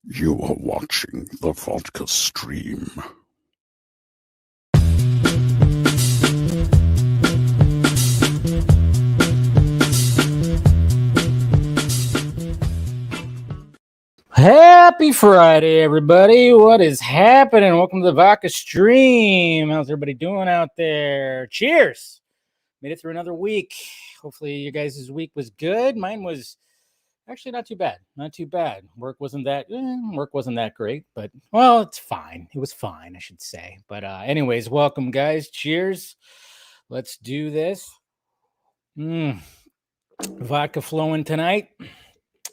You are watching the Vodka stream. Happy Friday, everybody. What is happening? Welcome to the Vodka stream. How's everybody doing out there? Cheers. Made it through another week. Hopefully your guys' week was good. Mine was actually not too bad. Not too bad. Work wasn't that great, but well, it's fine. It was fine, I should say. But anyways, welcome guys. Cheers. Let's do this. Vodka flowing tonight.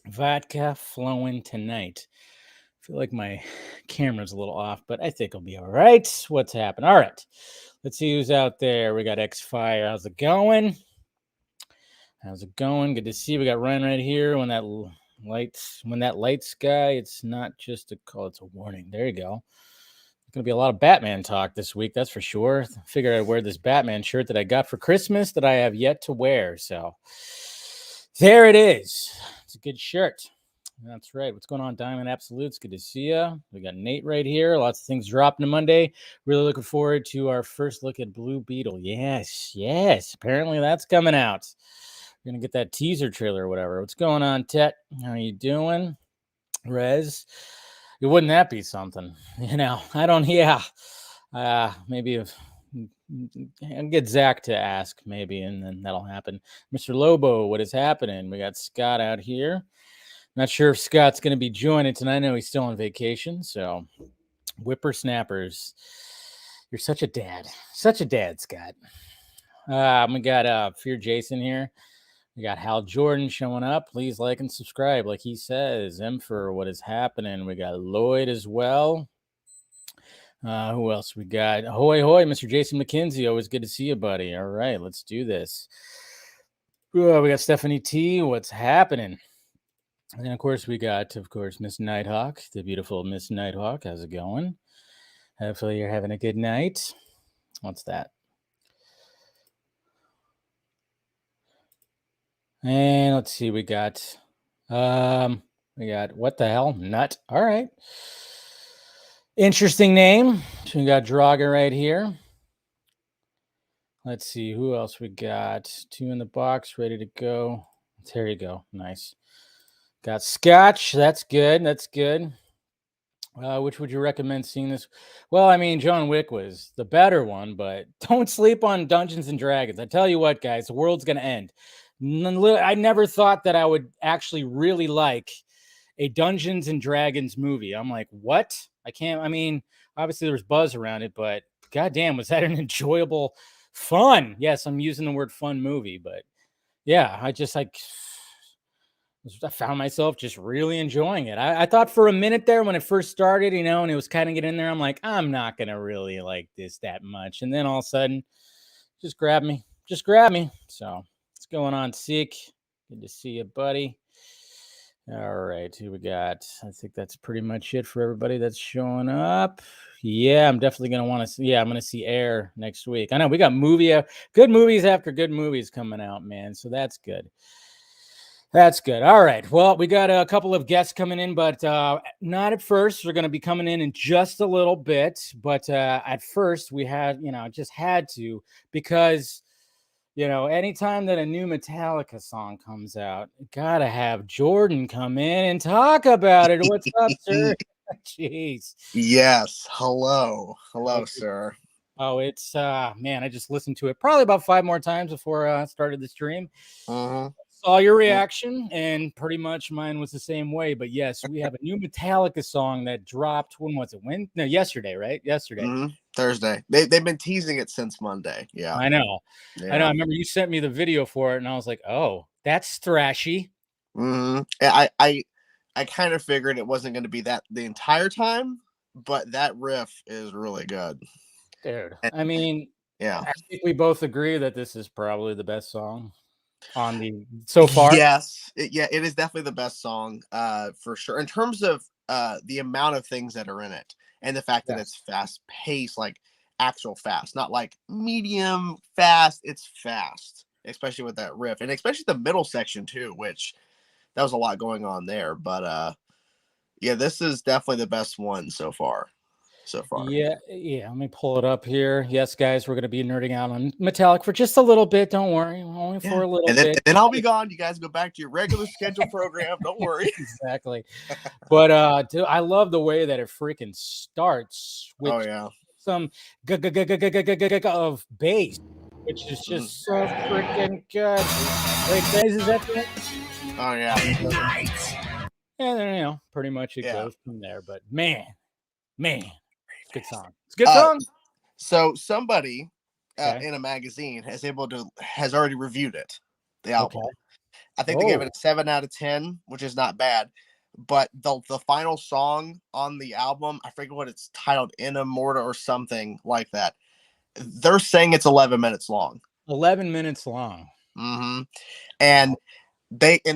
Vodka flowing tonight. I feel like my camera's a little off, but I think I'll be all right. What's happened? All right. Let's see who's out there. We got X-Fire. How's it going? How's it going? Good to see you. We got Ryan right here. When that lights guy, it's not just a call, it's a warning. There you go. There's going to be a lot of Batman talk this week, that's for sure. I figured I'd wear this Batman shirt that I got for Christmas that I have yet to wear. So there it is. It's a good shirt. That's right. What's going on, Diamond Absolutes? Good to see you. We got Nate right here. Lots of things dropping on Monday. Really looking forward to our first look at Blue Beetle. Yes. Apparently that's coming out. We're going to get that teaser trailer or whatever. What's going on, Tet? How you doing? Rez? Wouldn't that be something? I don't, maybe if I'll get Zach to ask maybe, and then that'll happen. Mr. Lobo, what is happening? We got Scott out here. Not sure if Scott's going to be joining tonight. I know he's still on vacation, so whippersnappers. You're such a dad. Such a dad, Scott. We got Fear Jason here. We got Hal Jordan showing up. Please like and subscribe, like he says. Emperor, what is happening? We got Lloyd as well. Who else we got? Ahoy, Mr. Jason McKenzie. Always good to see you, buddy. All right, let's do this. We got Stephanie T. What's happening? And then, of course, we got, Miss Nighthawk, the beautiful Miss Nighthawk. How's it going? Hopefully you're having a good night. What's that? And let's see, we got what the hell? Nut. All right. Interesting name. So we got Draga right here. Let's see who else we got. 2 in the box, ready to go. There you go. Nice. Got Scotch. That's good. Which would you recommend seeing this? Well, I mean, John Wick was the better one, but don't sleep on Dungeons and Dragons. I tell you what, guys, the world's going to end. I never thought that I would actually really like a Dungeons and Dragons movie. I'm like, what? Obviously there was buzz around it, but goddamn, was that an enjoyable fun? Yes, I'm using the word fun movie, but yeah, I found myself just really enjoying it. I thought for a minute there when it first started, and it was kind of getting in there, I'm like, I'm not going to really like this that much. And then all of a sudden, just grab me. So what's going on, Seek? Good to see you, buddy. All right, who we got? I think that's pretty much it for everybody that's showing up. Yeah, I'm definitely going to want to see. Yeah, I'm going to see Air next week. I know we got good movies after good movies coming out, man. So that's good. That's good. All right. Well, we got a couple of guests coming in, but not at first. They're going to be coming in just a little bit. But at first, we had, just had to, because, anytime that a new Metallica song comes out, gotta have Jordan come in and talk about it. What's up, sir? Jeez. Yes. Hello, sir. Oh, it's man, I just listened to it probably about 5 more times before I started the stream. Saw your reaction, and pretty much mine was the same way. But yes, we have a new Metallica song that dropped. When was it? Yesterday, right? Yesterday. Thursday. They've been teasing it since Monday. Yeah, I know. Yeah. I know. I remember you sent me the video for it, and I was like, "Oh, that's thrashy." I kind of figured it wasn't going to be that the entire time, but that riff is really good, dude. I mean, yeah. I think we both agree that this is probably the best song on the so far. Yes, it is definitely the best song, for sure. In terms of the amount of things that are in it, and the fact that it's fast paced, like actual fast, not like medium fast. It's fast, especially with that riff, and especially the middle section too, which that was a lot going on there. But Yeah, this is definitely the best one so far. Yeah. Let me pull it up here. Yes, guys, we're going to be nerding out on Metallica for just a little bit. Don't worry, only for a little and then, bit. And then I'll be gone. You guys go back to your regular scheduled program. Don't worry. Exactly. But dude, I love the way that it freaking starts with some of bass, which is just so freaking good. Wait, guys, is that it? Oh yeah. And then pretty much it goes from there. But man, it's a good song. It's a good song. So somebody in a magazine has already reviewed it, the album. Okay. I think they gave it a 7 out of 10, which is not bad. But the final song on the album, I forget what it's titled, In Immorta or something like that. They're saying it's 11 minutes long. 11 minutes long. Mm-hmm. And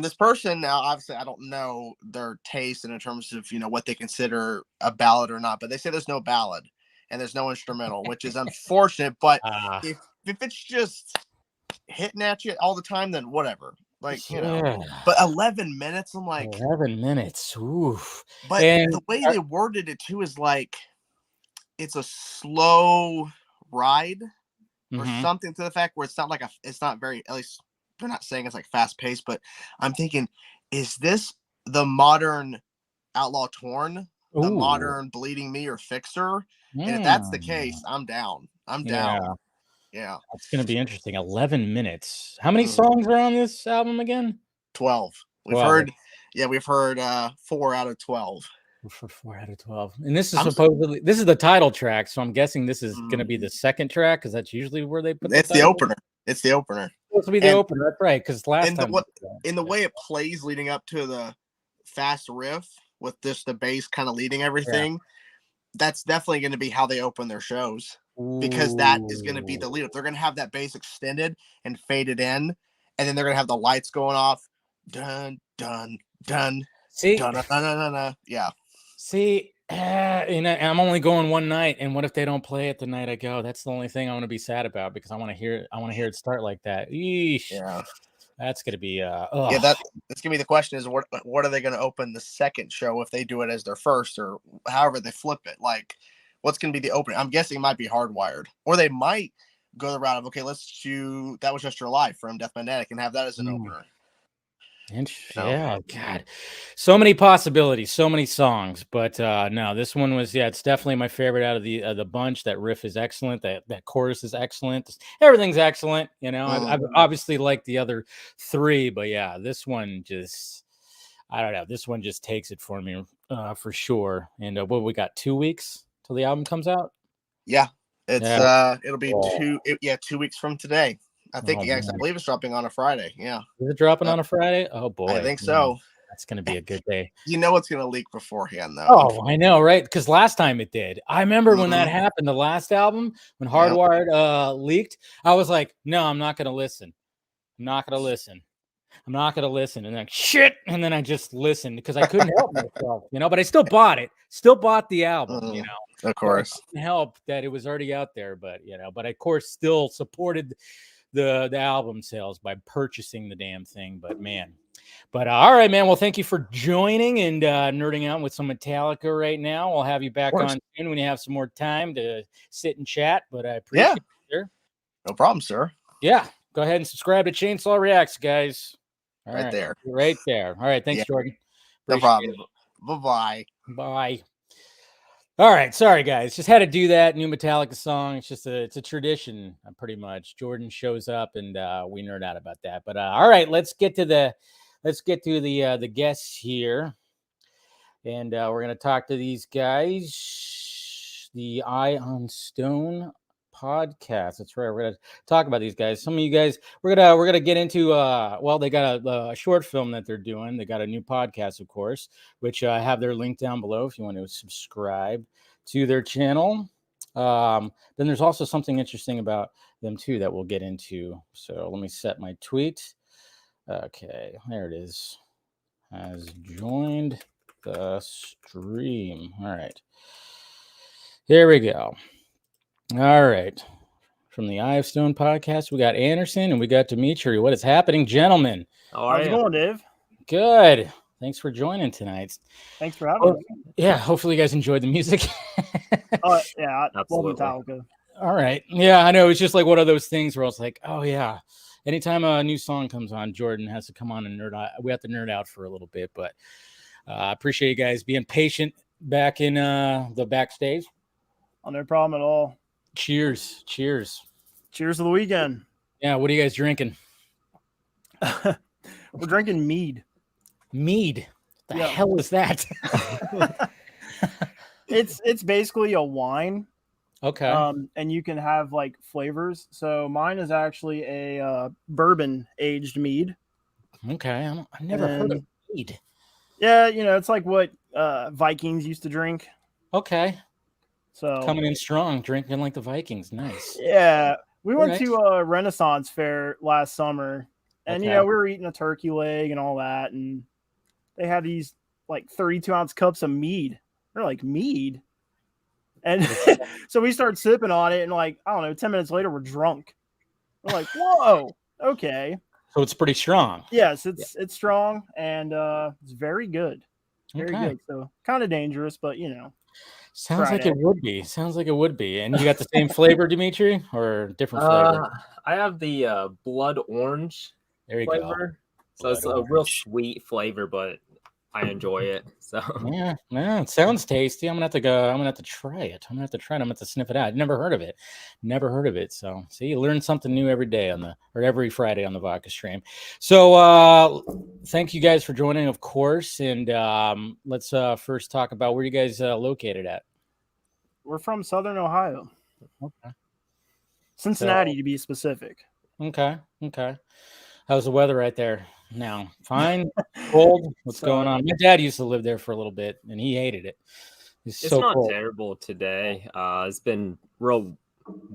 this person, now obviously I don't know their taste in terms of what they consider a ballad or not, but they say there's no ballad and there's no instrumental, which is unfortunate. But if it's just hitting at you all the time, then whatever. Like, but 11 minutes, I'm like 11 minutes. Oof. But the way they worded it too is like it's a slow ride or something to the fact where it's not very, at least they're not saying it's like fast paced, but I'm thinking, is this the modern Outlaw Torn, the modern Bleeding Me or Fixer? And if that's the case, I'm down. Yeah. That's going to be interesting. 11 minutes. How many songs are on this album again? 12. We've heard 4 out of 12. For 4 out of 12. And this is this is the title track. So I'm guessing this is going to be the second track because that's usually where they put the opener. It's the opener. It's supposed to be the opener. That's right. Because last time. In the way it plays leading up to the fast riff with the bass kind of leading everything, that's definitely going to be how they open their shows. Because that is going to be the lead up. They're going to have that bass extended and faded in, and then they're going to have the lights going off. Dun, dun, dun. See? Dun, dun, dun, dun, dun. Yeah. See, I'm only going one night, and what if they don't play it the night I go? That's the only thing I want to be sad about because I want to hear it start like that. Eesh. Yeah. That's going to be that's going to be the question is what are they going to open the second show if they do it as their first or however they flip it? Like, what's going to be the opening? I'm guessing it might be Hardwired, or they might go the route of, okay, let's do That Was Just Your Life from Death Magnetic and have that as an opener. Yeah, God, so many possibilities, so many songs, but no, this one was it's definitely my favorite out of the bunch. That riff is excellent. That chorus is excellent. Everything's excellent. I've obviously liked the other three, but this one just, I don't know. This one just takes it for me for sure. And we got 2 weeks till the album comes out. Yeah, it's it'll be 2 weeks from today. I think I believe it's dropping on a Friday. Yeah. Is it dropping on a Friday? Oh boy. I think so. That's going to be a good day. You know it's going to leak beforehand though. Oh, I know, right? Because last time it did. I remember when that happened, the last album, when Hardwired leaked, I was like, no, I'm not going to listen. I'm not going to listen. And then shit. And then I just listened because I couldn't help myself, but I still bought it. Still bought the album, Of course. It couldn't help that it was already out there, but but of course still supported the album sales by purchasing the damn thing. But all right, man. Well, thank you for joining and nerding out with some Metallica right now. We'll have you back on soon when you have some more time to sit and chat. But I appreciate it, sir. No problem, sir. Yeah. Go ahead and subscribe to Chainsaw Reacts, guys. Right there. Right there. All right. Thanks, Jordan. No problem. Bye-bye. Bye. All right, sorry guys, just had to do that new Metallica song. It's a tradition, pretty much. Jordan shows up and we nerd out about that. But all right, let's get to the guests here, and we're gonna talk to these guys. The Eye on Stone podcast. That's right. We're gonna talk about these guys. Some of you guys, we're gonna get into. They got a short film that they're doing. They got a new podcast, of course, which I have their link down below if you want to subscribe to their channel. Then there's also something interesting about them too that we'll get into. So let me set my tweet. Okay, there it is. Has joined the stream. All right. Here we go. All right. From the Eye of Stone podcast, we got Andersen and we got Dmitry. What is happening, gentlemen? How's it going, Dave? Good. Thanks for joining tonight. Thanks for having us. Yeah, hopefully you guys enjoyed the music. Oh, yeah, I love Absolutely. Metallica. All right. Yeah, I know. It's just like one of those things where I was like, oh, yeah. Anytime a new song comes on, Jordan has to come on and nerd out. We have to nerd out for a little bit, but I appreciate you guys being patient back in the backstage. Oh, no problem at all. Cheers. Cheers. Cheers to the weekend. Yeah, what are you guys drinking? We're drinking mead. Mead. The hell is that? It's basically a wine. Okay. And you can have like flavors. So mine is actually a bourbon aged mead. Okay. I've never heard of mead. Yeah, it's like what Vikings used to drink. Okay. So coming in strong, drinking like the Vikings. Nice. Yeah. We went to a Renaissance fair last summer, and we were eating a turkey leg and all that, and they had these like 32-ounce cups of mead. They're like, mead? And so we started sipping on it, and like, I don't know, 10 minutes later, we're drunk. We're like, whoa, okay. So it's pretty strong. Yes, it's strong, and it's very good. Very good. So kind of dangerous, but Sounds like it would be. Sounds like it would be. And you got the same flavor, Dmitry, or different flavor? I have the blood orange flavor. So it's a real sweet flavor, but I enjoy it. So yeah, it sounds tasty. I'm gonna have to go. I'm gonna have to try it. I'm gonna have to sniff it out. Never heard of it. So see, you learn something new every day every Friday on the Vodka stream. So thank you guys for joining, of course. And let's first talk about where you guys located at. We're from Southern Ohio. Okay. Cincinnati, to be specific. Okay. How's the weather right there now? Fine? Cold? What's going on? My dad used to live there for a little bit, and he hated it. It's so not cold. terrible today. It's been real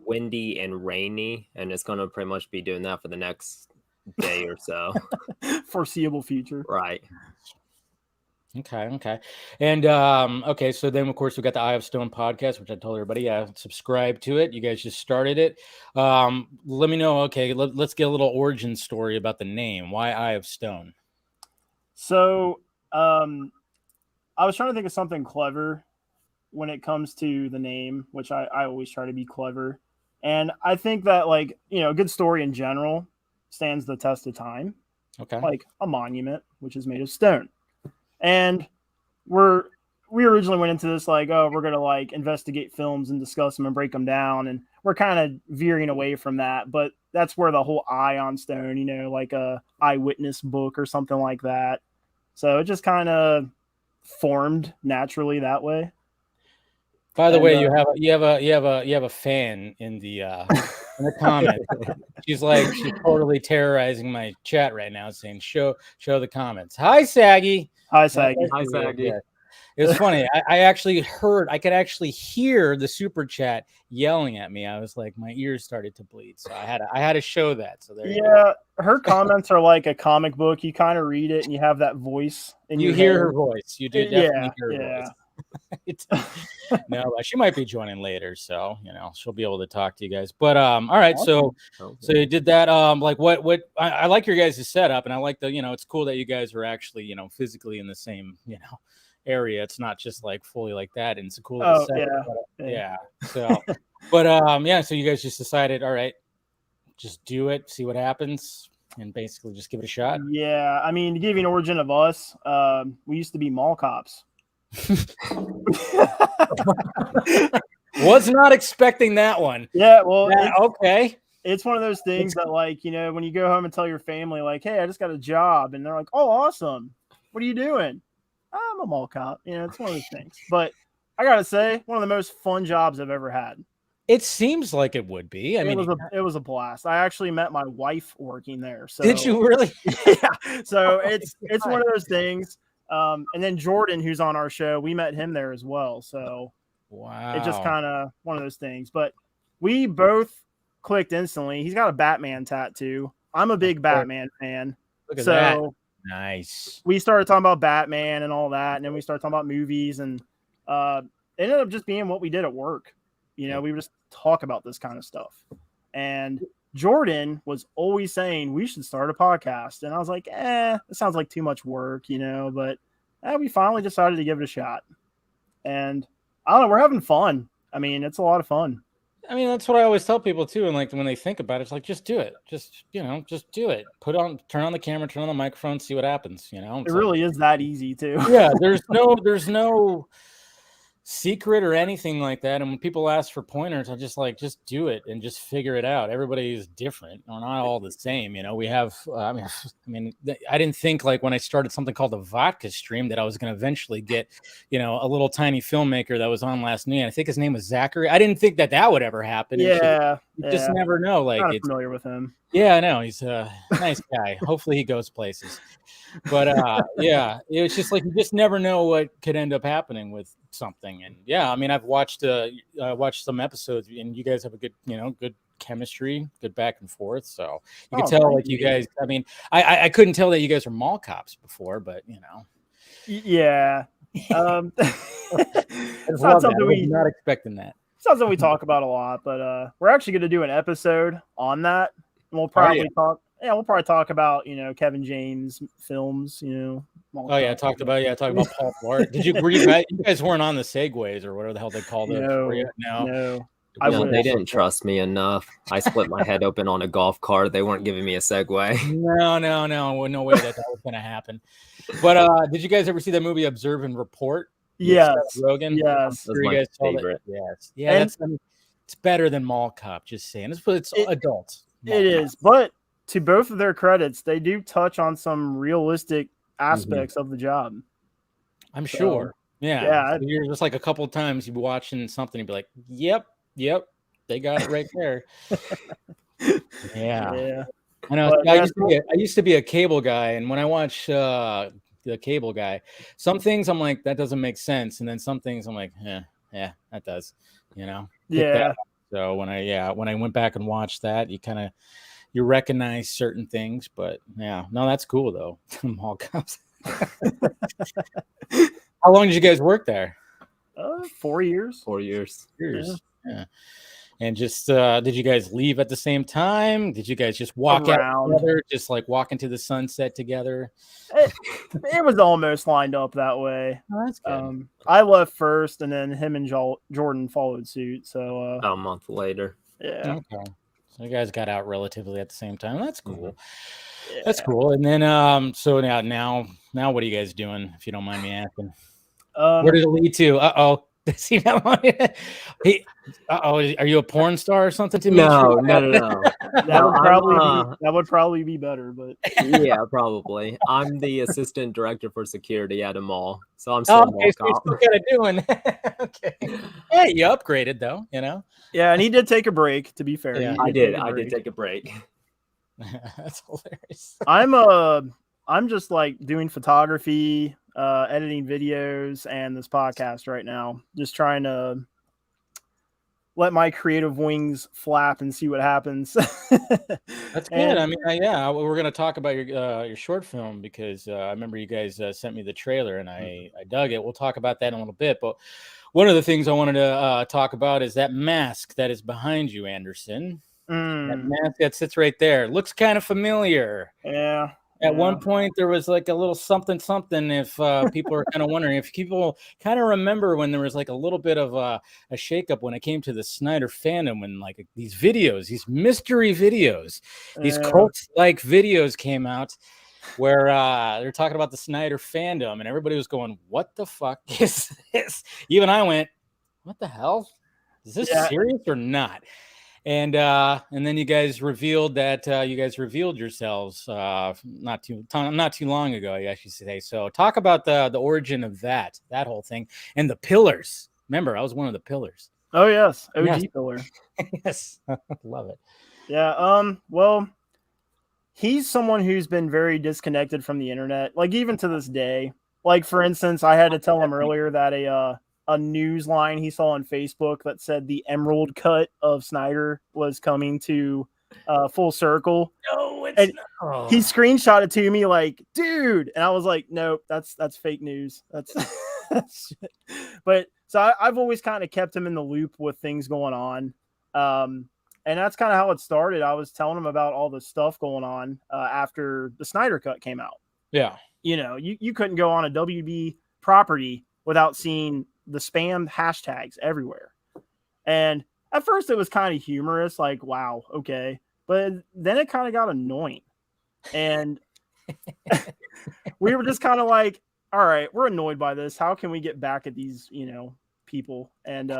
windy and rainy, and it's going to pretty much be doing that for the next day or so. Foreseeable future. Right. Okay. And so then of course we got the Eye of Stone podcast, which I told everybody, subscribe to it. You guys just started it. Let me know. Okay, let's get a little origin story about the name. Why Eye of Stone? So I was trying to think of something clever when it comes to the name, which I always try to be clever. And I think that a good story in general stands the test of time. Okay. Like a monument, which is made of stone. And we originally went into this we're going to investigate films and discuss them and break them down. And we're kind of veering away from that. But that's where the whole Eye on Stone, like a eyewitness book or something like that. So it just kind of formed naturally that way. By the way, you have a fan in the comment. She's totally terrorizing my chat right now, saying show the comments. Hi, Saggy. Hi, Saggy. Hi, Saggy. It was funny. I could actually hear the super chat yelling at me. I was like, my ears started to bleed, so I had to show that. So there. Yeah, her comments are like a comic book. You kind of read it, and you have that voice. And you hear her voice. You do definitely hear her voice. No, she might be joining later, so she'll be able to talk to you guys. But all right, awesome. So you did that. What I like your guys' setup, and I like the it's cool that you guys are actually physically in the same area. It's not just fully like that, and it's a cool setup. Yeah. So, but so you guys just decided, all right, just do it, see what happens, and basically just give it a shot. Yeah, I mean, to give you an origin of us, we used to be mall cops. Was not expecting that one. Yeah, well, okay. It's one of those things that when you go home and tell your family hey, I just got a job, and they're like, oh, awesome, what are you doing? I'm a mall cop. It's one of those things. But I gotta say, one of the most fun jobs I've ever had. It seems like it would be. I mean, it was a blast. I actually met my wife working there. So did you really? Yeah. So it's one of those things. And then Jordan, who's on our show, we met him there as well. So wow, it's just kind of one of those things. But we both clicked instantly. He's got a Batman tattoo. I'm a big Batman fan. Look at that. Nice. We started talking about Batman and all that, and then we started talking about movies, and it ended up just being what we did at work. We would just talk about this kind of stuff. And Jordan was always saying we should start a podcast, and I was like, it sounds like too much work, but we finally decided to give it a shot. And I don't know, we're having fun. I mean, it's a lot of fun. I mean, that's what I always tell people too. And like when they think about it, it's like, just do it. Just do it. Turn on the camera, turn on the microphone, see what happens. It really is that easy too. Yeah. There's no secret or anything like that. And when people ask for pointers, I'm just like, just do it and just figure it out. Everybody is different. We're not all the same. We have, I didn't think like when I started something called the Vodka stream that I was going to eventually get, a little tiny filmmaker that was on last night. I think his name was Zachary. I didn't think that would ever happen. Yeah. You just never know. Like, I'm familiar with him. Yeah, I know. He's a nice guy. Hopefully he goes places. But yeah, it's just like you just never know what could end up happening with something. And yeah, I mean, I've watched some episodes, and you guys have a good, good chemistry, good back and forth. So you can tell, like, you guys. I mean, I couldn't tell that you guys were mall cops before, but Yeah. It's not something I was not expecting that. It's not something we talk about a lot, but we're actually going to do an episode on that. And we'll probably talk. Yeah, we'll probably talk about Kevin James films. Talk about Paul Blart. Were you guys weren't on the segways or whatever the hell they called it? No. They didn't trust me enough. I split my head open on a golf cart. They weren't giving me a Segway. No way that was going to happen. But did you guys ever see that movie Observe and Report? Yes. Rogan. Yes. That's my favorite. Yes. Yeah. It's better than Mall Cop. Just saying. It's adults. It is, but to both of their credits, they do touch on some realistic aspects of the job. I'm sure. Yeah. So you're just like a couple of times you'd be watching something and be like, yep, they got it right there. Yeah. I know. I used to be a cable guy, and when I watch the cable guy, some things I'm like, that doesn't make sense, and then some things I'm like, yeah, that does. Yeah. So when I went back and watched that, you recognize certain things, but yeah, no, that's cool though. Mall cops. How long did you guys work there? 4 years. 4 years. Yeah. And just did you guys leave at the same time? Did you guys just walk out together, just like walk into the sunset together? It was almost lined up that way. Oh, that's good. I left first, and then him and Jordan followed suit. So a month later. Yeah. Okay. So you guys got out relatively at the same time. That's cool. Yeah. That's cool. And then so now what are you guys doing, if you don't mind me asking? Where did it lead to? See that one? Are you a porn star or something? No. That would probably be better, but yeah, probably. I'm the assistant director for security at a mall, so I'm still so still kind of doing. Okay. Yeah, you upgraded though, Yeah, and he did take a break. To be fair, yeah, I did take a break. That's hilarious. I'm just like doing photography, editing videos, and this podcast right now. Just trying to let my creative wings flap and see what happens. That's good. I mean, we're going to talk about your short film because I remember you guys sent me the trailer and I dug it. We'll talk about that in a little bit. But one of the things I wanted to talk about is that mask that is behind you, Anderson. That mask that sits right there. Looks kind of familiar. Yeah. At one point, there was like a little something. If people are kind of wondering, if people kind of remember when there was like a little bit of a shakeup when it came to the Snyder fandom, when like these videos, these mystery videos, these cult-like videos came out where they're talking about the Snyder fandom, and everybody was going, "What the fuck is this?" Even I went, "What the hell? Is this serious or not?" And then you guys revealed that you guys revealed yourselves not too long ago, I should say. So talk about the origin of that whole thing and the pillars. Remember, I was one of the pillars. Oh yes, OG pillar. Yes, love it. Yeah. Well, he's someone who's been very disconnected from the internet, like even to this day. Like for instance, I had to tell him earlier that a news line he saw on Facebook that said the Emerald cut of Snyder was coming to full circle. No, it's not. He screenshot it to me like, dude, and I was like, nope, that's fake news. That's but so I've always kind of kept him in the loop with things going on. And that's kind of how it started. I was telling him about all the stuff going on after the Snyder Cut came out. Yeah. You know, you couldn't go on a WB property without seeing the spam hashtags everywhere. And at first it was kind of humorous, like, wow, okay. But then it kind of got annoying. And we were just kind of like, all right, we're annoyed by this. How can we get back at these, you know, people? And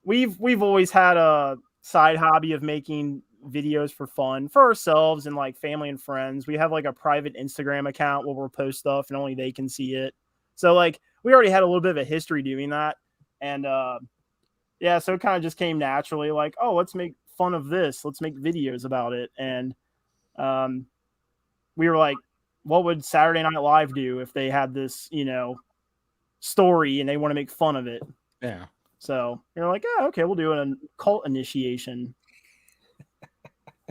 we've always had a side hobby of making videos for fun for ourselves and like family and friends. We have like a private Instagram account where we'll post stuff and only they can see it. So like we already had a little bit of a history doing that. And yeah, so it kind of just came naturally like, oh, let's make fun of this. Let's make videos about it. And we were like, what would Saturday Night Live do if they had this, you know, story and they want to make fun of it? Yeah. So you're like, yeah, okay, we'll do a cult initiation.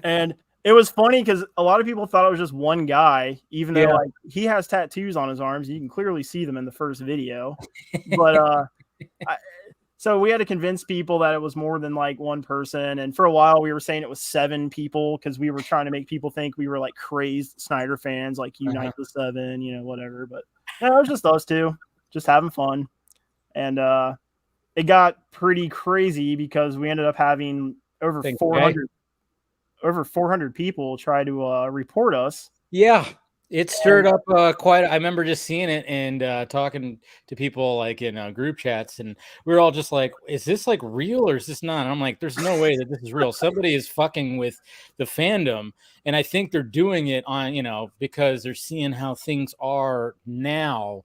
And it was funny because a lot of people thought it was just one guy, even though like he has tattoos on his arms. You can clearly see them in the first video. But so we had to convince people that it was more than like one person. And for a while we were saying it was 7 people because we were trying to make people think we were like crazed Snyder fans, like Unite the 7, you know, whatever. But yeah, it was just us two, just having fun. And it got pretty crazy because we ended up having over 400 people try to report us. Yeah, it stirred up quite. I remember just seeing it and talking to people like in group chats, and we were all just like, "Is this like real or is this not?" And I'm like, "There's no way that this is real. Somebody is fucking with the fandom, and I think they're doing it on, you know, because they're seeing how things are now."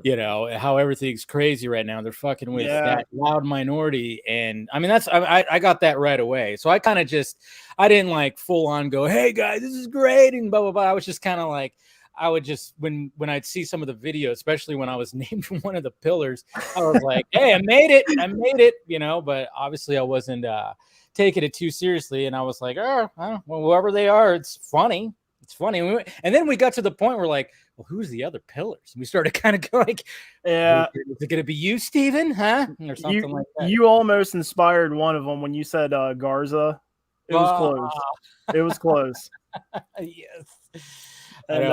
You know, how everything's crazy right now. They're fucking with that loud minority. And I mean, I got that right away. So I kind of I didn't like full on go, hey guys, this is great. And blah, blah, blah. I was just kind of like, I would just, when I'd see some of the videos, especially when I was named one of the pillars, I was like, hey, I made it, you know, but obviously I wasn't taking it too seriously. And I was like, oh, well, whoever they are, it's funny. It's funny. And then we got to the point where like, well, who's the other pillars? And we started kind of going like, yeah, is it going to be you, Steven? Huh? Or something like that. You almost inspired one of them when you said Garza. It was close. It was close. Yes. And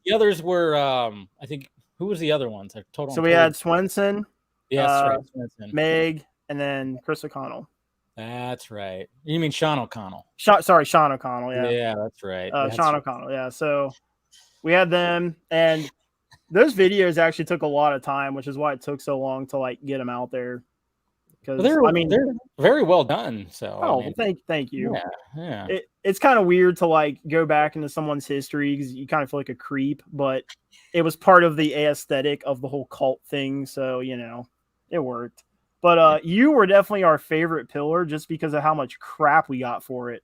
the others were, I think, who was the other ones? So we had Swenson. Yes, right. Swenson. Meg, and then Chris O'Connell. That's right. You mean Sean O'Connell? Sorry, Sean O'Connell. Yeah. Yeah, that's right. Sean O'Connell. Yeah. So we had them, and those videos actually took a lot of time, which is why it took so long to like get them out there. Because they're very well done. So thank you. Yeah. It's kind of weird to like go back into someone's history because you kind of feel like a creep, but it was part of the aesthetic of the whole cult thing. So you know, it worked. But you were definitely our favorite pillar just because of how much crap we got for it.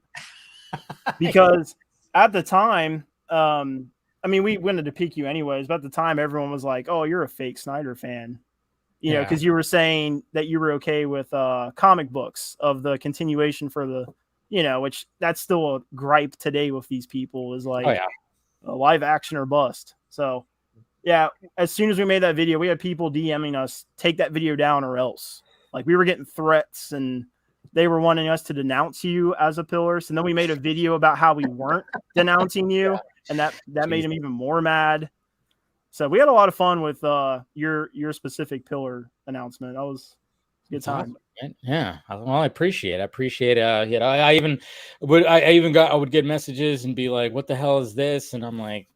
Because at the time, I mean, we wanted to pick you anyways, but at the time, everyone was like, oh, you're a fake Snyder fan. You know, because you were saying that you were okay with comic books of the continuation for the, you know, which that's still a gripe today with these people is like a live action or bust. So, yeah, as soon as we made that video, we had people DMing us, take that video down or else. Like we were getting threats and they were wanting us to denounce you as a pillar. So then we made a video about how we weren't denouncing you. And that made him even more mad. So we had a lot of fun with your specific pillar announcement. That was a good time. Awesome. Yeah. Well, I appreciate it. You know, I would get messages and be like, what the hell is this? And I'm like,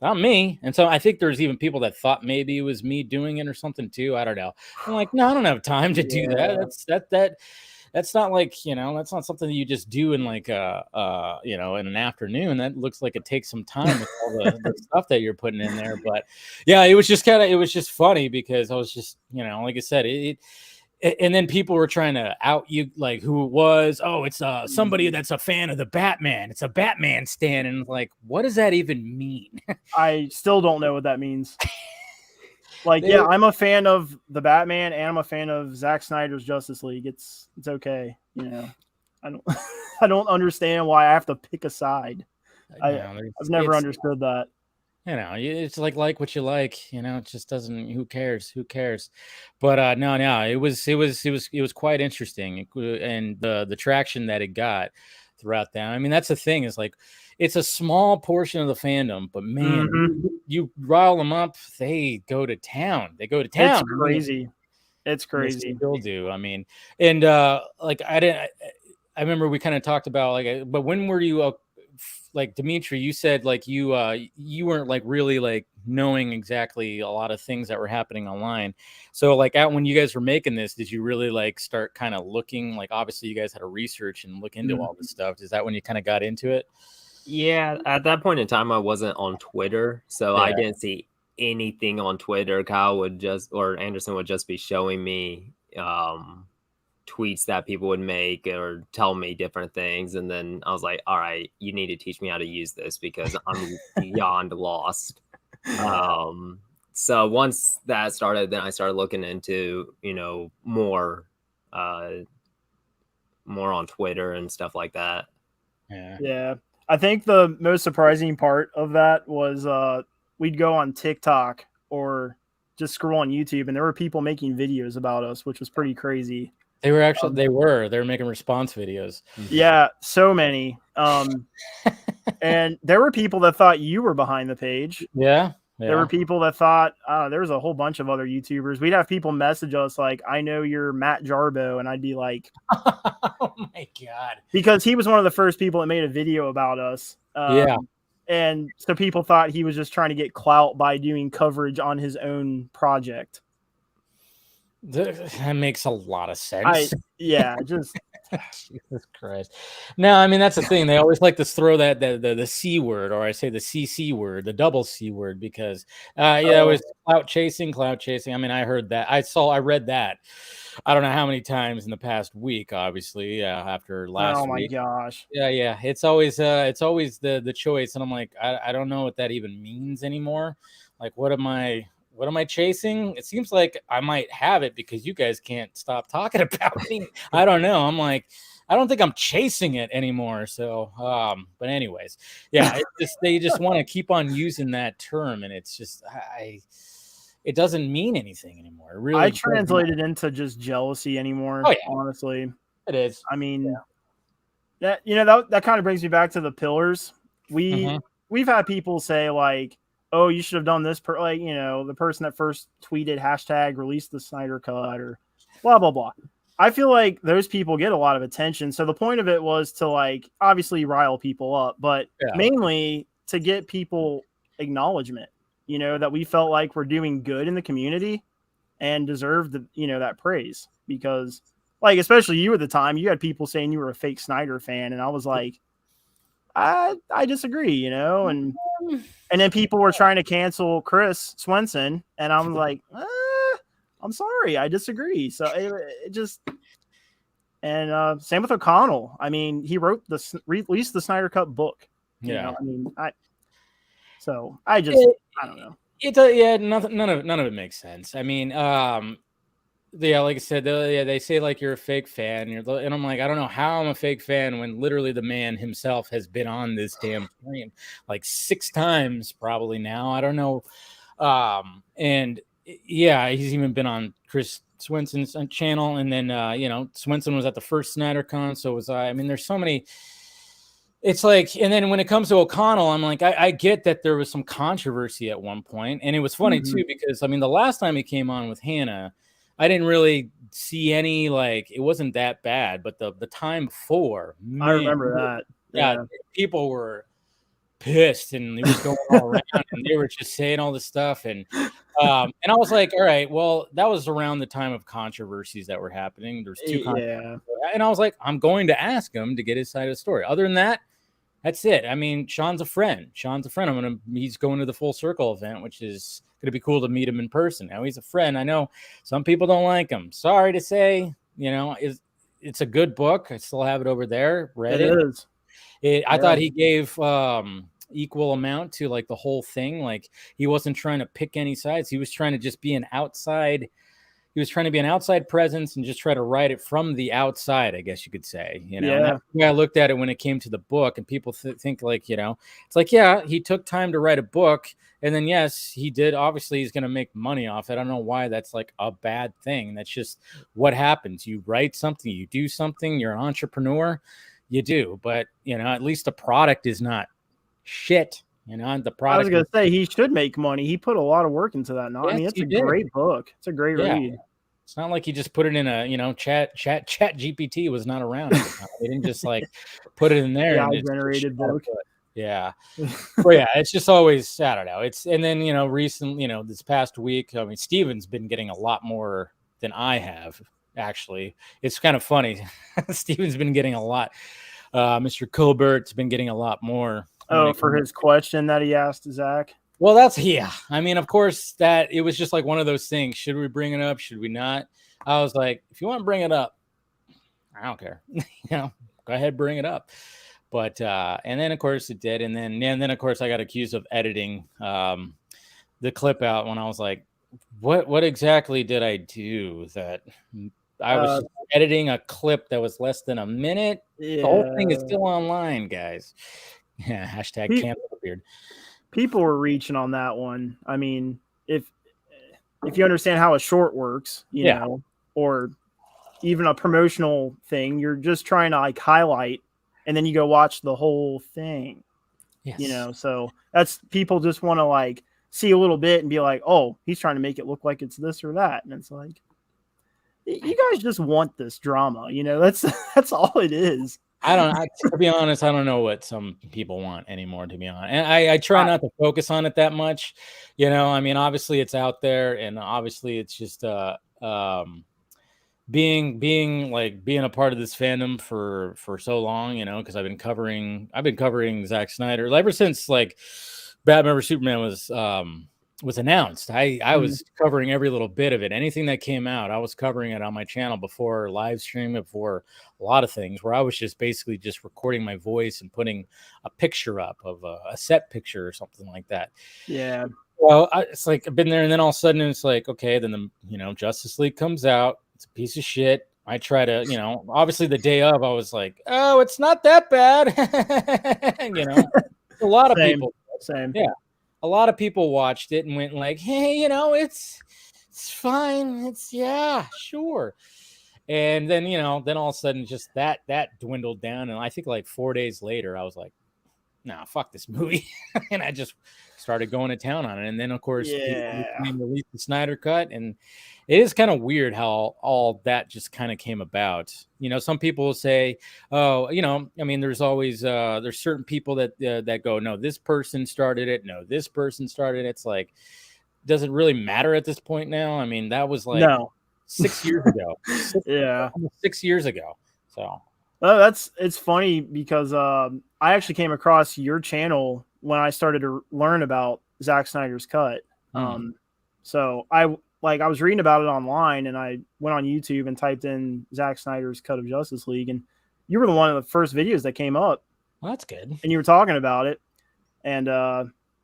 not me. And so I think there's even people that thought maybe it was me doing it or something too. I don't know. I'm like, no, I don't have time to do that. That's not like, you know, that's not something that you just do in like you know, in an afternoon. That looks like it takes some time with all the stuff that you're putting in there. But yeah, it was just funny because I was just, you know, like I said, and then people were trying to out you like who it was. Oh, it's somebody that's a fan of the Batman. It's a Batman stan. And like, what does that even mean? I still don't know what that means. Like, yeah, I'm a fan of the Batman and I'm a fan of Zack Snyder's Justice League. It's okay. You know, I don't understand why I have to pick a side. I've never understood that. it's like what you like, it just doesn't, who cares. But no, it was quite interesting. And the traction that it got throughout that. I mean, that's the thing, is like, it's a small portion of the fandom, but man, you rile them up, they go to town. It's crazy. It's crazy. They still do. I mean, and like, I remember we kind of talked about, like, but when were you like, Dmitry, you said like you weren't like really like knowing exactly a lot of things that were happening online. So like, when you guys were making this, did you really like start kind of looking, like, obviously you guys had to research and look into all this stuff? Is that when you kind of got into it? Yeah, at that point in time, I wasn't on Twitter, so I didn't see anything on Twitter. Anderson would just be showing me tweets that people would make or tell me different things, and then I was like, all right, you need to teach me how to use this because I'm beyond lost. So once that started, then I started looking into more on Twitter and stuff like that. Yeah, I think the most surprising part of that was we'd go on TikTok or just scroll on YouTube, and there were people making videos about us, which was pretty crazy. They were actually they were making response videos. Yeah, so many. And there were people that thought you were behind the page. Yeah. There were people that thought there was a whole bunch of other YouTubers. We'd have people message us like, I know you're Matt Jarbo. And I'd be like, oh my God. Because he was one of the first people that made a video about us. And so people thought he was just trying to get clout by doing coverage on his own project. That makes a lot of sense. Just Jesus Christ. No, I mean, that's the thing. They always like to throw that the C word, or I say the CC word, the double C word, because it was clout chasing. I mean, I heard that. I read that. I don't know how many times in the past week, obviously, after last week. Oh my gosh. Yeah. It's always the choice. And I'm like, I don't know what that even means anymore. Like, what am I chasing? It seems like I might have it because you guys can't stop talking about me. I don't know. I'm like, I don't think I'm chasing it anymore. So, but anyways, yeah, they just want to keep on using that term, and it's just, it doesn't mean anything anymore. It really, I translate it into just jealousy anymore. Oh, yeah. Honestly, it is. I mean, that kind of brings me back to the pillars. We've had people say like, oh, you should have done this the person that first tweeted hashtag release the Snyder cut or blah, blah, blah. I feel like those people get a lot of attention. So the point of it was to like, obviously rile people up, but mainly to get people acknowledgement, that we felt like we're doing good in the community and deserved that praise, because like, especially you at the time, you had people saying you were a fake Snyder fan. And I was like, I disagree, and then people were trying to cancel Chris Swenson, and I'm like, I'm sorry, I disagree. So it just, and same with O'Connell. I mean, he released the Snyder Cut book. I mean, I don't know. None of it makes sense. I mean, like I said, they say like you're a fake fan, and I'm like, I don't know how I'm a fake fan when literally the man himself has been on this damn screen like 6 times probably now. I don't know, and he's even been on Chris Swenson's channel, and then Swenson was at the first SnyderCon, so was I. I mean, there's so many. It's like, and then when it comes to O'Connell, I'm like, I get that there was some controversy at one point, and it was funny too, because I mean, the last time he came on with Hannah, I didn't really see any, like, it wasn't that bad, but the time before, man, I remember that. Yeah, people were pissed, and it was going all around, and they were just saying all this stuff, and I was like, all right, well, that was around the time of controversies that were happening. There's 2 controversies, and I was like, I'm going to ask him to get his side of the story. Other than that, that's it. I mean, Sean's a friend. He's going to the Full Circle event, which is going to be cool to meet him in person. Now he's a friend. I know some people don't like him. Sorry to say, it's a good book. I still have it over there. Read it. It is. I thought he gave equal amount to like the whole thing. Like, he wasn't trying to pick any sides. He was trying to just be an outside, he was trying to be an outside presence and just try to write it from the outside, I guess you could say. You know, and that's the way I looked at it when it came to the book, and people think like, you know, it's like, yeah, he took time to write a book, and then yes, he did. Obviously, he's going to make money off it. I don't know why that's like a bad thing. That's just what happens. You write something, you do something. You're an entrepreneur, you do. But you know, at least the product is not shit. You know, the product. I was gonna say he should make money. He put a lot of work into that. No, I mean, it's a great book. It's a great read. It's not like he just put it in a, you know, chat GPT was not around at the time. They didn't just like put it in there. Yeah, generated book. Yeah. Well, yeah, it's just always, I don't know. It's, and then, you know, recently, you know, this past week, I mean, Steven's been getting a lot more than I have, actually. It's kind of funny. Steven's been getting a lot. Mr. Colbert's been getting a lot more. Oh, for his question that he asked Zach? Well, that's, yeah. I mean, of course, that it was just like one of those things. Should we bring it up? Should we not? I was like, if you want to bring it up, I don't care. You know, go ahead, bring it up. But and then of course it did, and then of course I got accused of editing the clip out when I was like, what exactly did I do? That I was just editing a clip that was less than a minute. Yeah. The whole thing is still online, guys. Yeah, hashtag cancel the beard. People were reaching on that one. I mean, if you understand how a short works, you know, or even a promotional thing, you're just trying to like highlight, and then you go watch the whole thing. Yes. You know, so that's, people just want to like see a little bit and be like, oh, he's trying to make it look like it's this or that, and it's like, you guys just want this drama, you know. That's all it is. To be honest, I don't know what some people want anymore, to be honest. And I try not to focus on it that much. You know, I mean, obviously it's out there, and obviously it's just being a part of this fandom for so long, you know, because I've been covering Zack Snyder ever since like Batman vs Superman was announced. I was covering every little bit of it. Anything that came out, I was covering it on my channel before live stream, before a lot of things, where I was just basically just recording my voice and putting a picture up of a set picture or something like that. Yeah. Well, it's like I've been there, and then all of a sudden it's like, okay, then the Justice League comes out. It's a piece of shit. I try to, you know, obviously the day of I was like, oh, it's not that bad. You know, a lot of people. Same. Yeah. A lot of people watched it and went like, hey, you know, it's fine. It's, yeah, sure. And then, you know, then all of a sudden just that dwindled down. And I think like 4 days later, I was like, nah, fuck this movie. And I just started going to town on it. And then, of course, they released the Snyder Cut. And it is kind of weird how all that just kind of came about. You know, some people will say, oh, you know, I mean, there's always there's certain people that go, no, this person started it. No, this person started it. It's like, does it really matter at this point now? I mean, that was like 6 years ago. Almost 6 years ago. So. It's funny because I actually came across your channel when I started to learn about Zack Snyder's cut. So I was reading about it online, and I went on YouTube and typed in Zack Snyder's cut of Justice League, and you were one of the first videos that came up. Well, that's good. And you were talking about it, and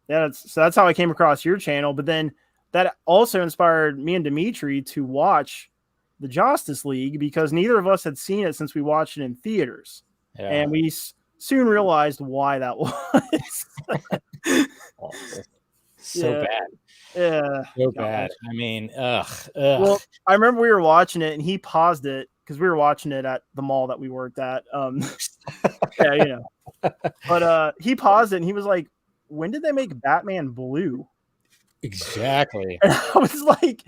that's how I came across your channel. But then that also inspired me and Dmitry to watch the Justice League, because neither of us had seen it since we watched it in theaters. Yeah. And we soon realized why that was. So bad. Yeah. So bad. I mean, ugh. Well, I remember we were watching it and he paused it because we were watching it at the mall that we worked at. Yeah, you know. But he paused it and he was like, when did they make Batman blue? Exactly. And I was like,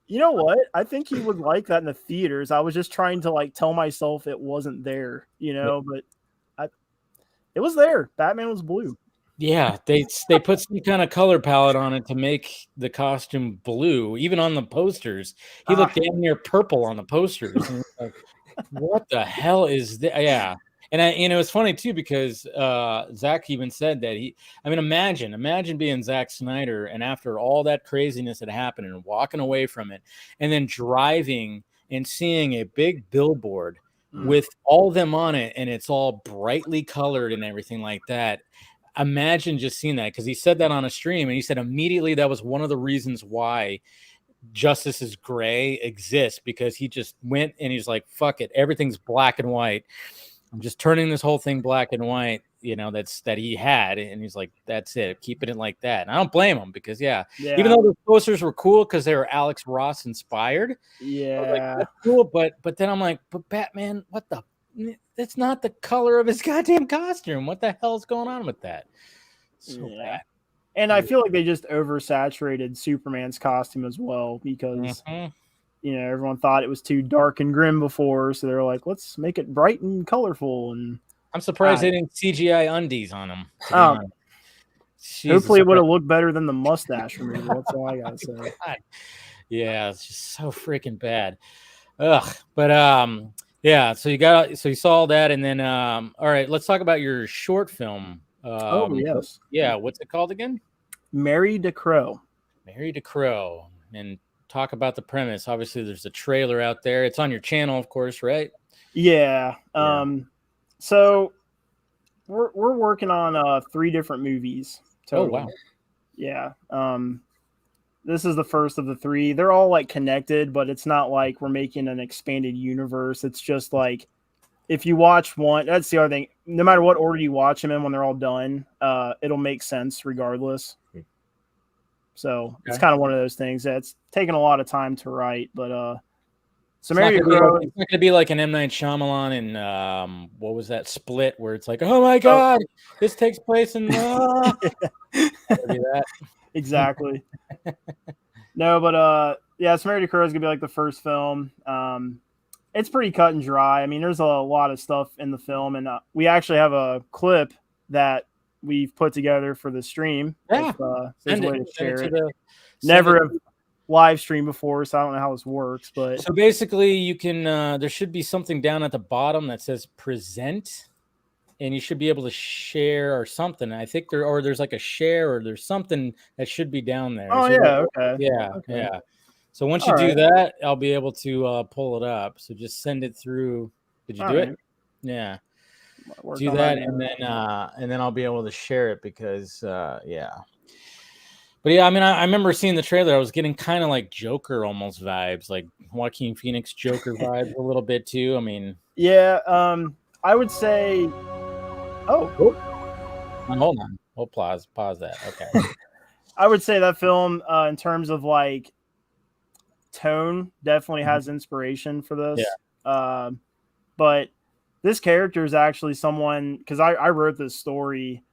you know what? I think he would like that in the theaters. I was just trying to like tell myself it wasn't there, you know, but it was there. Batman was blue. Yeah, they put some kind of color palette on it to make the costume blue. Even on the posters, he looked damn near purple on the posters. And like, what the hell is that? Yeah. And it's funny too, because Zach even said that imagine being Zack Snyder, and after all that craziness that happened and walking away from it, and then driving and seeing a big billboard with all of them on it, and it's all brightly colored and everything like that. Imagine just seeing that, because he said that on a stream, and he said immediately that was one of the reasons why Justice is Gray exists, because he just went and he's like, fuck it, everything's black and white. I'm just turning this whole thing black and white, that he had. And he's like, that's it, keeping it like that. And I don't blame him, because even though the posters were cool because they were Alex Ross inspired, I was like, that's cool. But then I'm like, but Batman, that's not the color of his goddamn costume. What the hell's going on with that? So bad. And I feel like they just oversaturated Superman's costume as well, because everyone thought it was too dark and grim before, so they're like, let's make it bright and colorful. And I'm surprised they didn't CGI undies on him. Hopefully it would have looked better than the mustache removal. That's all I gotta say. God. Yeah, it's just so freaking bad. Ugh. But yeah, so you saw all that, and then all right, let's talk about your short film. Yes. Yeah, what's it called again? Married to Crow. Married to Crow. And talk about the premise. Obviously, there's a trailer out there. It's on your channel, of course, right? Yeah. So we're working on 3 different movies. Totally. Oh wow. Yeah. This is the first of the 3. They're all like connected, but it's not like we're making an expanded universe. It's just like, if you watch one, that's the other thing. No matter what order you watch them in, when they're all done, it'll make sense regardless. So it's kind of one of those things that's taken a lot of time to write. But so Married to Crow, it's not going to be like an M. Night Shyamalan and what was that, Split, where it's like, oh my god, this takes place in that. Exactly. No, but yeah, so Married to Crow is gonna be like the first film. It's pretty cut and dry. I mean, there's a lot of stuff in the film, and we actually have a clip that we've put together for the stream. Yeah, Never have live streamed before, so I don't know how this works. But so basically, you can. There should be something down at the bottom that says "present," and you should be able to share or something. I think there's like a share, or there's something that should be down there. Oh, yeah, okay. Yeah. So once you do that, I'll be able to pull it up. So just send it through. Did you do it? Yeah. Do that, and then I'll be able to share it, because yeah. But yeah, I mean, I remember seeing the trailer. I was getting kind of like Joker almost vibes, like Joaquin Phoenix Joker vibes a little bit too. I mean, yeah. I would say. Oh, hold on. We'll pause that. Okay. I would say that film, in terms of like tone, definitely has inspiration for this. Yeah. But this character is actually someone, because I wrote this story.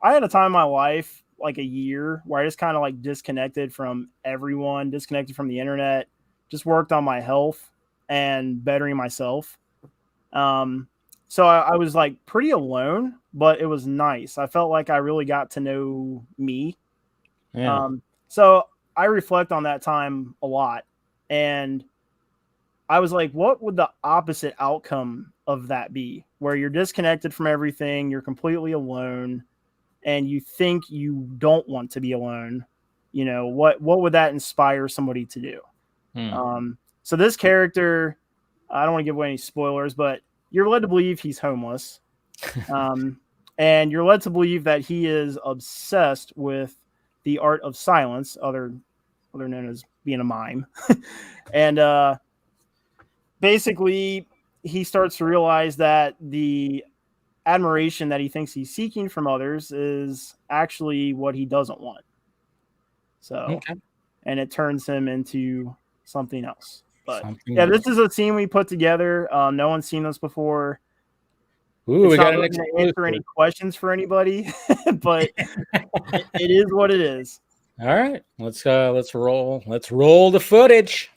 I had a time in my life, like a year, where I just kind of like disconnected from everyone, disconnected from the internet, just worked on my health and bettering myself. So I was like pretty alone, but it was nice. I felt like I really got to know me. Yeah. So I reflect on that time a lot. And I was like, what would the opposite outcome of that be? Where you're disconnected from everything, you're completely alone, and you think you don't want to be alone. What would that inspire somebody to do? So this character, I don't want to give away any spoilers, but you're led to believe he's homeless. And you're led to believe that he is obsessed with the art of silence, other known as being a mime. And basically, he starts to realize that the admiration that he thinks he's seeking from others is actually what he doesn't want. So, and it turns him into something else. But this is a scene we put together. No one's seen this before. Ooh, we got to answer any questions for anybody, but it is what it is. All right, let's roll. Let's roll the footage.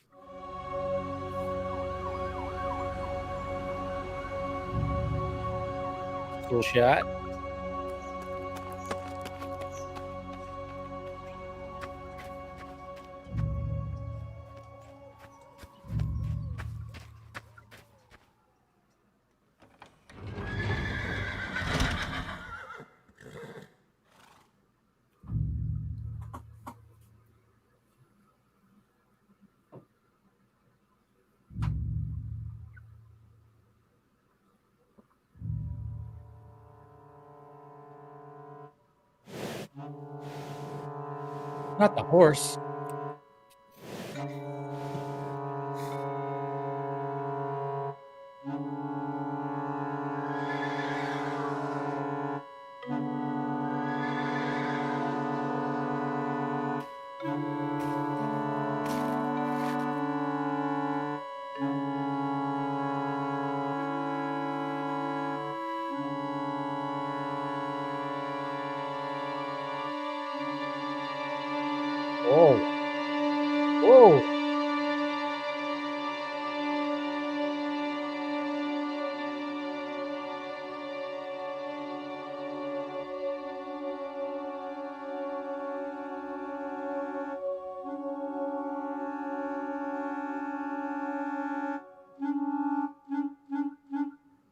Cool shot. Not the horse.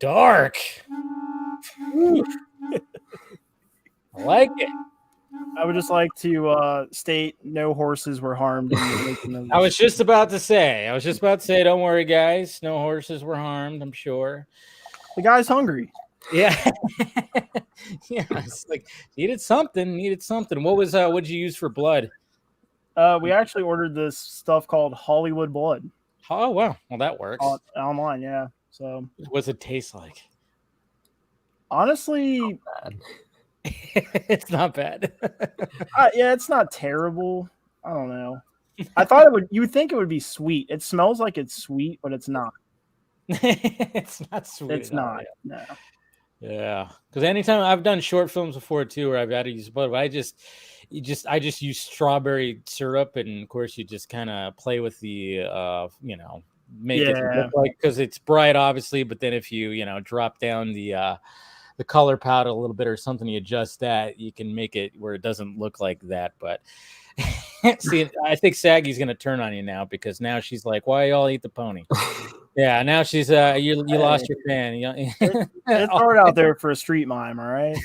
Dark. I like it. I would just like to state no horses were harmed in the making of I was this. just about to say, don't worry, guys. No horses were harmed, I'm sure. The guy's hungry. Yeah. Yeah. It's like needed something. What what'd you use for blood? We actually ordered this stuff called Hollywood Blood Oh wow. Well, that works. online, yeah. So What's it taste like? honestly, It's not bad. yeah, it's not terrible. I don't know. I thought it would. You would think it would be sweet. It smells like it's sweet, but it's not. It's not sweet. It's at all, not. No. Yeah, because anytime I've done short films before too, where I've had to use blood, but I just use strawberry syrup, and of course you just kind of play with the, make it look like, because it's bright, obviously, but then if you drop down the color palette a little bit or something, you adjust that, you can make it where it doesn't look like that. But see, I think Saggy's gonna turn on you now, because now she's like, "Why y'all eat the pony?" Yeah, now she's you lost your fan. It's hard out there for a street mime, all right?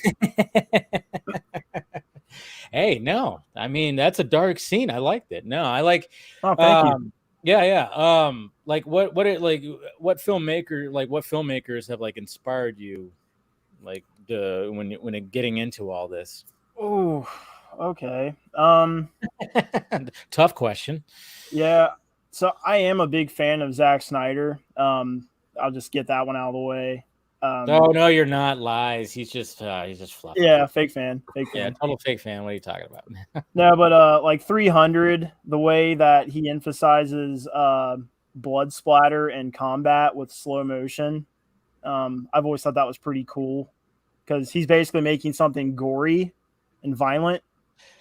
Hey, no, I mean that's a dark scene. I liked it. No, I like. Oh, thank you. Yeah. Like what filmmakers have like inspired you, like when getting into all this? Oh, okay. Tough question. Yeah. So I am a big fan of Zack Snyder. I'll just get that one out of the way. No, you're not. Lies. He's just fluffy. Yeah, fake fan. Yeah, total fake fan. What are you talking about? No, but like 300, the way that he emphasizes blood splatter and combat with slow motion, I've always thought that was pretty cool, because he's basically making something gory and violent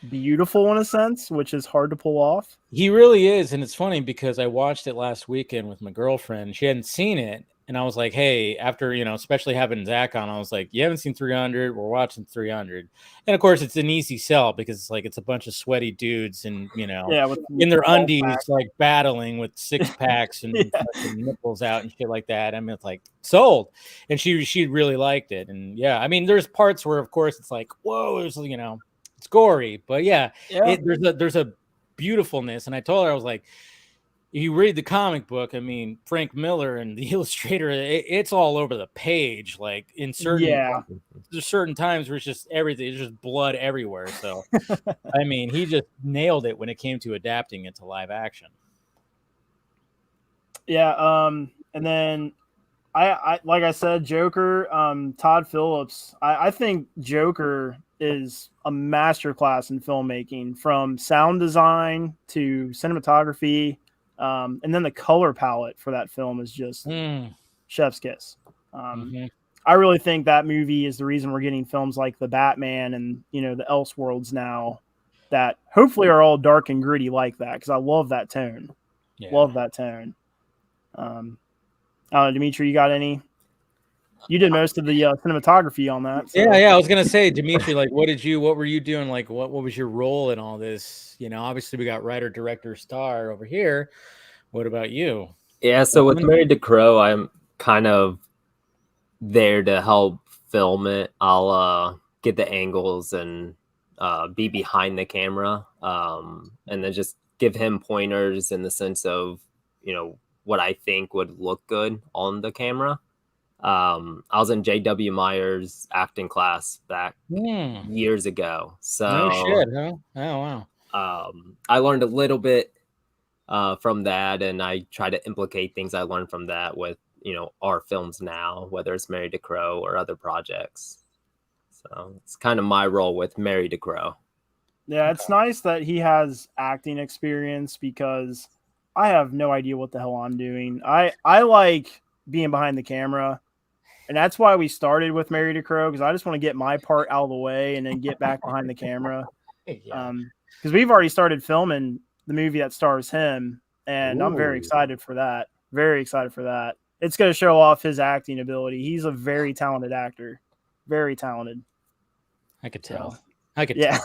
beautiful in a sense, which is hard to pull off. He really is. And it's funny because I watched it last weekend with my girlfriend. She hadn't seen it. And I was like, hey, after, especially having Zach on, I was like, you haven't seen 300. We're watching 300. And of course, it's an easy sell, because it's a bunch of sweaty dudes and, in their undies, like battling with six packs and nipples out and shit like that. I mean, it's like sold. And she really liked it. And yeah, I mean, there's parts where, of course, it's like, whoa, there's, it's gory, but there's a beautifulfulness. And I told her, I was like, if you read the comic book, I mean, Frank Miller and the illustrator, it's all over the page. Like in there's certain times where it's just everything, it's just blood everywhere. So, I mean, he just nailed it when it came to adapting it to live action. Yeah. And then I like I said, Joker, Todd Phillips, I think Joker is a masterclass in filmmaking, from sound design to cinematography. And then the color palette for that film is just chef's kiss. I really think that movie is the reason we're getting films like the Batman and, the Elseworlds now, that hopefully are all dark and gritty like that, because I love that tone. Love that tone. I don't know, Dmitry, you got any? You did most of the cinematography on that. So. Yeah. I was gonna say, Dmitry, like, what were you doing? Like, what was your role in all this? Obviously we got writer, director, star over here. What about you? Yeah, so with Married to Crow, I'm kind of there to help film it. I'll get the angles and be behind the camera, and then just give him pointers in the sense of what I think would look good on the camera. I was in J.W. Meyer's acting class back years ago. So no shit, huh? Oh wow. I learned a little bit from that, and I try to implicate things I learned from that with our films now, whether it's Married to Crow or other projects. So it's kind of my role with Married to Crow. Yeah, it's nice that he has acting experience, because I have no idea what the hell I'm doing. I like being behind the camera. And that's why we started with Married to Crow, because I just want to get my part out of the way and then get back behind the camera. Because we've already started filming the movie that stars him, and I'm very excited for that. Very excited for that. It's going to show off his acting ability. He's a very talented actor. Very talented. I could tell. I could Yeah.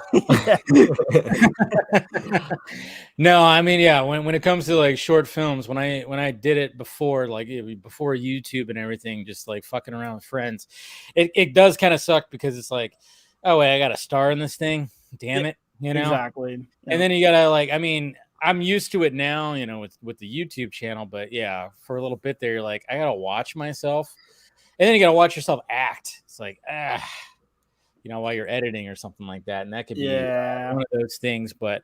No, I mean, yeah, when it comes to like short films, when I did it before, like before YouTube and everything, just like fucking around with friends, it does kind of suck because it's like, oh wait, I got a star in this thing, damn it, you know. Exactly. Yeah. And then you gotta like, I mean, I'm used to it now, you know, with the YouTube channel, but yeah, for a little bit there, you're like, I gotta watch myself, and then you gotta watch yourself act. It's like, you know, while you're editing or something like that, and that could be one of those things. But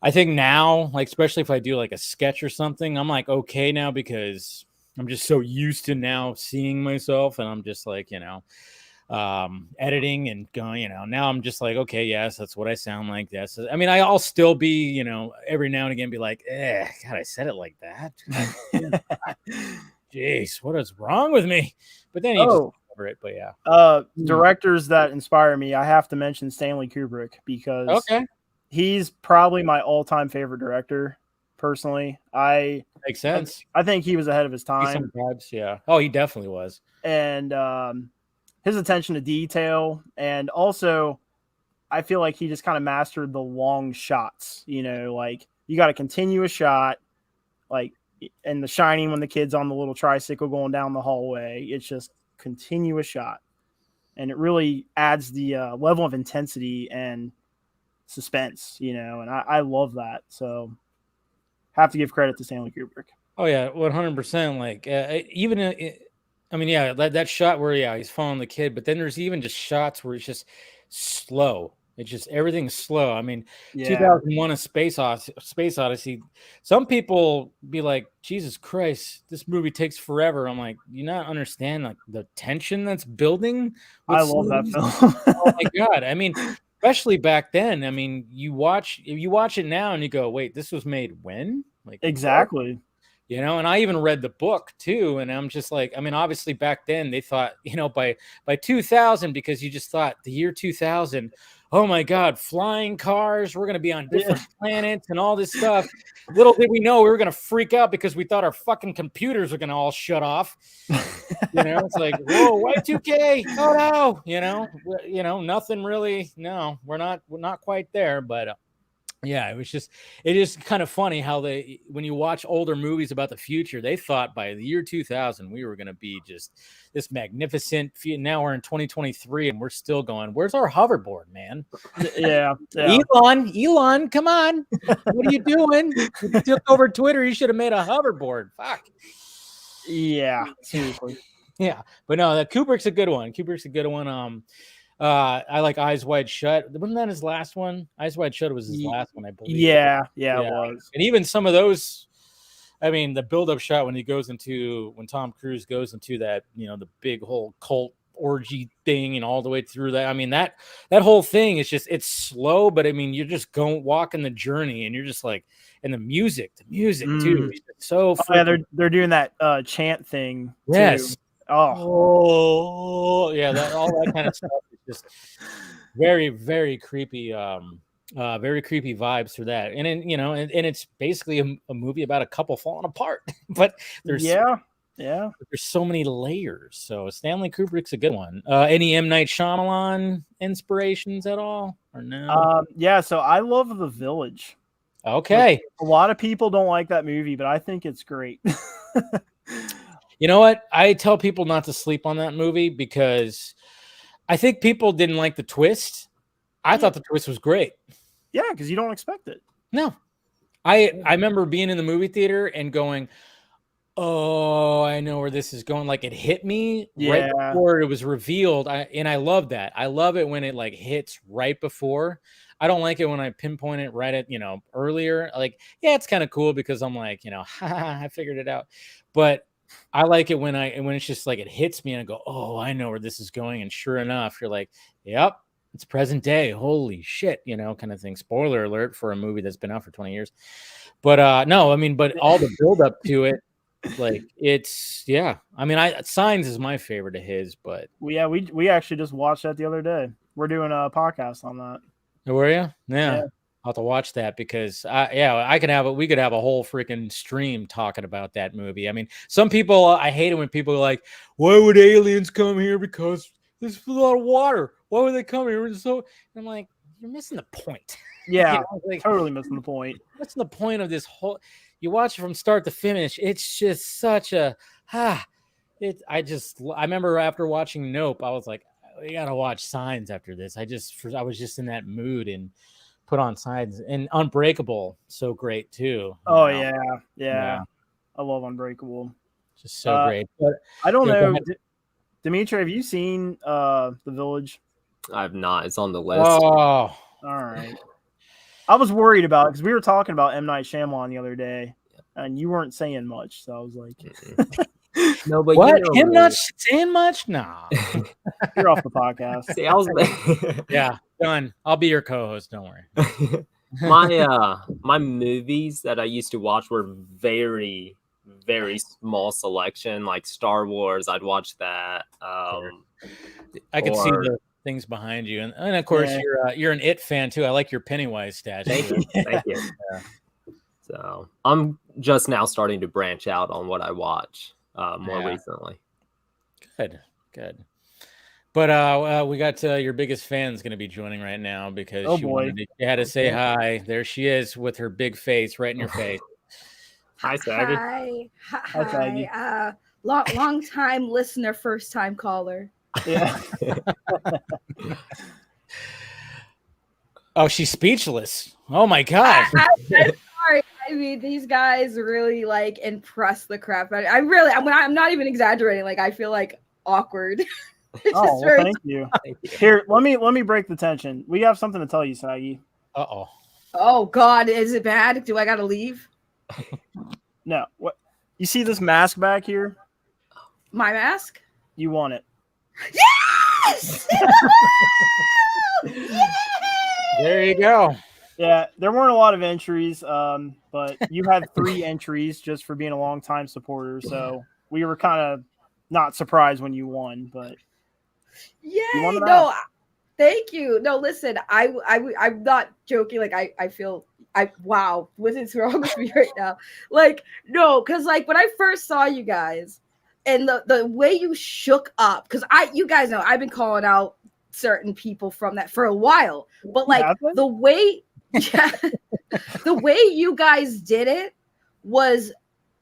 I think now, like especially if I do like a sketch or something, I'm like okay now because I'm just so used to now seeing myself, and I'm just like, you know, editing and going, you know, now I'm just like, okay, yes, that's what I sound like. Yes, I mean, I'll still be, you know, every now and again be like, God, I said it like that. Jeez, what is wrong with me? But then you just over it. But yeah, directors that inspire me, I have to mention Stanley Kubrick because he's probably my all-time favorite director. Personally, makes sense. I think he was ahead of his time. Yeah. Oh, he definitely was. And his attention to detail, and also I feel like he just kind of mastered the long shots. You know, like you got a continuous shot, like in The Shining when the kid's on the little tricycle going down the hallway. It's just continuous shot, and it really adds the level of intensity and suspense. You know, and I love that. So have to give credit to Stanley Kubrick. Oh yeah, 100%. Like even. I mean, yeah, that shot where he's following the kid, but then there's even just shots where it's just slow. It's just everything's slow. I mean, 2001: A Space Odyssey. Some people be like, Jesus Christ, this movie takes forever. I'm like, you not understand like the tension that's building. I love that film. Oh my God. I mean, especially back then. I mean, you watch it now and you go, wait, this was made when? Like exactly. What? You know, and I even read the book too, and I'm just like, I mean, obviously back then they thought, you know, by 2000, because you just thought the year 2000, oh my God, flying cars, we're gonna be on different planets and all this stuff. Little did we know we were gonna freak out because we thought our fucking computers were gonna all shut off. You know, it's like, whoa, Y2K, oh no, you know, nothing really. No, we're not quite there, but. Yeah, it is kind of funny how when you watch older movies about the future, they thought by the year 2000 we were going to be just this magnificent. Now we're in 2023 and we're still going, where's our hoverboard, man? Yeah. Elon, come on. What are you doing? You took over Twitter. You should have made a hoverboard. Fuck. Yeah, seriously. Yeah, but no, Kubrick's a good one. I like Eyes Wide Shut. Wasn't that his last one? Eyes Wide Shut was his last one, I believe. Yeah, it was. And even some of those, I mean, the build-up shot when Tom Cruise goes into that, you know, the big whole cult orgy thing and all the way through that. I mean, that whole thing is just, it's slow, but I mean, you're just walking the journey and you're just like, and the music too. So they're doing that chant thing. Yes. Too. Oh yeah, all that kind of stuff is just very, very creepy. Very creepy vibes through that, and then, you know, and it's basically a movie about a couple falling apart. But there's there's so many layers. So Stanley Kubrick's a good one. Any M. Night Shyamalan inspirations at all, or no? Yeah. So I love The Village. Okay. A lot of people don't like that movie, but I think it's great. You know what? I tell people not to sleep on that movie because I think people didn't like the twist. I thought the twist was great. Yeah, because you don't expect it. No. I remember being in the movie theater and going, oh, I know where this is going. Like, it hit me right before it was revealed. And I love that. I love it when it like hits right before. I don't like it when I pinpoint it right at, you know, earlier. Like, yeah, it's kind of cool because I'm like, you know, I figured it out. But I like it when it's just like it hits me and I go, oh, I know where this is going. And sure enough, you're like, yep, it's present day. Holy shit, you know, kind of thing. Spoiler alert for a movie that's been out for 20 years. But no, I mean, but all the build up to it, like it's, yeah. I mean, Signs is my favorite of his, but we actually just watched that the other day. We're doing a podcast on that. Were you? Yeah. I'll have to watch that because we could have a whole freaking stream talking about that movie. I mean, some people, I hate it when people are like, why would aliens come here? Because There's a lot of water. Why would they come here? And I'm like, you're missing the point. Yeah, Like, totally missing the point. what's the point of this whole? You watch it from start to finish. It's just such a I remember after watching Nope, I was like, we gotta watch Signs after this. I was just in that mood and put on Signs. And Unbreakable, so great too. Oh yeah. I love Unbreakable. Just so great. But, I don't know, Dmitry, have you seen The Village? I've not. It's on the list. Oh, all right. I was worried about it because we were talking about M. Night Shyamalan the other day, and you weren't saying much. So I was like, no, but what? Him not saying much? Nah. You're off the podcast. See, I was yeah, done. I'll be your co-host. Don't worry. My movies that I used to watch were very, very small selection, like Star Wars. I'd watch that. I could see the things behind you, and of course you're an It fan too. I like your Pennywise statue. Thank you. Yeah. So I'm just now starting to branch out on what I watch more recently. Good. But we got your biggest fan's going to be joining right now because she had to say hi. There she is with her big face right in your face. Hi, Saggy. Hi, Saggy. Long time listener, first time caller. Yeah. Oh, she's speechless. Oh my god. I'm sorry. I mean, these guys really like impress the crap out of me. I'm not even exaggerating. Like, I feel like awkward. Thank you. Here, let me break the tension. We have something to tell you, Saggy. Uh-oh. Oh God, is it bad? Do I gotta leave? No. What? You see this mask back here? My mask? You want it? Yes! There you go. Yeah, there weren't a lot of entries, but you had 3 entries just for being a long-time supporter, so we were kind of not surprised when you won, but yay! No, thank you. No, listen, I'm not joking. Like, I feel wow, what's wrong with me right now? Like, no, because like when I first saw you guys and the way you shook up, because you guys know I've been calling out certain people from that for a while, but like the way the way you guys did it was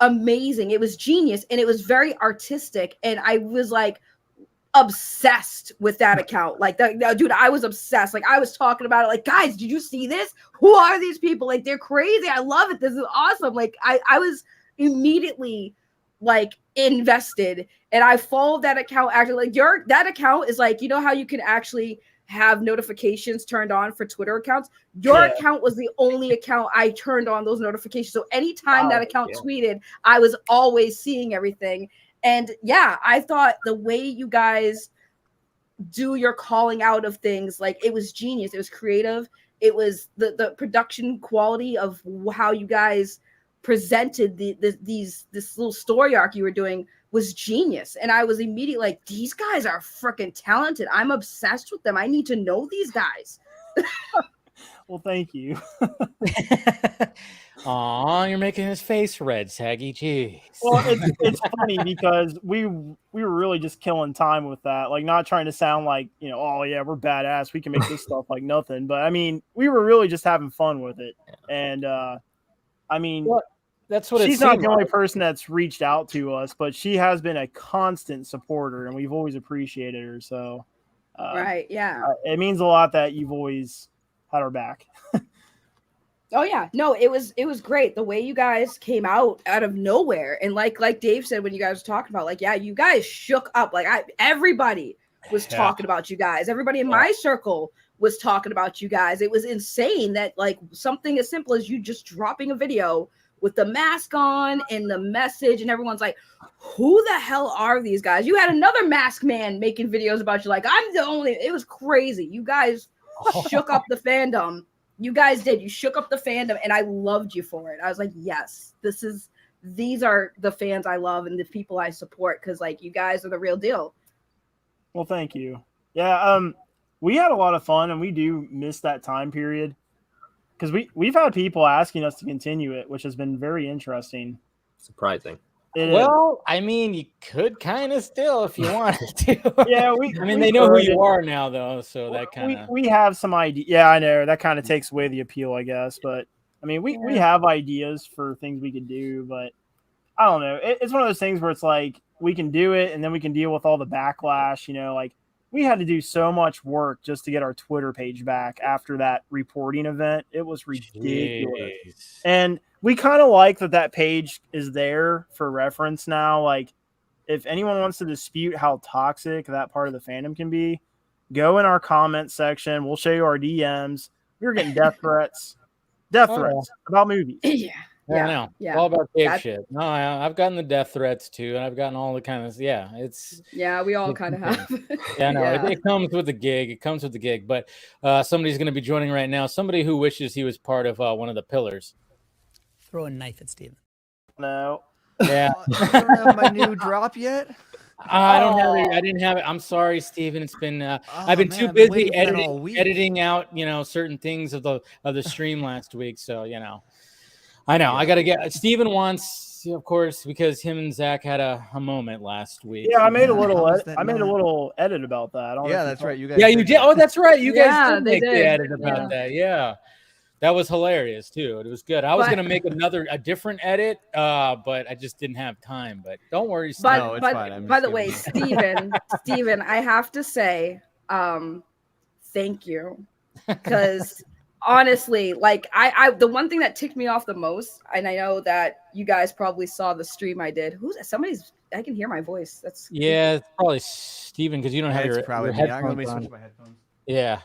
amazing. It was genius and it was very artistic, and I was like obsessed with that account. Like, dude, I was obsessed. Like, I was talking about it. Like, guys, did you see this? Who are these people? Like, they're crazy. I love it. This is awesome. Like, I was immediately like invested, and I followed that account. Actually, like that account is like, you know how you can actually have notifications turned on for Twitter accounts? Your account was the only account I turned on those notifications. So anytime that account tweeted, I was always seeing everything. And yeah, I thought the way you guys do your calling out of things, like, it was genius. It was creative. It was the production quality of how you guys presented this little story arc you were doing was genius. And I was immediately like, these guys are freaking talented. I'm obsessed with them. I need to know these guys. Well, thank you. Aw, you're making his face red, Saggy. Jeez. Well, it's funny because we were really just killing time with that. Like, not trying to sound like, you know, oh yeah, we're badass, we can make this stuff like nothing. But I mean, we were really just having fun with it. And I mean, that's what she's not the only person that's reached out to us, but she has been a constant supporter, and we've always appreciated her. So, right, yeah, it means a lot that you've always had our back. Oh yeah, no, it was great the way you guys came out of nowhere, and like Dave said when you guys were talking about, like, yeah, you guys shook up. Like, everybody was talking about you guys. Everybody in my circle was talking about you guys. It was insane that like something as simple as you just dropping a video with the mask on and the message, and everyone's like, who the hell are these guys? You had another mask man making videos about you, like, I'm the only. It was crazy. You guys shook up the fandom. You guys did. You shook up the fandom, and I loved you for it. I was like, yes, these are the fans I love and the people I support, because like, you guys are the real deal. Well, thank you. Yeah, we had a lot of fun, and we do miss that time period because we've had people asking us to continue it, which has been very interesting. Surprising. Well, I mean, you could kind of still if you wanted to. Yeah, I mean, they know who you are now, though, so that kind of. We have some idea. Yeah, I know that kind of takes away the appeal, I guess. But I mean, we have ideas for things we could do, but I don't know. It's one of those things where it's like we can do it, and then we can deal with all the backlash. Like we had to do so much work just to get our Twitter page back after that reporting event. It was ridiculous, and we kind of like that page is there for reference now. Like, if anyone wants to dispute how toxic that part of the fandom can be, go in our comment section. We'll show you our DMs. We were getting death threats about movies. I know. It's all about big shit. No, I've gotten the death threats too, and I've gotten all the kind of we all kind of have. Yeah, no, it comes with the gig. It comes with the gig. But somebody's going to be joining right now. Somebody who wishes he was part of one of the pillars. Throw a knife at Steven. No. Yeah. I don't have my new drop yet. I don't have it. I didn't have it. I'm sorry, Steven. It's been I've been too busy editing out certain things of the stream last week. So I know I got to get Steven wants, of course, because him and Zach had a moment last week. Yeah, I made a little edit about that. That's right. You guys. Yeah, you did. Oh, that's right. You guys did make the edit about that. Yeah. That was hilarious too. It was good. I was gonna make a different edit, but I just didn't have time. But don't worry, Steve. No, it's fine. By the way, Steven, I have to say, thank you, because honestly, like I the one thing that ticked me off the most, and I know that you guys probably saw the stream I did. I can hear my voice. That's it's probably Steven because you don't have your headphones. Let me switch my headphones. Yeah.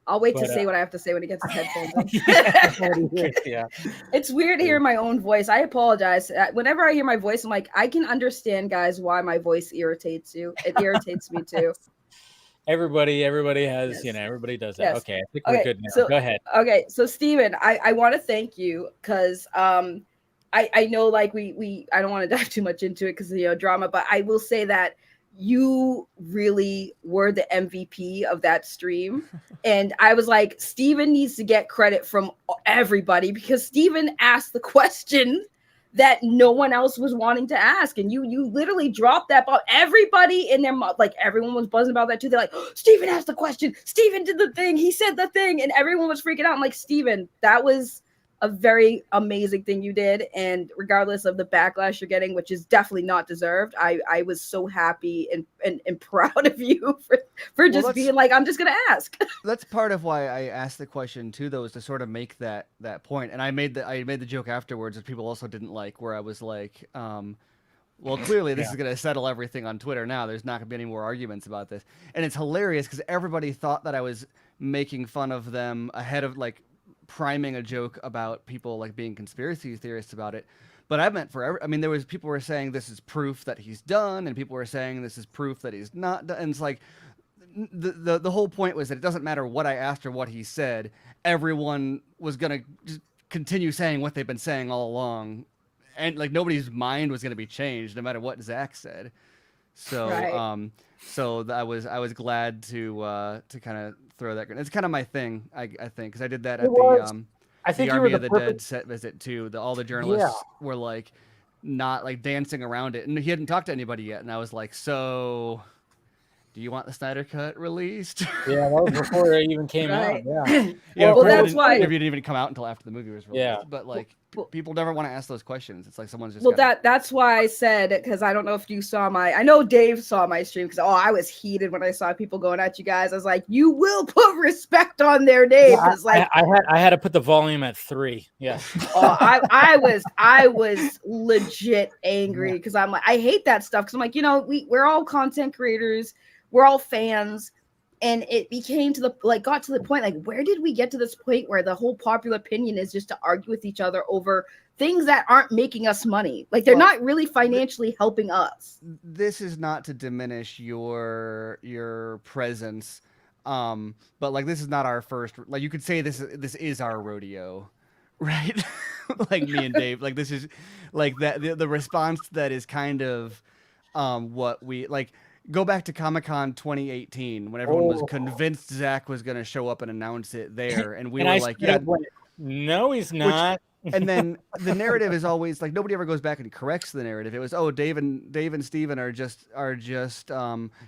I'll wait to say what I have to say when he gets his headphones on. Yeah. It's weird hearing my own voice. I apologize. Whenever I hear my voice, I'm like, I can understand, guys, why my voice irritates you. It irritates me too. Everybody has, everybody does that. Yes. Okay, I think we're good now. So, go ahead. Okay, so Steven, I want to thank you because I know like I don't want to dive too much into it because drama, but I will say that you really were the MVP of that stream. And I was like, Steven needs to get credit from everybody because Steven asked the question that no one else was wanting to ask. And you literally dropped that ball. Everybody in their like everyone was buzzing about that too. They're like, oh, Steven asked the question. Steven did the thing. He said the thing. And everyone was freaking out. I'm like, Steven, that was a very amazing thing you did. And regardless of the backlash you're getting, which is definitely not deserved, I was so happy and proud of you for just being like, I'm just going to ask. That's part of why I asked the question too, though, is to sort of make that point. And I made the joke afterwards that people also didn't like, where I was like, well, clearly this is going to settle everything on Twitter now. There's not going to be any more arguments about this. And it's hilarious because everybody thought that I was making fun of them ahead of like priming a joke about people like being conspiracy theorists about it. But I meant there was people were saying this is proof that he's done, and people were saying this is proof that he's not done. And it's like the whole point was that it doesn't matter what I asked or what he said. Everyone was gonna just continue saying what they've been saying all along, and like nobody's mind was gonna be changed no matter what Zach said. So right. So I was glad to kind of throw that. It's kind of my thing, I think, because I did that at the Army of the Dead set visit too. All the journalists were like not like dancing around it, and he hadn't talked to anybody yet. And I was like, so do you want the Snyder Cut released? Yeah, that was before it even came out. Yeah. Well, that's why it didn't even come out until after the movie was released. Yeah. But like people never want to ask those questions. It's like someone's just that's why I said, because I don't know if you saw I know Dave saw my stream, because I was heated when I saw people going at you guys. I was like, you will put respect on their name. Yeah, I had to put the volume at 3. Yeah. I was legit angry because I'm like, I hate that stuff, because I'm like, we're all content creators, we're all fans. And it became got to the point, like, where did we get to this point where the whole popular opinion is just to argue with each other over things that aren't making us money? Like, they're not really financially helping us. This is not to diminish your presence, but like, this is not our first. Like, you could say this is our rodeo, right? Like me and Dave. Like, this is like that. The response to that is kind of what we like. Go back to Comic-Con 2018 when everyone was convinced Zach was going to show up and announce it there, and we were like, "Yeah, no, he's not." And then the narrative is always like nobody ever goes back and corrects the narrative. It was Dave and Steven are just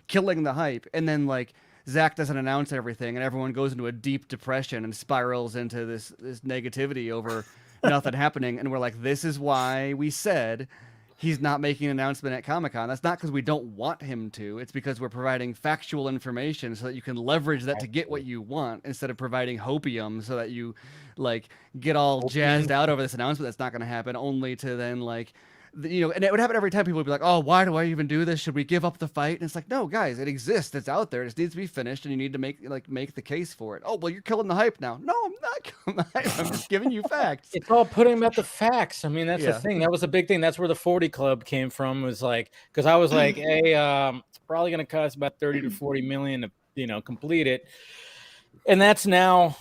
killing the hype, and then like Zack doesn't announce everything, and everyone goes into a deep depression and spirals into this negativity over nothing happening. And we're like, this is why we said he's not making an announcement at Comic-Con. That's not because we don't want him to. It's because we're providing factual information so that you can leverage that to get what you want, instead of providing hopium so that you like get all jazzed out over this announcement that's not going to happen, only to then like, and it would happen every time. People would be like, oh, why do I even do this? Should we give up the fight? And it's like, no, guys, it exists. It's out there. It needs to be finished, and you need to make the case for it. Oh, well, you're killing the hype now. No, I'm not killing the hype. I'm just giving you facts. It's all putting about the facts. I mean, that's the thing. That was a big thing. That's where the 40 Club came from, was like, because I was like, hey, it's probably going to cost about 30 to 40 million to, complete it. And that's now...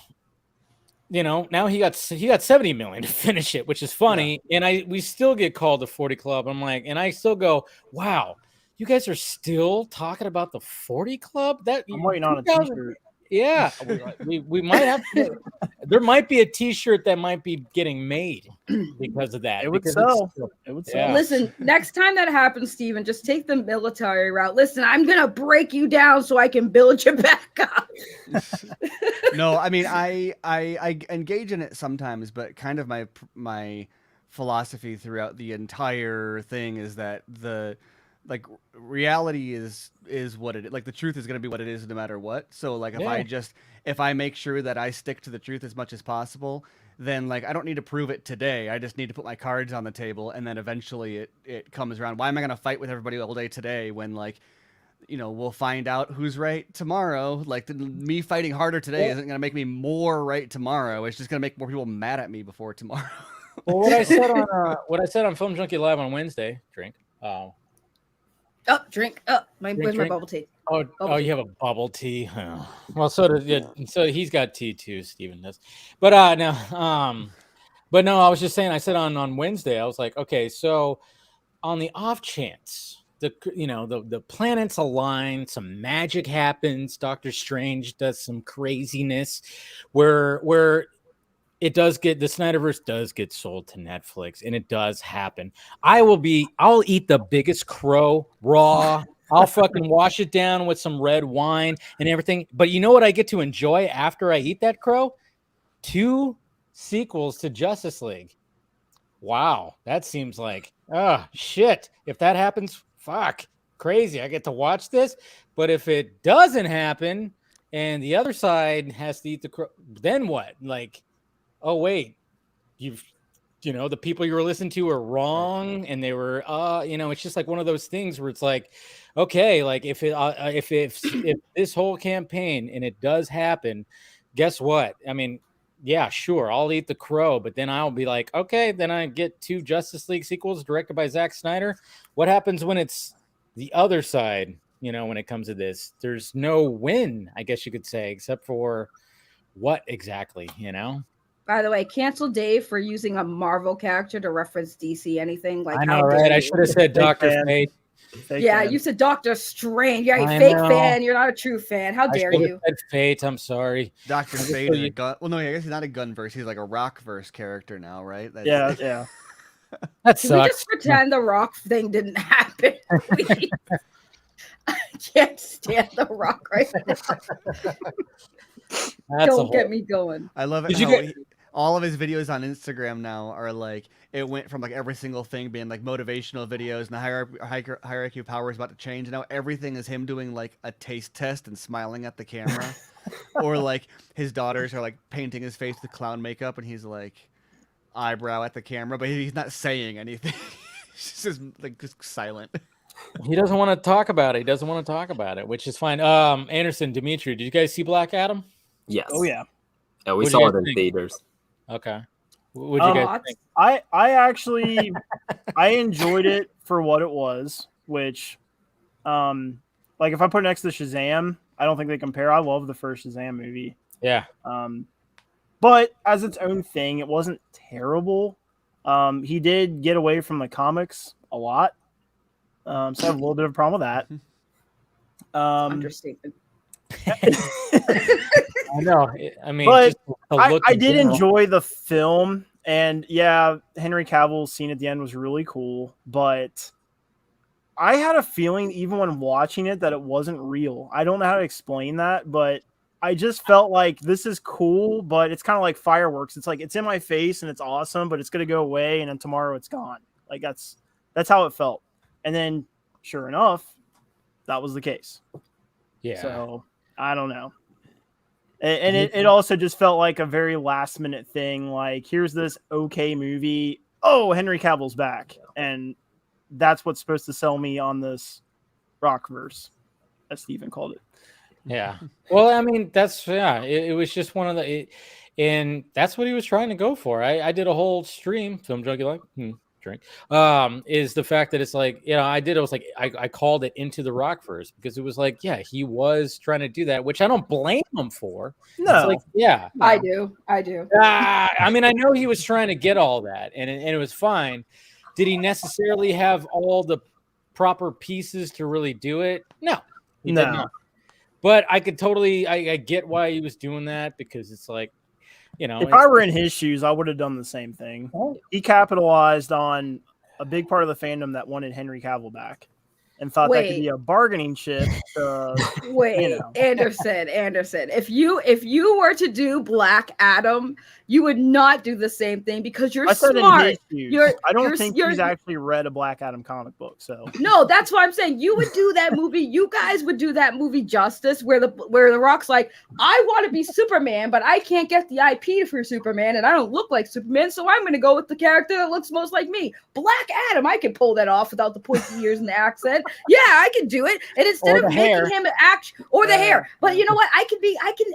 now he got 70 million to finish it, which is funny. Yeah. And we still get called the 40 Club. I'm like, and I still go, wow, you guys are still talking about the 40 Club? I'm waiting on a t-shirt. Yeah, we might have. There might be a T-shirt that might be getting made because of that. It would sell. It would sell. Listen, next time that happens, Steven, just take the military route. Listen, I'm gonna break you down so I can build you back up. No, I mean I engage in it sometimes, but kind of my philosophy throughout the entire thing is that reality is what it is. Like the truth is going to be what it is no matter what. So like if I make sure that I stick to the truth as much as possible, then like I don't need to prove it today. I just need to put my cards on the table, and then eventually it comes around. Why am I going to fight with everybody all day today when like we'll find out who's right tomorrow? Like me fighting harder today isn't going to make me more right tomorrow. It's just going to make more people mad at me before tomorrow. Well, what I said on Film Junkie Live on Wednesday, drink. Drink. Where's my bubble tea? Oh, you have a bubble tea. Oh. Well, so he's got tea too. Steven does, but no. I was just saying. I said on Wednesday, I was like, okay, so on the off chance the planets align, some magic happens, Doctor Strange does some craziness, where it does get, the Snyderverse does get sold to Netflix, and it does happen. I'll eat the biggest crow raw. I'll fucking wash it down with some red wine and everything. But you know what I get to enjoy after I eat that crow? 2 sequels to Justice League. Wow. That seems like, shit. If that happens, fuck, crazy. I get to watch this. But if it doesn't happen and the other side has to eat the crow, then what? Like, oh wait, the people you were listening to are wrong, and they were it's just like one of those things where it's like, okay, like if this whole campaign and it does happen, guess what? I mean, yeah, sure, I'll eat the crow, but then I'll be like, okay, then I get 2 Justice League sequels directed by Zack Snyder. What happens when it's the other side? When it comes to this, there's no win, I guess you could say, except for what exactly, By the way, cancel Dave for using a Marvel character to reference DC anything. Like, I know, right? I should have said Dr. Fate. You said Doctor Strange. You're a fake fan. You're not a true fan. How dare you? Said Fate. I'm sorry. Dr. Fate is a gun. Well, no, I guess he's not a gunverse. He's like a rockverse character now, right? Yeah. That sucks. Can we just pretend the rock thing didn't happen? I can't stand the rock right now. Don't get me going. I love it. All of his videos on Instagram now are like, it went from like every single thing being like motivational videos, and the hierarchy of power is about to change. Now everything is him doing like a taste test and smiling at the camera, or like his daughters are like painting his face with clown makeup, and he's like eyebrow at the camera, but he's not saying anything. He's just silent. He doesn't want to talk about it. Which is fine. Andersen, Dmitry, did you guys see Black Adam? Yes. Oh yeah. Yeah, we saw it in theaters. Okay. What did you guys think? I actually I enjoyed it for what it was, which like if I put it next to Shazam, I don't think they compare. I love the first Shazam movie. Yeah. But as its own thing, it wasn't terrible. He did get away from the comics a lot. So I have a little bit of a problem with that. Understatement. I know. I mean, but I did enjoy the film. And yeah, Henry Cavill's scene at the end was really cool, but I had a feeling even when watching it that it wasn't real. I don't know how to explain that, but I just felt like this is cool, but it's kind of like fireworks. It's like it's in my face and it's awesome, but it's gonna go away and then tomorrow it's gone. Like that's how it felt. And then sure enough, that was the case. Yeah. So I don't know. And it also just felt like a very last minute thing. Like, here's this okay movie. Oh, Henry Cavill's back. And that's what's supposed to sell me on this Rockverse, as Steven called it. Yeah. Well, I mean, that's, it was just one of the, and that's what he was trying to go for. I did a whole stream, Film Junkie like, drink, is the fact that it's like, you know, it was like, I called it Into the Rockverse because it was like, yeah, he was trying to do that, which I don't blame him for. No. It's like, yeah. No. I do. I mean, I know he was trying to get all that and it was fine. Did he necessarily have all the proper pieces to really do it? No, he did not. But I could totally, I get why he was doing that because it's like, you know. If I were in his shoes, I would have done the same thing. He capitalized on a big part of the fandom that wanted Henry Cavill back and thought that could be a bargaining chip. Wait, you know. Anderson. If you were to do Black Adam, you would not do the same thing because you're smart. I don't think he's actually read a Black Adam comic book. So no, that's what I'm saying. You would do that movie. You guys would do that movie justice, where the Rock's like, I want to be Superman, but I can't get the IP for Superman, and I don't look like Superman, so I'm going to go with the character that looks most like me. Black Adam, I can pull that off without the pointy ears and the accent. Yeah, I can do it. And instead of making him an action or the hair, but you know what? I can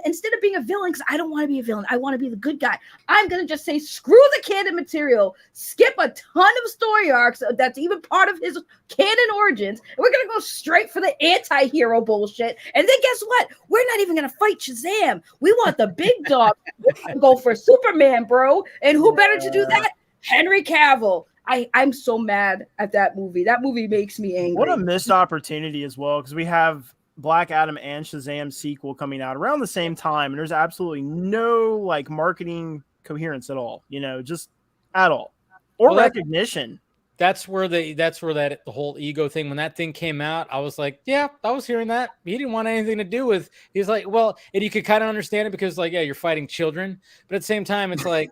instead of being a villain, because I don't want to be a villain, I want to be the good guy. I'm gonna just say screw the canon material, skip a ton of story arcs that's even part of his canon origins, and we're gonna go straight for the anti-hero bullshit. And then guess what? We're not even gonna fight Shazam. We want the big dog. We're gonna go for Superman, bro. And who better to do that? Henry Cavill. I'm so mad at that movie. That movie makes me angry. What a missed opportunity as well, because we have Black Adam and Shazam sequel coming out around the same time, and there's absolutely no like marketing coherence at all, you know, just at all, or recognition. That's where the whole ego thing, when that thing came out, I was like, yeah, I was hearing that. He didn't want anything to do with, he's like, well, and you could kind of understand it because like, yeah, you're fighting children, but at the same time, it's like,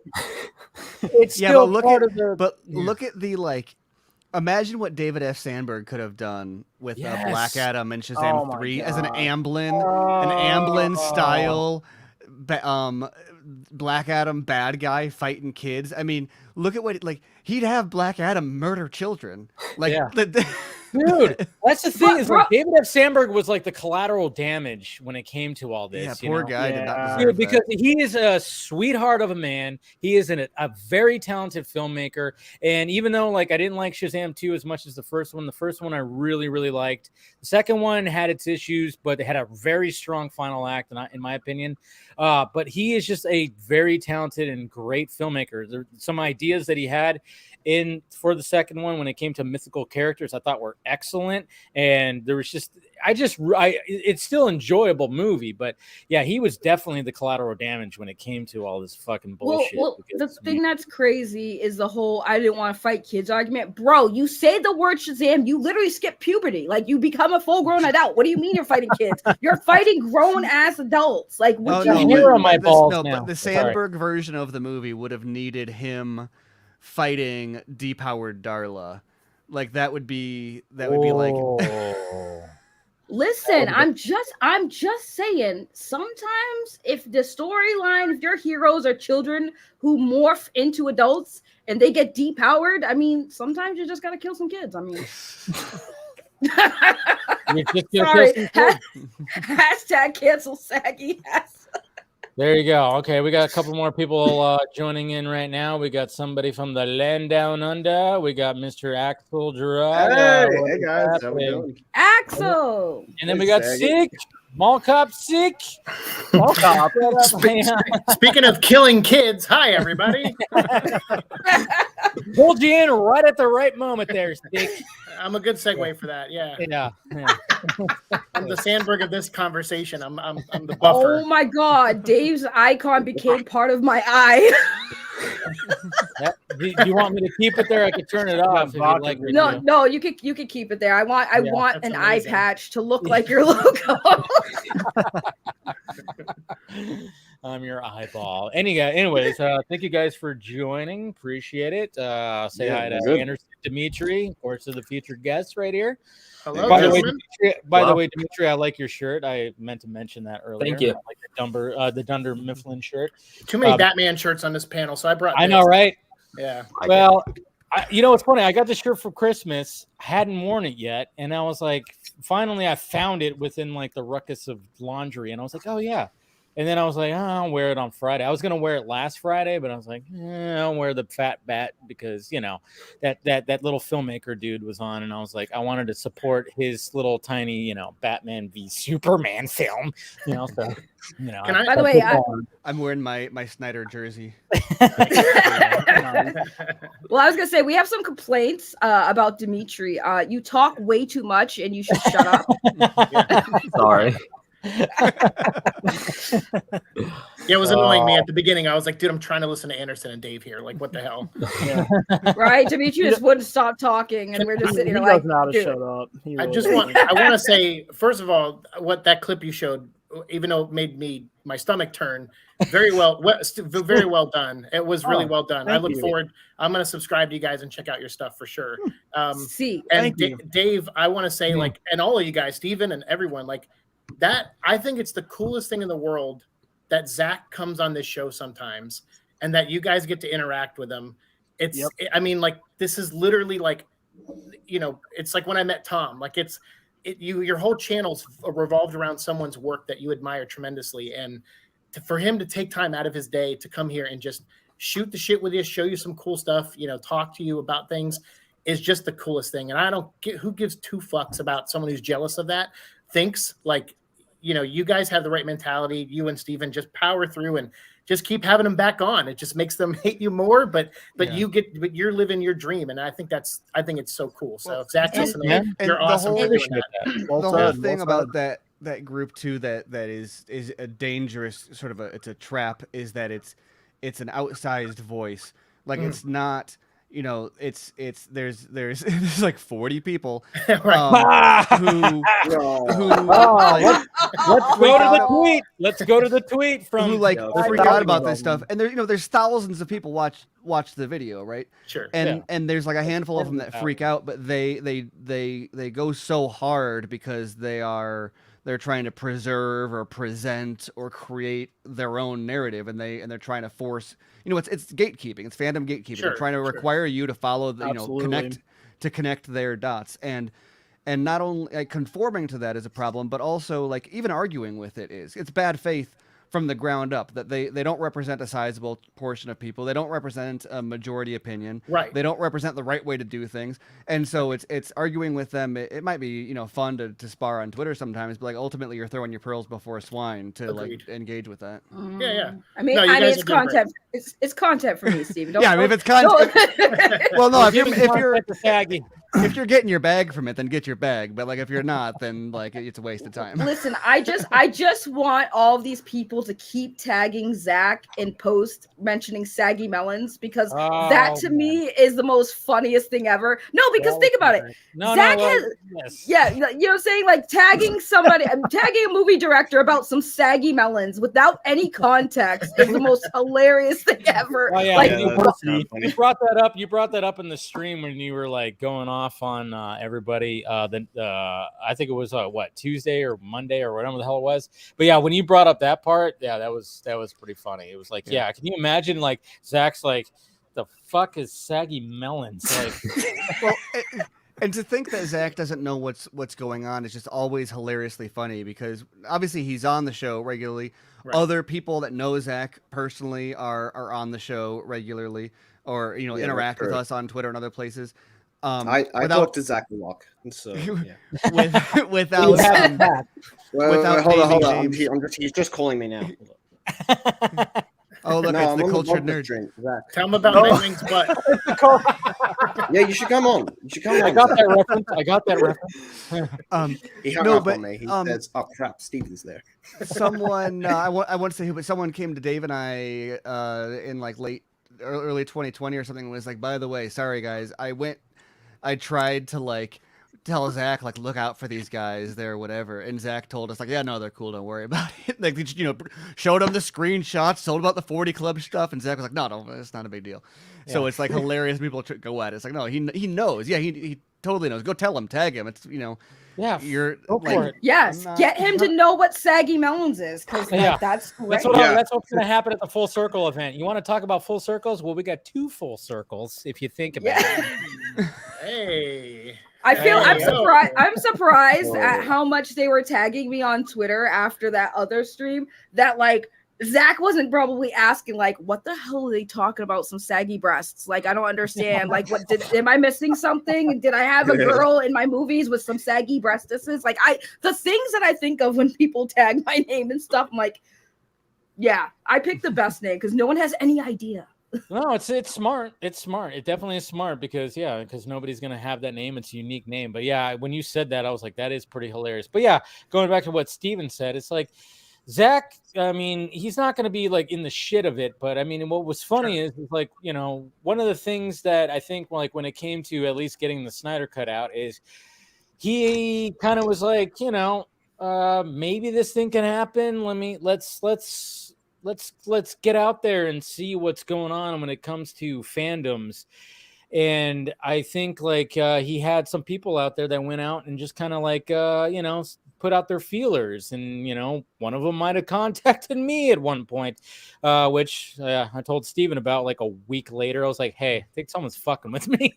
it's still look at the, like, imagine what David F. Sandberg could have done with Black Adam and Shazam 3 as an Amblin style Black Adam bad guy fighting kids. I mean, look at what, like, he'd have Black Adam murder children. Like, dude, that's the thing is like David F. Sandberg was like the collateral damage when it came to all this. Yeah, poor guy did not deserve because he is a sweetheart of a man. He is a very talented filmmaker. And even though like I didn't like Shazam 2 as much as the first one I really, really liked. The second one had its issues, but it had a very strong final act, in my opinion. But he is just a very talented and great filmmaker. There some ideas that he had for the second one when it came to mythical characters I thought were excellent, and there was just it's still an enjoyable movie, but yeah, he was definitely the collateral damage when it came to all this fucking bullshit. Well, the thing that's crazy is the whole I didn't want to fight kids argument. Bro, you say the word Shazam, you literally skip puberty. Like, you become a full-grown adult. What do you mean you're fighting kids? You're fighting grown-ass adults. Like, what but the Sandberg version of the movie would have needed him fighting depowered Darla. Like, that would be like Listen, I'm just saying, sometimes if the storyline, if your heroes are children who morph into adults and they get depowered, I mean, sometimes you just gotta kill some kids. I mean, sorry. Hashtag cancel Saggy. There you go. Okay, we got a couple more people joining in right now. We got somebody from the land down under. We got Mr. Axel Gerard. Hey guys, how we doing? Axel. And then we got Sick. Mall Cop Sick. Mall Cop. Speaking of killing kids, hi everybody. Pulled you in right at the right moment there, Sick. I'm a good segue for that. Yeah. I'm the Sandberg of this conversation. I'm the buffer. Oh my God, Dave's icon became part of my eye. Do you want me to keep it there? I could turn it off if you'd like me to. No, you could keep it there. I want an eye patch to look like your logo. I'm your eyeball. Anyways, thank you guys for joining. Appreciate it. Say hi to Andersen and Dmitry, of course, to the future guests right here. Hello, by the way, Dmitry, I like your shirt. I meant to mention that earlier. Thank you. I like the Dunder Mifflin shirt. Too many Batman shirts on this panel, so I brought. I know, right? Yeah. Well, you know, it's funny. I got the shirt for Christmas, hadn't worn it yet, and I was like, finally, I found it within like the ruckus of laundry, and I was like, oh yeah. And then I was like, oh, I'll wear it on Friday. I was gonna wear it last Friday, but I was like, I'll wear the fat bat because you know that little filmmaker dude was on, and I was like, I wanted to support his little tiny, you know, Batman v Superman film. You know, so you know. By the way, I'm wearing my Snyder jersey. Well, I was gonna say we have some complaints about Dmitry. You talk way too much, and you should shut up. Sorry. Yeah, it was annoying me at the beginning. I was like, dude, I'm trying to listen to Andersen and Dave here. Like, what the hell? Yeah. Right? Dimitri just wouldn't stop talking, and we're just sitting here like, doesn't know how to dude. shut up. He I really want to say, first of all, what that clip you showed, even though it made my stomach turn, very well done. It was really well done. I look forward. I'm going to subscribe to you guys and check out your stuff for sure. Dave, I want to say, like, and all of you guys, Steven and everyone, like that. I think it's the coolest thing in the world that Zack comes on this show sometimes, and that you guys get to interact with him. I mean, like, this is literally like, you know, it's like when I met Tom. Like, your whole channel's revolved around someone's work that you admire tremendously, and for him to take time out of his day to come here and just shoot the shit with you, show you some cool stuff, you know, talk to you about things, is just the coolest thing. And I don't get who gives two fucks about someone who's jealous of that. Thinks like, you know, you guys have the right mentality. You and Steven just power through and just keep having them back on. It just makes them hate you more, but you're living your dream. And I think it's so cool. So Zack, you're awesome for doing that. The whole thing about that group too, that is a dangerous sort of it's a trap, is that it's an outsized voice. Like it's not, you know, there's like 40 people let's go to the tweet from who like freak out about this stuff, and there's thousands of people watch the video, right? Sure. And there's like a handful of them that freak out, but they go so hard because they're trying to preserve or present or create their own narrative, and they're trying to force, you know, it's gatekeeping, it's fandom gatekeeping. They're trying to require you to follow connect their dots, and not only like conforming to that is a problem, but also like even arguing with it's bad faith from the ground up, that they don't represent a sizable portion of people. They don't represent a majority opinion. Right. They don't represent the right way to do things. And so it's arguing with them. It might be, you know, fun to spar on Twitter sometimes, but like ultimately you're throwing your pearls before swine to like engage with that. Yeah. I mean, it's content. It's content for me, Steve. Yeah, I mean, if it's content. Well, no, if you're getting your bag from it, then get your bag. But like if you're not, then like it's a waste of time. Listen, I just want all of these people to keep tagging Zack in post mentioning Saggy Melons, because that to me is the most funniest thing ever. No, because think about it. Zack has, you know what I'm saying? Like tagging somebody, tagging a movie director about some Saggy Melons without any context is the most hilarious thing ever. You brought that up in the stream when you were like going off on everybody. I think it was Tuesday or Monday or whatever the hell it was. But yeah, when you brought up that part, that was pretty funny. It was like, can you imagine like Zack's like, the fuck is Saggy Melons? Like, and to think that Zack doesn't know what's going on is just always hilariously funny, because obviously he's on the show regularly. Right. Other people that know Zack personally are on the show regularly, or you know, interact with us on Twitter and other places. I talk to Zack a lot, so without hold on. He's just calling me now. Oh, look, it's the cultured nerd. Drink. Tell him about Nightwing's butt. Yeah, you should come on. I got that reference. He hung up on me. He says, "Oh crap, Steven's there." Someone, I won't say who, but someone came to Dave and I in like late early 2020 or something, was like, by the way, sorry guys, I tried to like tell Zach like look out for these guys there, whatever, and Zach told us like, yeah, no, they're cool, don't worry about it. Like, showed him the screenshots, told him about the 40 Club stuff, and Zach was like, no, it's not a big deal. Yeah. So it's like hilarious. People go at it. It's like, no, he knows. Yeah, he totally knows. Go tell him, tag him. It's Yeah, you're like, yes, get him to know what Saggy Melons is, because that's what's going to happen at the Full Circle event. You want to talk about full circles? Well, we got 2 full circles if you think about it. Hey. I'm surprised at how much they were tagging me on Twitter after that other stream, that like Zach wasn't probably asking like, what the hell are they talking about? Some saggy breasts. Like, I don't understand. Like, am I missing something? Did I have a girl in my movies with some saggy breastises? Like, the things that I think of when people tag my name and stuff, I'm like, yeah, I picked the best name because no one has any idea. No, it's smart. It's smart. It definitely is smart because nobody's going to have that name. It's a unique name. But yeah, when you said that, I was like, that is pretty hilarious. But yeah, going back to what Steven said, it's like, Zach, I mean, he's not going to be like in the shit of it. But I mean, what was funny is like, one of the things that I think like when it came to at least getting the Snyder cut out is he kind of was like, maybe this thing can happen. Let's get out there and see what's going on when it comes to fandoms. And I think like he had some people out there that went out and just kind of like, put out their feelers. And, one of them might have contacted me at one point, which I told Steven about like a week later. I was like, hey, I think someone's fucking with me.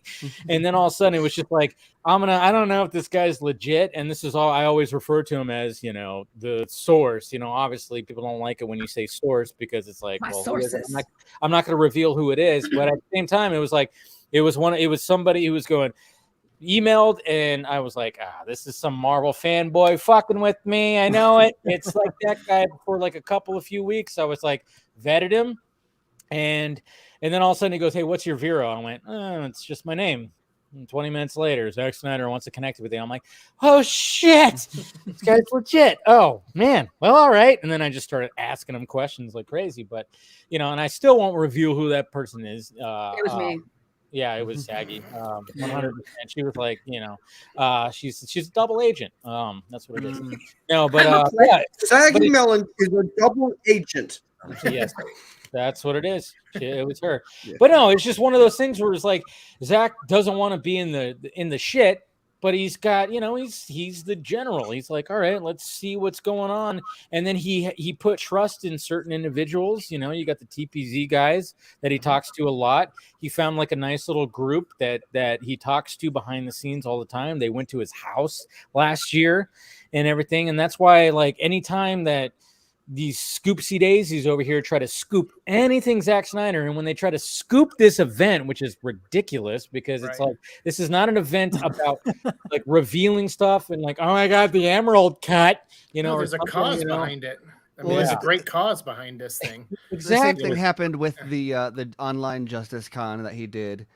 And then all of a sudden it was just like, I don't know if this guy's legit. And this is all I always refer to him as, the source. Obviously people don't like it when you say source because it's like, sources. I'm not going to reveal who it is. But at the same time, it was like, it was somebody who was emailed, and I was like, this is some Marvel fanboy fucking with me. I know it. It's like that guy for like a few weeks. I was like, vetted him. And then all of a sudden he goes, hey, what's your Vero? I went, it's just my name. And 20 minutes later, Zack Snyder wants to connect with you. I'm like, oh shit, this guy's legit. Oh man, well, all right. And then I just started asking him questions like crazy, but and I still won't reveal who that person is. It was me. Yeah, it was Saggy. 100%. She was like, she's a double agent. That's what it is. No, but Saggy Melon is a double agent. Yes, that's what it is. It was her. Yeah. But no, it's just one of those things where it's like Zach doesn't want to be in the shit, but he's got, he's the general. He's like, all right, let's see what's going on. And then he put trust in certain individuals. You got the TPZ guys that he talks to a lot. He found like a nice little group that he talks to behind the scenes all the time. They went to his house last year and everything. And that's why like anytime that these scoopsy daisies over here try to scoop anything Zack Snyder, and when they try to scoop this event, which is ridiculous because it's like this is not an event about like revealing stuff and like, oh my god, the Emerald cut, there's a cause behind it. I mean, there's a great cause behind this thing. Exactly. The same thing happened with the online Justice Con that he did.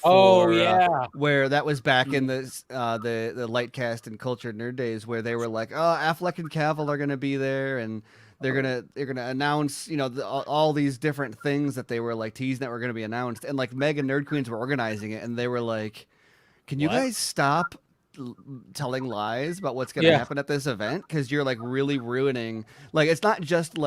Where that was back in the Lightcast and Cultured Nerd days, where they were like, oh, Affleck and Cavill are gonna be there, and they're gonna announce all these different things that they were like teasing that were gonna be announced, and like Meg and Nerd Queens were organizing it, and they were like, can you guys stop telling lies about what's gonna happen at this event, because you're like really ruining, like it's not just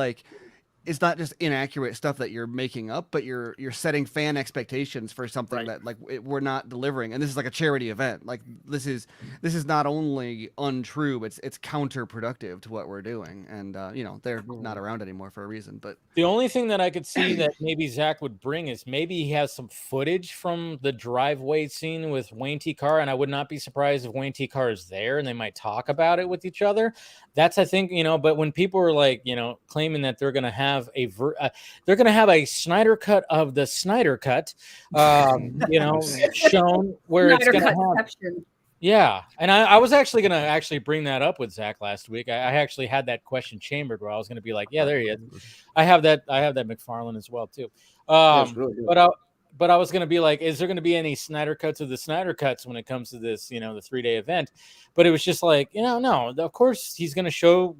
inaccurate stuff that you're making up, but you're setting fan expectations for something that like we're not delivering. And this is like a charity event. Like this is not only untrue, but it's counterproductive to what we're doing. And they're not around anymore for a reason. But the only thing that I could see that maybe Zach would bring is maybe he has some footage from the driveway scene with Wayne T. Carr, and I would not be surprised if Wayne T. Carr is there and they might talk about it with each other. That's, I think, but when people are like, claiming that they're going to have a Snyder cut of the Snyder cut, shown where Snyder it's going to have. Yeah, and I was actually going to bring that up with Zach last week. I actually had that question chambered where I was going to be like, yeah, there he is. I have that McFarlane as well too. Really, but I was going to be like, is there going to be any Snyder cuts of the Snyder cuts when it comes to this, the 3-day event? But it was just like, no, of course he's going to show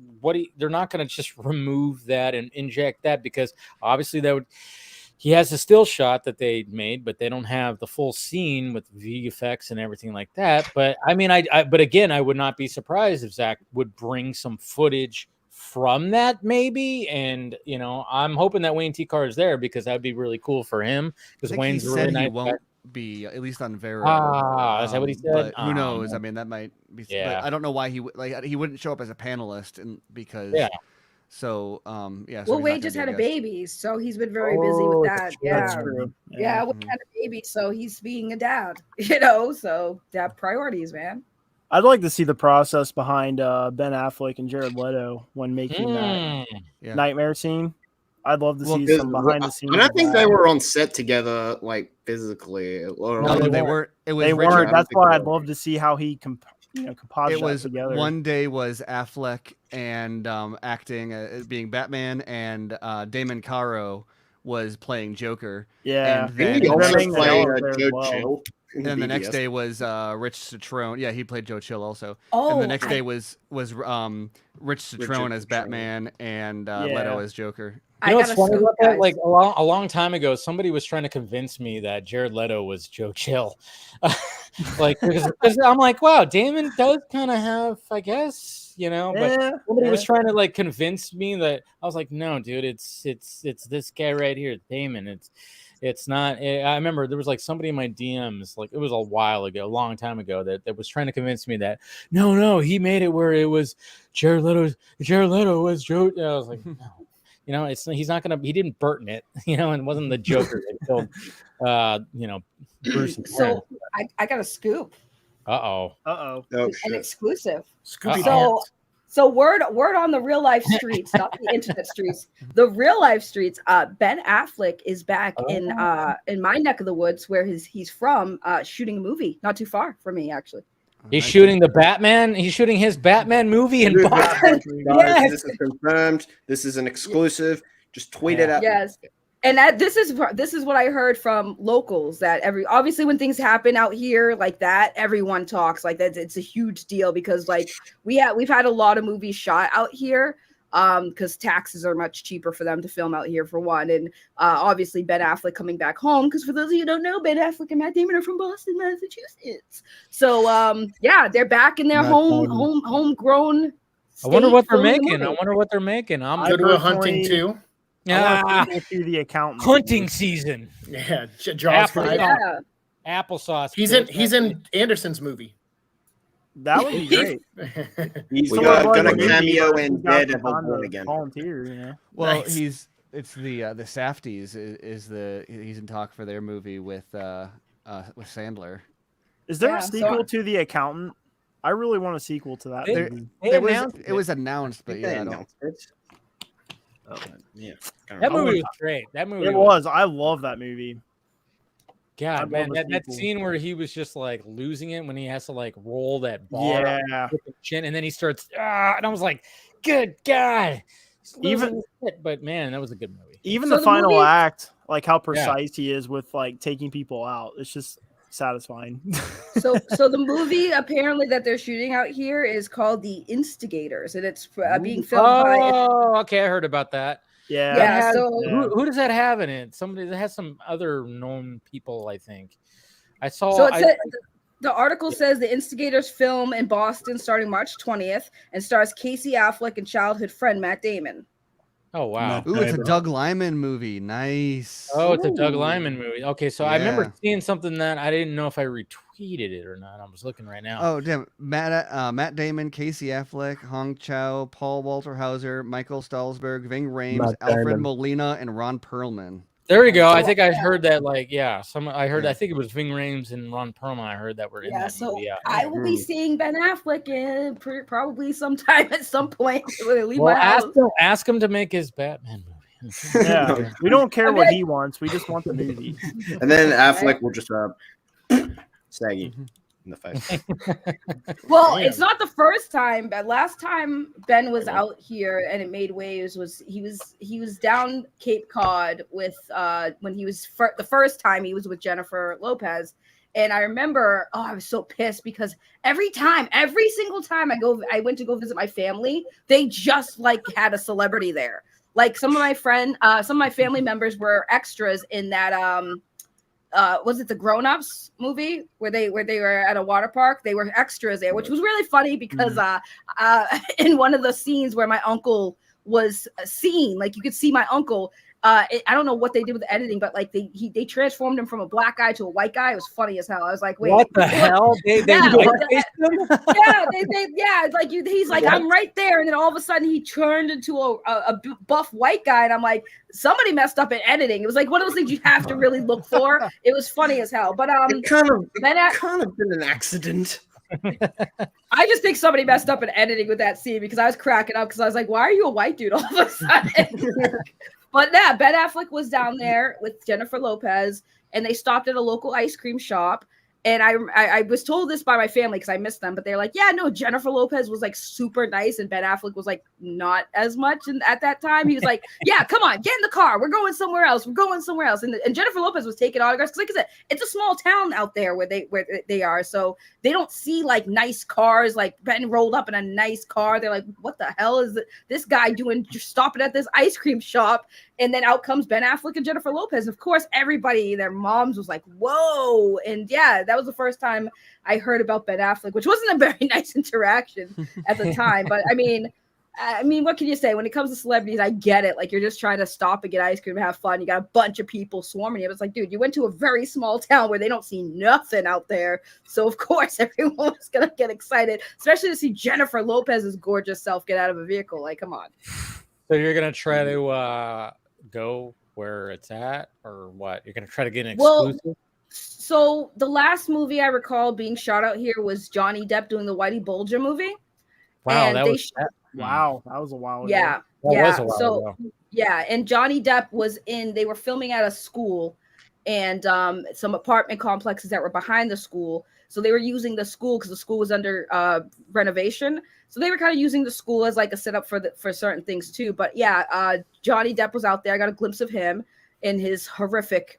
they're not going to just remove that and inject that, because obviously that would he has a still shot that they made, but they don't have the full scene with VFX and everything like that. But I mean, but again, I would not be surprised if Zack would bring some footage from that maybe. And I'm hoping that Wayne T. Carr is there, because that'd be really cool for him, because Wayne's really nice. He won't be, at least on Vero. Is that what he said? But who knows? I mean, that might be. Yeah. But I don't know why he wouldn't show up as a panelist, because. Yeah. So yeah. Well, Wade just had a baby, so he's been very busy with that. That's true. Yeah, Wade had a baby, so he's being a dad. So dad priorities, man. I'd like to see the process behind Ben Affleck and Jared Leto when making that nightmare scene. I'd love to see some behind the scenes. And I think they were on set together, like physically. No, they weren't. It was they weren't. That's why I'd love to see how he composite it was together. One day was Affleck and acting being Batman, and Damon Caro was playing Joker. Yeah, and then he also played Joe Chill. And then the next day was Rich Citrone. Yeah, he played Joe Chill also. Oh, and the next day was Rich Citrone as Batman and Leto as Joker. You know what's funny about that? Like a long time ago, somebody was trying to convince me that Jared Leto was Joe Chill. Like, because I'm like, wow, Damon does kind of have, I guess, but somebody was trying to like convince me that. I was like, no, dude, it's this guy right here, Damon. It's not. I remember there was like somebody in my DMs, like it was a while ago, a long time ago, that was trying to convince me that no, he made it where it was Jared Leto was Joe. I was like, no. He's not gonna. He didn't Burton it, and it wasn't the Joker that killed, Bruce. So I got a scoop. Oh, an exclusive. Scooby. So word on the real life streets, not the internet streets. The real life streets. Ben Affleck is back in my neck of the woods, where he's from, shooting a movie not too far from me, actually. He's shooting the Batman. He's shooting his Batman movie in Boston. Yes. This is confirmed. This is an exclusive. Just tweet it out. Yes. And this is what I heard from locals, that obviously when things happen out here like that, everyone talks like that. It's a huge deal, because like we've had a lot of movies shot out here, because taxes are much cheaper for them to film out here, for one. And obviously Ben Affleck coming back home, because for those of you who don't know, Ben Affleck and Matt Damon are from Boston, Massachusetts. So they're back in their homegrown. I wonder what they're making. I'm go to a hunting too. Yeah, the accountant. Hunting season. Yeah, Jaws. Applesauce. He's in Anderson's movie. That would be great. He's gonna cameo in Daredevil Born Again. Volunteer, Well, nice. It's the Safdies he's in talk for their movie with Sandler. Is there a sequel to The Accountant? I really want a sequel to that movie. It was announced, but yeah, that movie was great. It was. I love that movie. God, man, that scene where he was just like losing it when he has to like roll that ball with the chin, and then he starts, and I was like, good God. But man, that was a good movie. Even the final act, like how precise he is with like taking people out, it's just satisfying. So the movie apparently that they're shooting out here is called The Instigators, and it's being filmed by. Oh, okay, I heard about that. Yeah. Who does that have in it? Somebody that has some other known people, I think. I saw. So the article says The Instigators film in Boston starting March 20th and stars Casey Affleck and childhood friend Matt Damon. Oh wow! Ooh, it's a Doug Liman movie. Nice. Oh, it's a Doug Liman movie. Okay, so I remember seeing something that I didn't know if I retweeted it or not. I was looking right now. Oh damn! Matt Damon, Casey Affleck, Hong Chow, Paul Walter Hauser, Michael Stalsberg, Ving Rhames, Alfred Molina, and Ron Perlman. There we go. I think I heard that. I think it was Ving Rhames and Ron Perlman. I heard that were in that movie. Yeah. I will be seeing Ben Affleck probably sometime at some point. Ask him to make his Batman movie. Yeah, we don't care what he wants. We just want the movie. And then Affleck will just Saggy in the face. Well, it's not the first time, but last time Ben was out here and it made waves was he was down Cape Cod with when he was the first time he was with Jennifer Lopez. And I remember, I was so pissed because every single time I went to go visit my family, they just like had a celebrity there. Like some of my family members were extras in that was it the Grown Ups movie where they were at a water park? They were extras there, which was really funny because in one of the scenes where my uncle was seen, like you could see my uncle. I don't know what they did with the editing, but like they transformed him from a black guy to a white guy. It was funny as hell. I was like, wait, what the hell? They like he's like, I'm right there, and then all of a sudden he turned into a buff white guy, and I'm like, somebody messed up in editing. It was like one of those things you have to really look for. It was funny as hell, but it kind of been an accident. I just think somebody messed up in editing with that scene because I was cracking up because I was like, why are you a white dude all of a sudden? But yeah, Ben Affleck was down there with Jennifer Lopez, and they stopped at a local ice cream shop. And I was told this by my family because I missed them, but they're like, yeah, no, Jennifer Lopez was like super nice, and Ben Affleck was like not as much. And at that time, he was like, yeah, come on, get in the car. We're going somewhere else. We're going somewhere else. And Jennifer Lopez was taking autographs because, like I said, it's a small town out there where they are, so they don't see like nice cars, like Ben rolled up in a nice car. They're like, what the hell is this guy doing? Just stopping at this ice cream shop. And then out comes Ben Affleck and Jennifer Lopez. Of course, everybody, their moms was like, whoa. And yeah, that was the first time I heard about Ben Affleck, which wasn't a very nice interaction at the time. But I mean, what can you say? When it comes to celebrities, I get it. Like, you're just trying to stop and get ice cream and have fun. You got a bunch of people swarming you. But it's like, dude, you went to a very small town where they don't see nothing out there. So, of course, everyone was going to get excited, especially to see Jennifer Lopez's gorgeous self get out of a vehicle. Like, come on. So you're going to try to go where it's at, or what? You're going to try to get an exclusive? Well, so the last movie I recall being shot out here was Johnny Depp doing the Whitey Bulger movie. Wow, and that was a while ago. Yeah. Was a while ago. Yeah, and Johnny Depp was they were filming at a school and some apartment complexes that were behind the school. So they were using the school because the school was under renovation. So they were kind of using the school as like a setup for certain things too. But yeah, Johnny Depp was out there. I got a glimpse of him in his horrific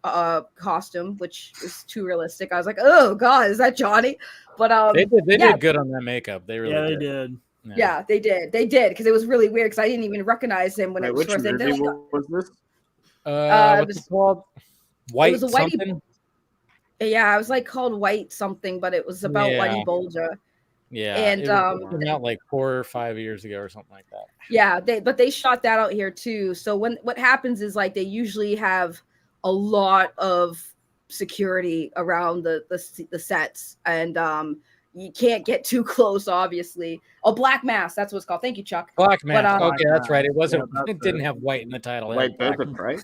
costume, which is too realistic. I was like, oh God, is that Johnny? But they did good on that makeup. They really did. Yeah, they did because it was really weird because I didn't even recognize him when it was first. Which movie was this? What's it called? White it was something? Yeah, it was like called White something, but it was about Whitey Bulger. Yeah, and it came out like 4 or 5 years ago or something like that. Yeah, but they shot that out here too. So what happens is like they usually have a lot of security around the sets, and you can't get too close, obviously. Oh, Black Mass, that's what it's called. Thank you, Chuck. Black Mass. Okay, that's right. It wasn't. It didn't have white in the title. White Panther, right?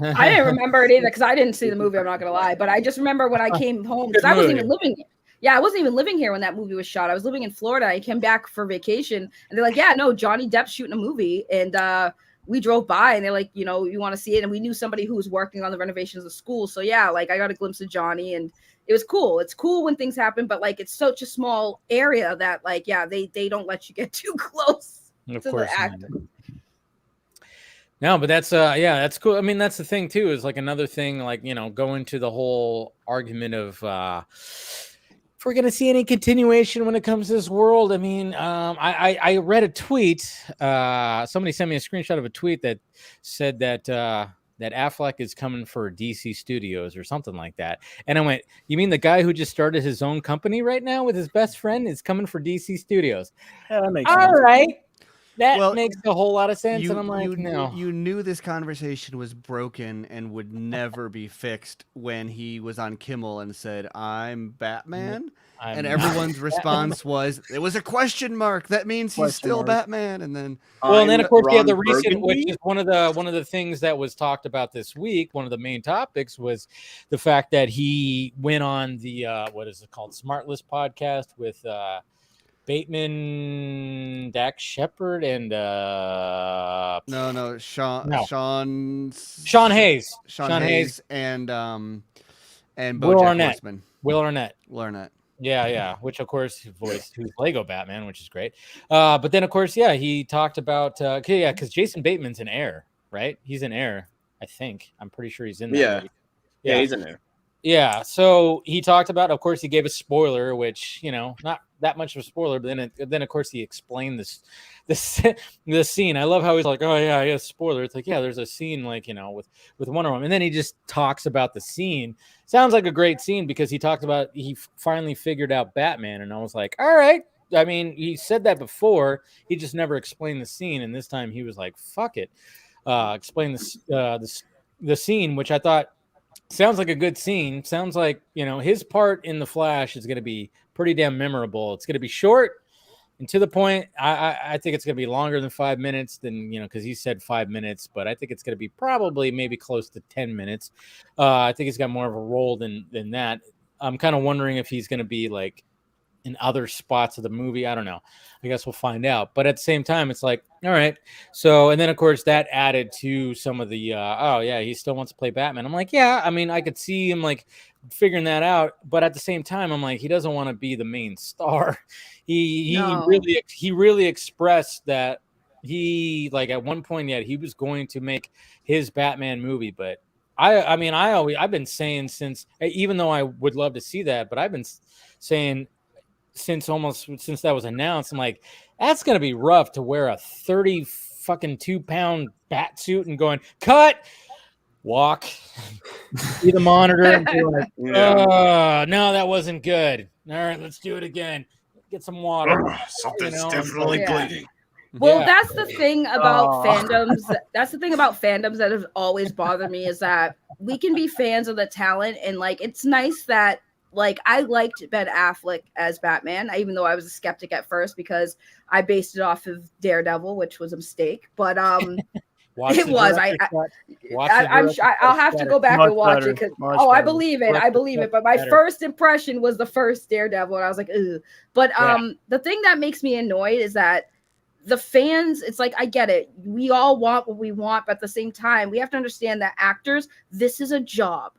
I didn't remember it either because I didn't see the movie. I'm not gonna lie, but I just remember when I came home because I wasn't even living. Yeah, I wasn't even living here when that movie was shot. I was living in Florida. I came back for vacation, and they're like, "Yeah, no, Johnny Depp's shooting a movie," and we drove by, and they're like, "You know, you want to see it?" And we knew somebody who was working on the renovations of school, so yeah, like I got a glimpse of Johnny, and it was cool. It's cool when things happen, but like it's such a small area that like they don't let you get too close to the actor. No, but that's that's cool. I mean, that's the thing too, is like another thing, like, you know, going to the whole argument of if we're gonna see any continuation when it comes to this world. I mean, I read a tweet. Somebody sent me a screenshot of a tweet that said that that Affleck is coming for DC Studios or something like that. And I went, you mean the guy who just started his own company right now with his best friend is coming for DC Studios? Yeah, that makes sense. All right. That makes a whole lot of sense. And I'm like, no. You knew this conversation was broken and would never be fixed when he was on Kimmel and said, I'm Batman. And everyone's response was, it was a question mark. That means he's still Batman. And then, and then of course, the recent, which is one of the things that was talked about this week. One of the main topics was the fact that he went on the what is it called, Smart List podcast with Bateman, Dax Shepard, and Sean Hayes, and Will Arnett. Will Arnett. Yeah. Which of course voiced who's Lego Batman, which is great. But then of course, he talked about because Jason Bateman's an heir, right? He's an heir, I think. I'm pretty sure he's in there. Yeah, he's in there. Yeah, so he talked about, of course, he gave a spoiler, which, you know, not that much of a spoiler, but then of course he explained the scene. I love how he's like, oh yeah, spoiler. It's like, yeah, there's a scene like, with Wonder Woman, and then he just talks about the scene. Sounds like a great scene because he talked about he finally figured out Batman, and I was like, all right. I mean, he said that before. He just never explained the scene, and this time he was like, fuck it, explain the scene, which I thought sounds like a good scene. Sounds like, his part in the Flash is going to be pretty damn memorable. It's going to be short and to the point. I think it's going to be longer than 5 minutes because he said 5 minutes, but I think it's going to be probably maybe close to 10 minutes. I think he's got more of a role than that. I'm kind of wondering if he's going to be like in other spots of the movie. I don't know. I guess we'll find out. But at the same time, it's like, all right. So, and then of course that added to some of the, oh yeah, he still wants to play Batman. I'm like, yeah, I mean, I could see him like figuring that out. But at the same time, I'm like, he doesn't want to be the main star. He really expressed that he, like, at one point, he was going to make his Batman movie. But I've been saying since, even though I would love to see that, but I've been saying since that was announced, I'm like, that's gonna be rough to wear a 32-pound bat suit and going cut, walk, see the monitor, and be like, no, that wasn't good. All right, let's do it again. Get some water. Something's definitely bleeding. Well, that's the thing about fandoms. That's the thing about fandoms that has always bothered me, is that we can be fans of the talent, and like, it's nice that, like, I liked Ben Affleck as Batman, even though I was a skeptic at first because I based it off of Daredevil, which was a mistake. But it was. I'll have to go back and watch it because I believe it. I believe it. But my first impression was the first Daredevil, and I was like, ugh. But the thing that makes me annoyed is that the fans, it's like, I get it. We all want what we want, but at the same time, we have to understand that actors, this is a job.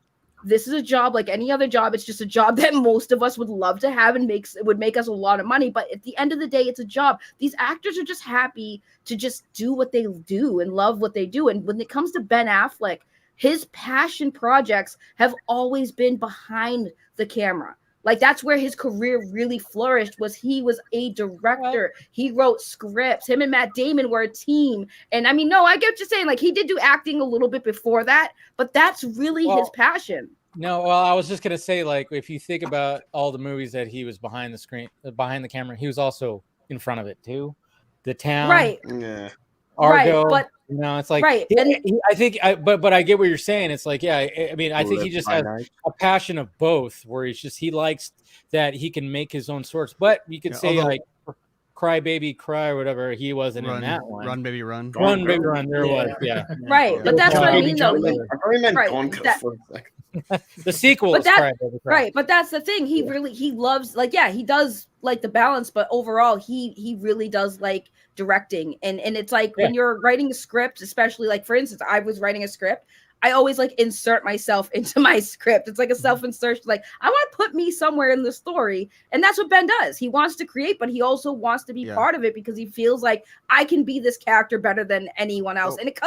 This is a job like any other job. It's just a job that most of us would love to have and would make us a lot of money. But at the end of the day, it's a job. These actors are just happy to just do what they do and love what they do. And when it comes to Ben Affleck, his passion projects have always been behind the camera. Like, that's where his career really flourished, he was a director. He wrote scripts. Him and Matt Damon were a team. And I mean, no, I get what you're saying. Like, he did do acting a little bit before that, but that's really his passion. No, well, I was just going to say, like, if you think about all the movies that he was behind the screen, behind the camera, he was also in front of it too. The Town. Right. Yeah. Argo. Right, but it's like, right. But I get what you're saying. It's like, yeah, I mean, I think he just has a passion of both, where he likes that he can make his own sorts. But you could say, like, Cry Baby Cry or whatever, he wasn't in that one. Run Baby Run. Run Baby Run. There was, Right, but that's what I mean, though. The sequel is Cry Baby Cry. Right, but that's the thing. He loves, like, he does like the balance, but overall, he really does like directing. And it's like when you're writing a script, especially, like, for instance, I was writing a script, I always like insert myself into my script. It's like a self-insertion. Like, I want to put me somewhere in the story. And that's what Ben does. He wants to create, but he also wants to be part of it because he feels like I can be this character better than anyone else. And it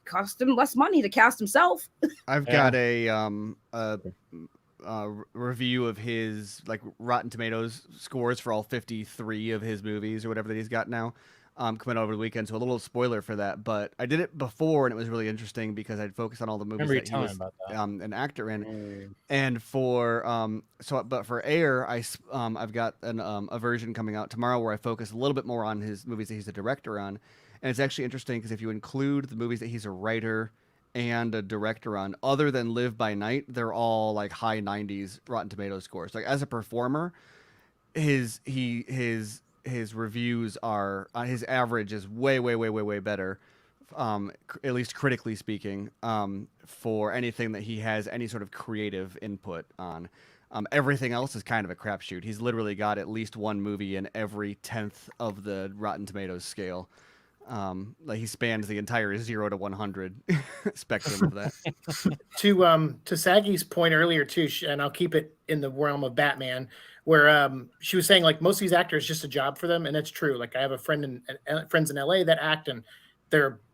cost him less money to cast himself. I've got a review of his, like, Rotten Tomatoes scores for all 53 of his movies or whatever that he's got now. Coming over the weekend, so a little spoiler for that. But I did it before, and it was really interesting because I'd focused on all the movies that he was an actor in. And for but for Air, I've got a version coming out tomorrow where I focus a little bit more on his movies that he's a director on. And it's actually interesting because if you include the movies that he's a writer and a director on, other than Live by Night, they're all like high 90s Rotten Tomatoes scores. Like, as a performer, his reviews are his average is way better, at least critically speaking, for anything that he has any sort of creative input on. Everything else is kind of a crapshoot. He's literally got at least one movie in every 10th of the Rotten Tomatoes scale. Like, he spans the entire 0 to 100 spectrum of that. To Saggy's point earlier too, and I'll keep it in the realm of Batman, where she was saying, like, most of these actors, just a job for them, and that's true. Like, I have a friends in LA that act, and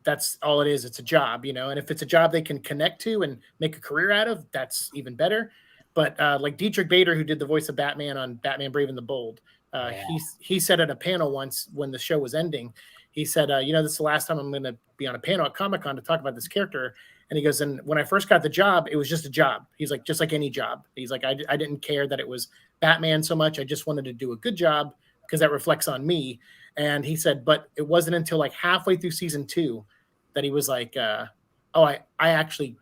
that's all it is. It's a job, and if it's a job they can connect to and make a career out of, that's even better. But like Dietrich Bader, who did the voice of Batman on Batman Brave and the Bold, He said at a panel once when the show was ending, he said, this is the last time I'm going to be on a panel at Comic-Con to talk about this character. And he goes, and when I first got the job, it was just a job. He's like, just like any job. He's like, I didn't care that it was Batman so much. I just wanted to do a good job because that reflects on me. And he said, but it wasn't until like halfway through season 2 that he was like, I actually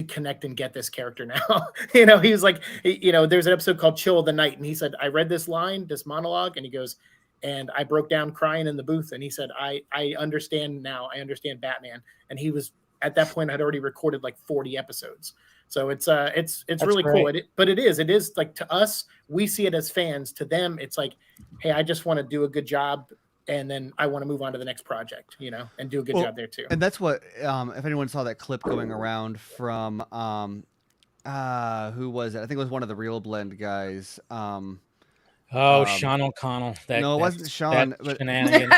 connect and get this character now. He was like, there's an episode called Chill of the Night. And he said, I read this monologue, and he goes, and I broke down crying in the booth. And he said, I understand now. I understand Batman. And he was, at that point, I'd already recorded like 40 episodes. So it's really cool. But it is like, to us, we see it as fans. To them, it's like, hey, I just want to do a good job, and then I want to move on to the next project, and do a good job there too. And that's what, if anyone saw that clip going around from, who was it? I think it was one of the Real Blend guys. Sean O'Connell. No, it wasn't Sean. But, shenanigan.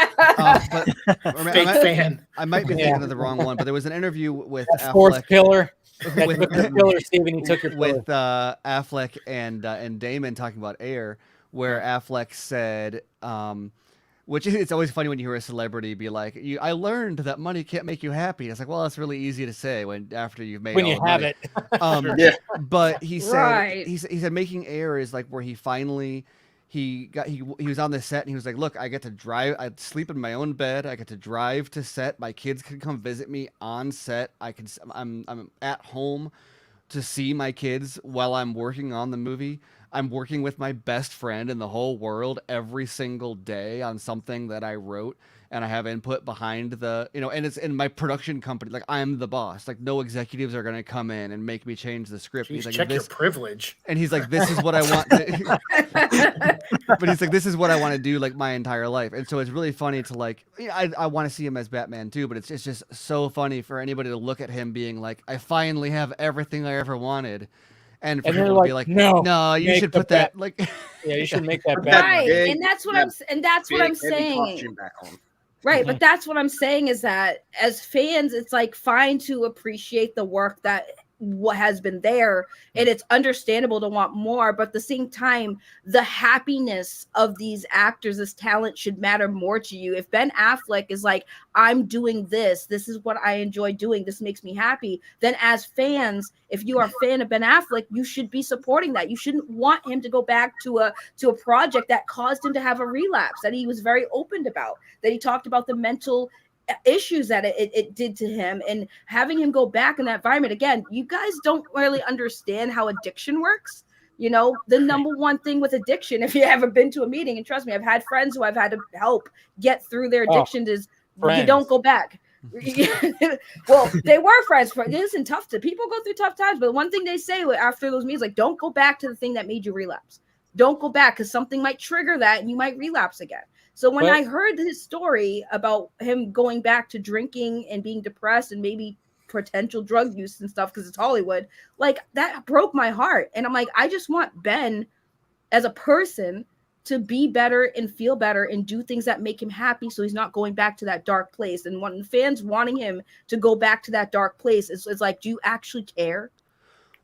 Fake fan. I might be thinking of the wrong one, but there was an interview with Affleck. Fourth pillar. With pillar, Steven, he took your pillar. With Affleck and Damon talking about Air, where Affleck said, which it's always funny when you hear a celebrity be like, I learned that money can't make you happy. It's like, well, that's really easy to say after you've made when all you the have money. it. But he said, he said making Air is like where he finally he was on the set, and he was like, look, I get to drive, I sleep in my own bed, I get to drive to set, my kids can come visit me on set, I'm at home to see my kids while I'm working on the movie. I'm working with my best friend in the whole world every single day on something that I wrote, and I have input behind the, and it's in my production company. Like, I'm the boss. Like, no executives are going to come in and make me change the script. Jeez, he's like, check your privilege. And he's like, this is what I want to but he's like, this is what I want to do, like, my entire life. And so it's really funny to, like, I want to see him as Batman too, but it's just so funny for anybody to look at him being like, I finally have everything I ever wanted. And for people to be like, no, you should put that, like, yeah, you should make that Batman. Right, and that's what I'm saying. Right, but that's what I'm saying is that as fans, it's like fine to appreciate the work that what has been there, and it's understandable to want more, but at the same time, the happiness of these actors, this talent should matter more to you. If Ben Affleck is like, I'm doing this is what I enjoy doing, this makes me happy, then as fans, if you are a fan of Ben Affleck, you should be supporting that. You shouldn't want him to go back to a project that caused him to have a relapse, that he was very open about, that he talked about the mental issues that it did to him, and having him go back in that environment. Again, you guys don't really understand how addiction works. The number one thing with addiction, if you ever been to a meeting, and trust me, I've had friends who I've had to help get through their addictions, is you don't go back. Well, they were friends. Listen, people go through tough times, but one thing they say after those meetings, like, don't go back to the thing that made you relapse. Don't go back, because something might trigger that and you might relapse again. So when I heard his story about him going back to drinking and being depressed and maybe potential drug use and stuff, because it's Hollywood, like, that broke my heart. And I'm like, I just want Ben as a person to be better and feel better and do things that make him happy, so he's not going back to that dark place. And when fans wanting him to go back to that dark place, it's like, do you actually care?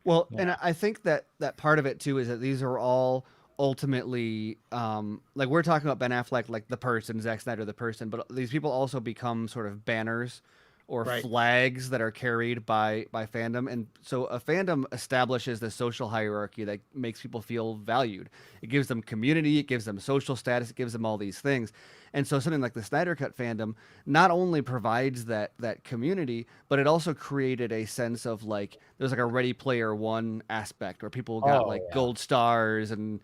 Well, and I think that part of it too is that these are all ultimately, like, we're talking about Ben Affleck, like the person, Zack Snyder, the person, but these people also become sort of banners or flags that are carried by fandom. And so a fandom establishes the social hierarchy that makes people feel valued. It gives them community, it gives them social status, it gives them all these things. And so something like the Snyder Cut fandom not only provides that community, but it also created a sense of, like, there's like a Ready Player One aspect where people got gold stars and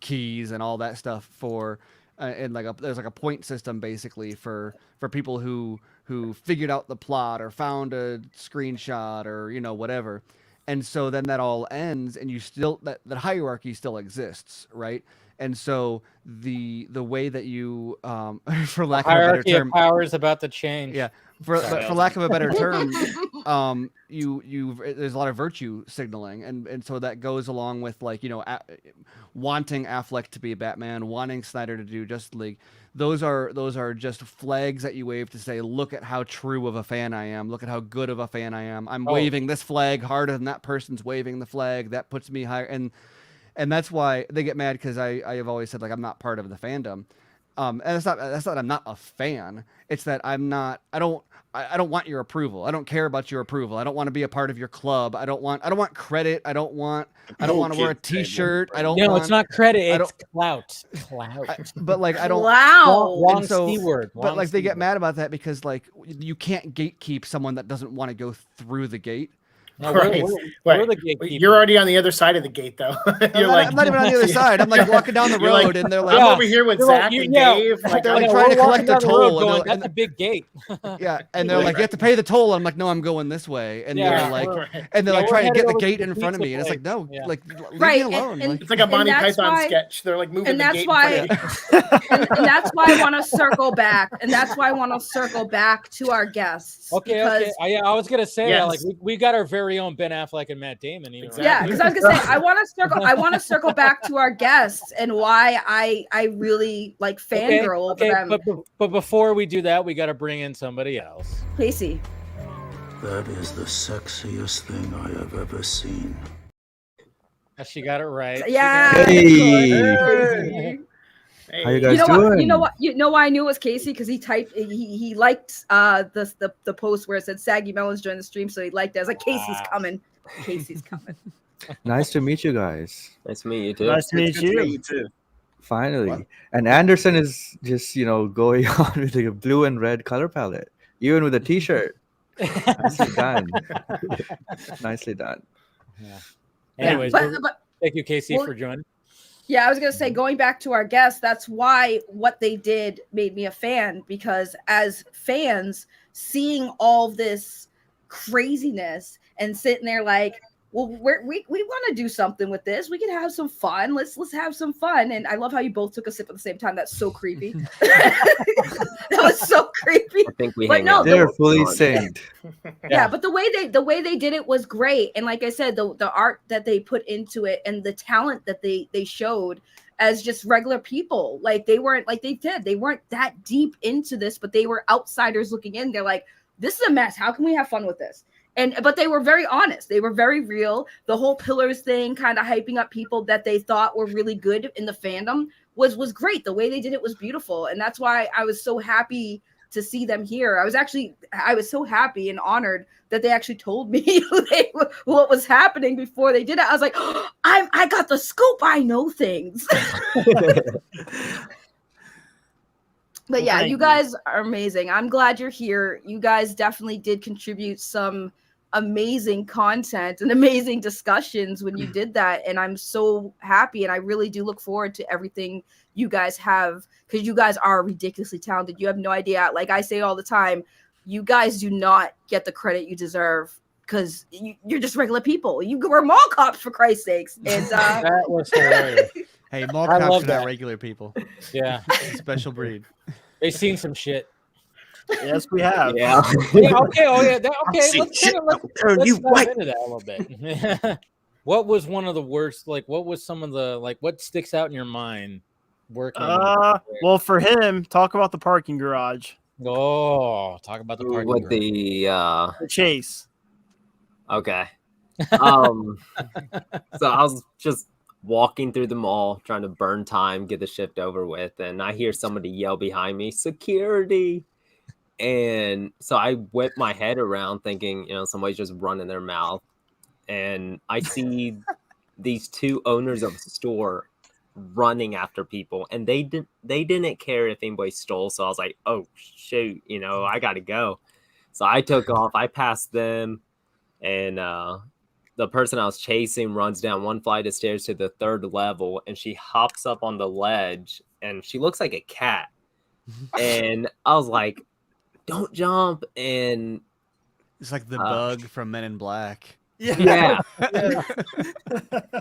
keys and all that stuff for and like there's like a point system basically for people who figured out the plot or found a screenshot or whatever. And so then that all ends, and you still that hierarchy still exists, right? And so the way that you for lack of a better term, of power is about to change. Yeah. For lack of a better term, you there's a lot of virtue signaling, and so that goes along with, like, wanting Affleck to be a Batman, wanting Snyder to do Justice League. Those are just flags that you wave to say, look at how true of a fan I am, look at how good of a fan I am. I'm waving this flag harder than that person's waving the flag. That puts me higher, and that's why they get mad because I have always said like I'm not part of the fandom, and that's not I'm not a fan. It's that I don't want your approval. I don't care about your approval. I don't want to be a part of your club. I don't want credit. I don't want to wear a T-shirt. No, it's not credit. It's clout. But like I don't. Wow. Wrong so, C word. But like they get mad about that because like you can't gatekeep someone that doesn't want to go through the gate. No, Right. we're the gatekeepers. You're already on the other side of the gate, though. I'm not even on the other side. I'm like walking down the road, and they're like, I'm over here with Zach and Dave. Like, they're like trying to collect the toll. Going, that's a big gate. Yeah, and they're like, you have to pay the toll. I'm like, no, I'm going this way. And they're like, trying to get the gate in front of me, and it's like, no, like leave me alone. It's like a Monty Python sketch. They're like moving the gate. And that's why I want to circle back. And that's why I want to circle back to our guests. Okay. I was gonna say, like, we got our very own Ben Affleck and Matt Damon. Yeah, because I was gonna say I want to circle back to our guests and why I really like fangirl over them. But before we do that, we got to bring in somebody else. Casey. That is the sexiest thing I have ever seen. She got it right. Yeah. Hey. How you guys doing? You know why I knew it was Casey? Because he liked the post where it said Saggy Melons joined the stream, so he liked it. I was like, Casey's coming. Casey's coming. Nice to meet you guys. Nice to meet you too. Nice to meet you too. Finally. What? And Andersen is just, going on with a blue and red color palette, even with a t-shirt. Nicely done. Nicely done. Yeah. Anyways, thank you, Casey, for joining. Yeah, I was going to say, going back to our guests, that's why what they did made me a fan, because as fans, seeing all this craziness and sitting there like, well, we want to do something with this. We can have some fun. Let's have some fun. And I love how you both took a sip at the same time. That's so creepy. That was so creepy. I think we they're fully synced. Yeah, but the way they did it was great. And like I said, the art that they put into it and the talent that they showed as just regular people, like they weren't that deep into this, but they were outsiders looking in. They're like, this is a mess. How can we have fun with this? But they were very honest. They were very real. The whole pillars thing, kind of hyping up people that they thought were really good in the fandom was great. The way they did it was beautiful. And that's why I was so happy to see them here. I was so happy and honored that they actually told me what was happening before they did it. I was like, oh, I got the scoop. I know things. But yeah, you guys are amazing. I'm glad you're here. You guys definitely did contribute some amazing content and amazing discussions when you did that. And I'm so happy. And I really do look forward to everything you guys have, because you guys are ridiculously talented. You have no idea. Like I say all the time, you guys do not get the credit you deserve, because you're just regular people. You were mall cops, for Christ's sakes. And that was hilarious. Hey, mall cops are not regular people. Yeah. Special breed. They've seen some shit. Yes, we have. Yeah. Okay. Oh, yeah. Okay. Let's dive into that a little bit. What was one of the worst? Like, what was some of the what sticks out in your mind? Working. Well, for him, talk about the parking garage. Oh, talk about the parking garage. The chase. Okay. So I was just walking through the mall, trying to burn time, get the shift over with, and I hear somebody yell behind me, "Security!" And so I whip my head around, thinking, somebody's just running their mouth, and I see these two owners of the store running after people, and they didn't care if anybody stole. So I was like, "Oh shoot, I gotta go." So I took off. I passed them, and the person I was chasing runs down one flight of stairs to the third level, and she hops up on the ledge, and she looks like a cat. And I was like, "Don't jump!" And it's like the bug from Men in Black. Yeah.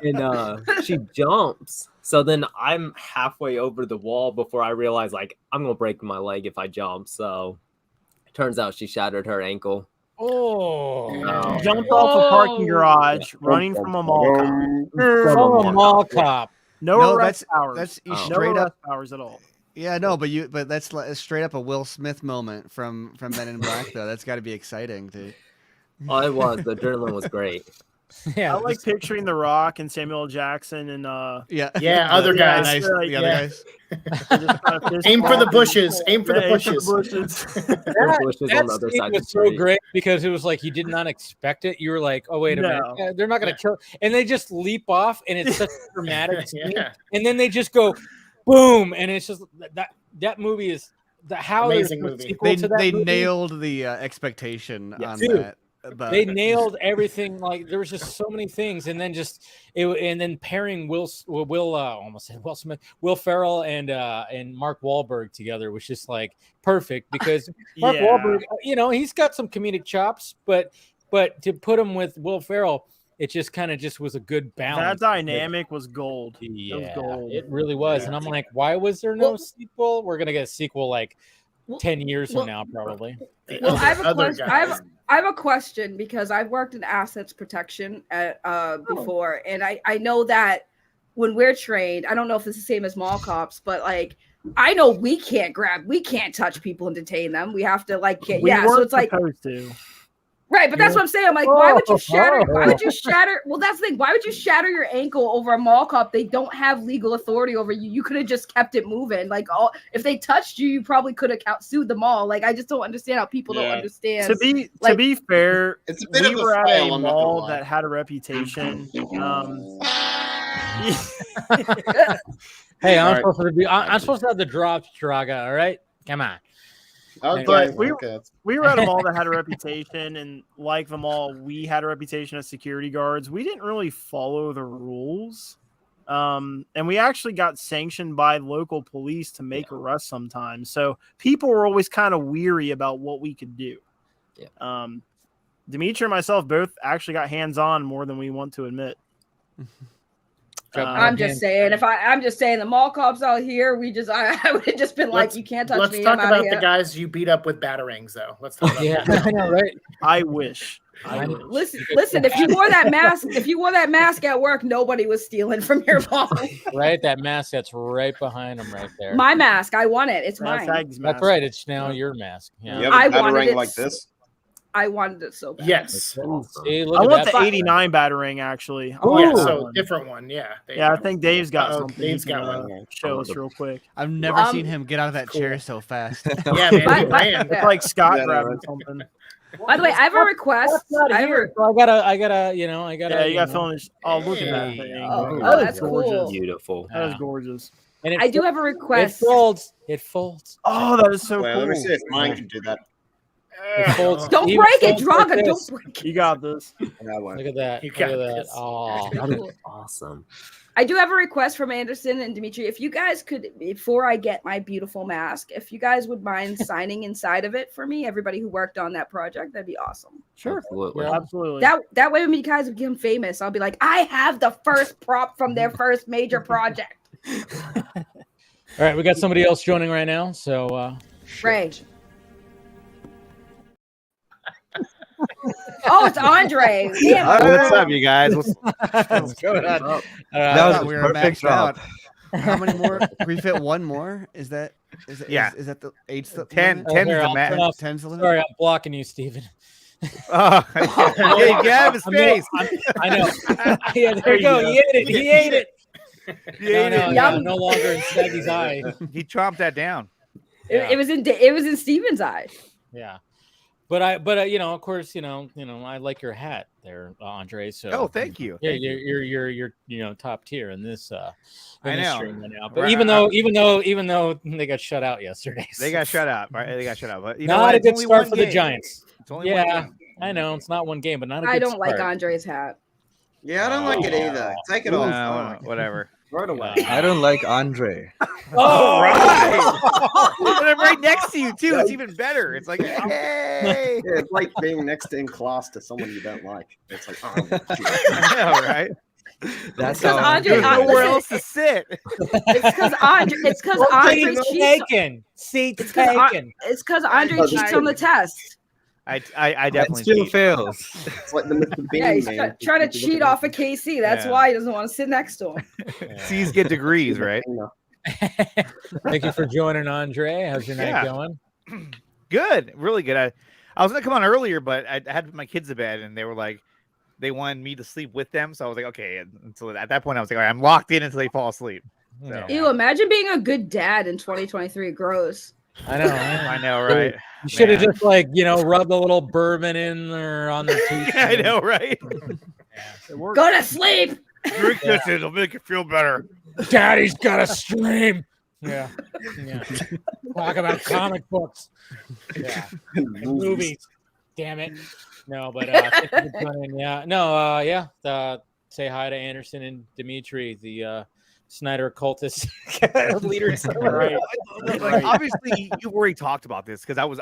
And she jumps. So then I'm halfway over the wall before I realize, I'm gonna break my leg if I jump. So it turns out she shattered her ankle. Oh, jumped off a parking garage, running from a mall cop. From a mall cop. No arrest hours. That's straight up hours at all. Yeah, no, but that's straight up a Will Smith moment from Men in Black, though. That's got to be exciting, dude. Oh, it was. The adrenaline was great. Yeah, I like picturing The Rock and Samuel L. Jackson and Yeah, other guys. Nice, like, the other guys. Aim for the bushes. Aim for the bushes. The bushes on the other scene side of the was so street. great because it was like you did not expect it. You were like, "Oh wait a minute, No. they're not going to kill," and they just leap off, and it's such a dramatic scene. Yeah. And then they just go, boom, and it's just that movie is how Amazing there's no movie. sequel to that They movie. nailed the expectation on Dude, that. But They nailed everything. Like there was just so many things, and then pairing Will Ferrell and Mark Wahlberg together was just like perfect because Mark Wahlberg, he's got some comedic chops, but to put him with Will Ferrell, it just kind of was a good balance. That dynamic was gold. Yeah, It was gold. it really was. And I'm like, why was there no sequel? We're gonna get a sequel like 10 years from now, probably. Well, I have a question. I have a question because I've worked in assets protection before, and I know that when we're trained, I don't know if it's the same as mall cops, but like I know we can't touch people and detain them. We have to so it's like supposed to. Right, but that's what I'm saying. I'm like, why would you shatter? Why would you shatter? Well, that's the thing. Why would you shatter your ankle over a mall cop? They don't have legal authority over you. You could have just kept it moving. Like, if they touched you, you probably could have sued them all. Like, I just don't understand how people don't understand. To be fair, It's a bit we of a were at fail, a I'm not gonna mall lie. that had a reputation. Hey, I'm All right. supposed to have the drops, Draga. All right, come on. Okay, But we okay. were at a mall that had a reputation, and like the mall, we had a reputation as security guards. We didn't really follow the rules. And we actually got sanctioned by local police to make arrests sometimes. So people were always kind of weary about what we could do. Yeah. Dmitry and myself both actually got hands-on more than we want to admit. I'm just saying, I'm just saying the mall cops out here, I would have just been like, you can't touch Let's me. talk I'm outta about the here. guys you beat up with batarangs, though. Let's talk about I know, right? I wish. Listen, if you wore that mask at work, nobody was stealing from your mall. Right, that mask that's right behind him, right there. My mask, I want it. It's That's mine. Saggy's mask. That's right. It's now your mask. Yeah. You have I a wanted batarang it like so- this? I wanted it so bad. Yes. See, look I at want that. the 89 batarang, actually. I Oh, want yeah, that so one. different one. Yeah. There you Yeah, I go. think Dave's got Uh-oh, something. Dave's he can, got one. show us real quick. I've never seen him get out of that chair so fast. Yeah, man. But- He but- ran. It's like Scott Yeah, grabbing right. something. By the way, I have a request. So I gotta. Yeah, you got filming. Oh, look at that Hey. thing. Oh, Look at oh, that. that's Gorgeous. cool. Beautiful. That is Yeah. gorgeous. And I do have a It request. folds. It folds. Oh, that is so Wait, cool. let me see if mine can do that. It folds. Don't even break it, folds like Draga. this. Don't break it. You got this. Yeah, I went. Look at that. You Look at got that. this. Oh, Pretty That is cool. awesome. I do have a request from Andersen and Dmitry. If you guys could, before I get my beautiful mask, if you guys would mind signing inside of it for me, everybody who worked on that project, that'd be awesome. Sure. Absolutely. Yeah. Absolutely. That way, when you guys become famous, I'll be like, I have the first prop from their first major project. all right. We got somebody else joining right now. So, Ray. Oh, it's Andre. Damn. What's up, you guys? What's going on? all I right. thought we were perfect maxed drop. out. How many more? Can we fit one more? Is that Yeah. Is that the 8's the 10 limit? 10's Here, the I'll max. turn off- 10's the limit? Sorry, I'm blocking you, Steven. Oh, yeah, get out of his face. I know. Yeah, there you go. He ate it. He ate it. No, Yum. no longer in Saggy's eye. He chomped that down. It was in Steven's eye. Yeah. But of course, I like your hat there, Andre. So Oh, thank you. Yeah, Thank you. you're top tier in this I in this know. stream right now. But Right, even though they got shut out yesterday. They got shut out, right? They got shut out. But you know Not what? a It's good only start one for the game. Giants. It's only one Yeah, game. I know it's not one game, but not a good I don't like start. Andre's hat. Yeah, I don't like it either. Take it No, off. whatever. Throw it away. I don't like Andre. All right. And I'm right next to you too. It's even better. It's like, hey. Yeah, it's like being next in class to someone you don't like. It's like, oh, I'm gonna shoot. I know, right? That's Because how Andre- There's nowhere listen, else to sit. It's because Andre Seats cheats. taken. Seats It's because Andre That's cheats true. on the test. I it definitely still cheat. fails. It's like the Mr. Bean Yeah, he's man. trying to cheat off of KC. That's Yeah. why he doesn't want to sit next to him. C's get degrees, right? Thank you for joining, Andre. How's your night Yeah. going? Good, really good. I was gonna come on earlier, but I had my kids to bed, and they they wanted me to sleep with them. So I was like, okay. And so at that point, I was like, all right, I'm locked in until they fall asleep. So. Ew, imagine being a good dad in 2023. Gross. I know. I know, right? You should have just like, rubbed a little bourbon in there on their teeth. Yeah, I know, right? Go to sleep. Drink this, it'll make you feel better. Daddy's got a stream. Yeah. Talk about comic books. Yeah. Movies. Damn it. No, but say hi to Andersen and Dmitry, the Snyder occultist leaders. Right. Like, obviously, you've already talked about this because I was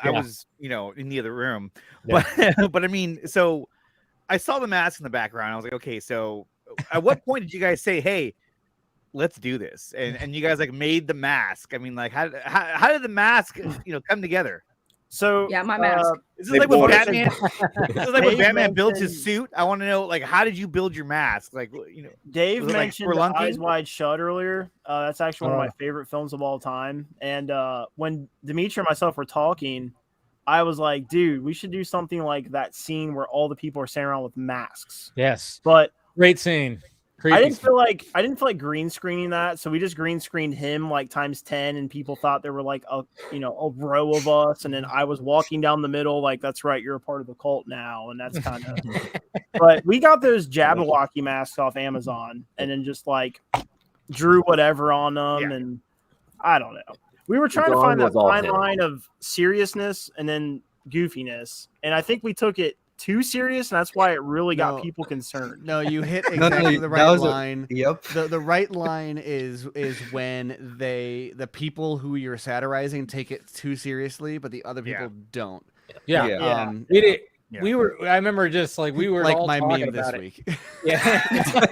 in the other room. Yeah. But I mean, so I saw the mask in the background. I was like, okay, so at what point did you guys say, hey, let's do this? And you guys like made the mask. I mean, like how did the mask come together? So my mask. This is like when Batman. This is like when Batman builds his suit. I want to know, like, how did you build your mask? Like, Dave mentioned Eyes Wide Shut earlier. That's actually one of my favorite films of all time. And when Dimitri and myself were talking, I was like, dude, we should do something like that scene where all the people are standing around with masks. Yes, but great scene. I didn't feel like green screening that, so we just green screened him like times 10, and people thought there were like a row of us, and then I was walking down the middle, like, that's right, you're a part of the cult now, and that's kind of. But we got those Jabberwocky masks off Amazon, and then just like drew whatever on them, and I don't know. We were trying to find that fine line of seriousness and then goofiness, and I think we took it too serious, and that's why it really got people concerned. No, you hit exactly the right line. Yep. The right line is when the people who you're satirizing take it too seriously, but the other people don't. Yeah. We were. I remember just like we were like all my talking meme this about week. Yeah.